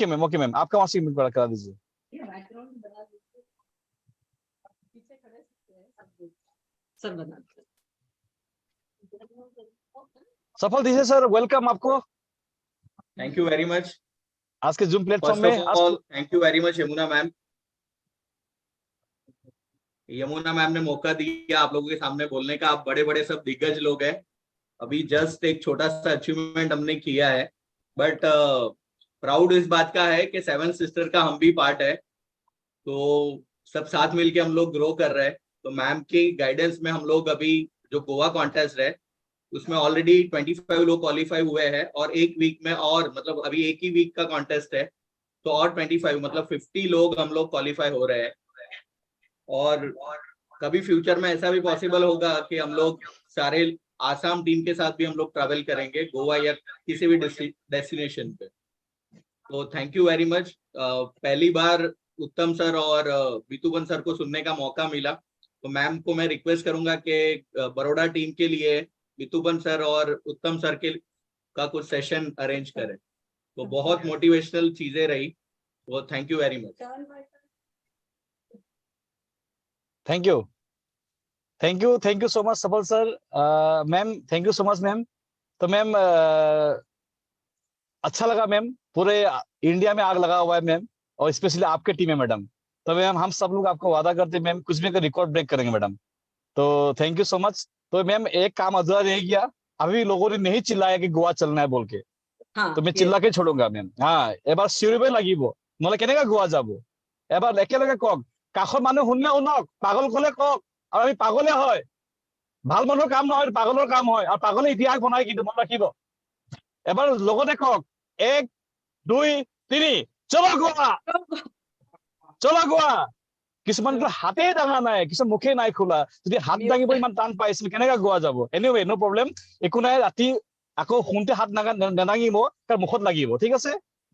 मैम, ओके मैम, आपका वहां से म्यूट करा दीजिए।
ये बैकग्राउंड बना दीजिए, पीछे खड़े सकते हैं सब लोग। सर बना दीजिए।
सफल दीजिए सर, वेलकम आपको
थैंक यू वेरी मच।
आज के जूम प्लेटफॉर्म
फर्स्ट
में।
Of all thank you very much Yamuna ma'am. Yamuna ma'am ने मौका दिया आप लोगों के सामने बोलने का। आप बड़े बड़े सब दिग्गज लोग हैं, अभी जस्ट एक छोटा सा अचीवमेंट हमने किया है, बट प्राउड इस बात का है कि 7 सिस्टर का हम भी पार्ट है, तो सब साथ मिलके हम लोग ग्रो कर रहे हैं। तो मैम की गाइडेंस में हम लोग अभी जो गोवा कॉन्टेस्ट है उसमें ऑलरेडी 25 लोग क्वालिफाई हुए हैं, और एक वीक में और मतलब अभी एक ही वीक का कॉन्टेस्ट है तो और 25 मतलब 50 लोग हम लोग क्वालिफाई हो रहे हैं। और कभी फ्यूचर में ऐसा भी पॉसिबल होगा कि हम लोग सारे आसाम टीम के साथ भी हम लोग ट्रैवल करेंगे गोवा या किसी भी डेस्टिनेशन पे। तो थैंक यू वेरी मच। पहली बार उत्तम सर और बितुपन सर को सुनने का मौका मिला, तो मैम को मैं रिक्वेस्ट करूंगा कि बड़ौदा टीम के लिए बितुपन सर और उत्तम सर के का कुछ सेशन अरेंज करें। तो बहुत मोटिवेशनल चीजें रही, तो thank you very much.
Thank you so much Safal sir. Ma'am thank you so much ma'am. तो मैम अच्छा लगा मैम, पूरे इंडिया में आग लगा हुआ है मैम, और स्पेशली आपके टीम है मैडम। तो मैम हम सब लोग आपको वादा करते हैं मैम, कुछ भी कर रिकॉर्ड ब्रेक करेंगे मैडम। तो थैंक यू सो मच। तो मैम एक काम अधूरा रह गया, अभी लोगों ने नहीं चिल्लाया कि गोवा चलना है बोल के,
हाँ,
तो मैं चिल्ला के छोड़ूंगा मैम। हाँ एबार चिरिबे লাগিব, নহলে কেনেকৈ গোৱা যাব। এবাৰ একেলগে কওক, কাষৰ মানুহ শুনলে শুনক, পাগল কলে কওক, আৰু আমি পাগলে হয়, ভাল মানুহৰ কাম নহয়, পাগলৰ কাম হয়, আৰু পাগলে ইতিহাস বনাই কিন্তু মনত ৰাখিব। এবাৰ লগতে কওক, 1 2 3 চলো গোৱা, চলো গোৱা। কিছুমানটো হাতে দাঙা নাই, কিছু মুখে নাই খোলা, যদি হাত দাঙিব ইমান টান পাইছিল কেনেকৈ গোৱা যাব। এনিৱে নো প্ৰব্লেম, একো নাই, ৰাতি আকৌ শুনতে হাত নাদাঙিব, তাৰ মুখত লাগিব, ঠিক আছে।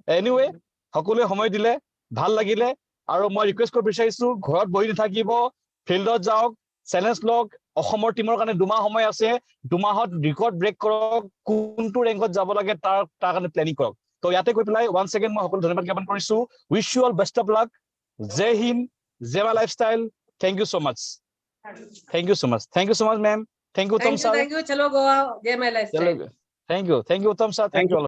এনিৱে সকলোৱে সময় দিলে, ভাল লাগিলে, আৰু মই ৰিকুৱেষ্ট কৰিব বিচাৰিছো ঘৰত বহি নাথাকিব, ফিল্ডত যাওক, চেলেঞ্জ লওক। অসমৰ টিমৰ কাৰণে 2 মাহ সময় আছে, 2 মাহত ৰেকৰ্ড ব্ৰেক কৰক, কোনটো ৰেংকত যাব লাগে তাৰ কাৰণে প্লেনিং কৰক। তো ইয়াতে কৈ পেলাই ওৱান সেকেন্ড মই সকলো ধন্যবাদ জ্ঞাপন কৰিছো। Wish you all best of luck. Jai Hind, Jai my lifestyle. Thank you so much, thank you so much, thank you so much ma'am, thank you Uttam sir.
Thank you, चलो Goa, Jai my lifestyle.
Thank you Uttam sir, thank you.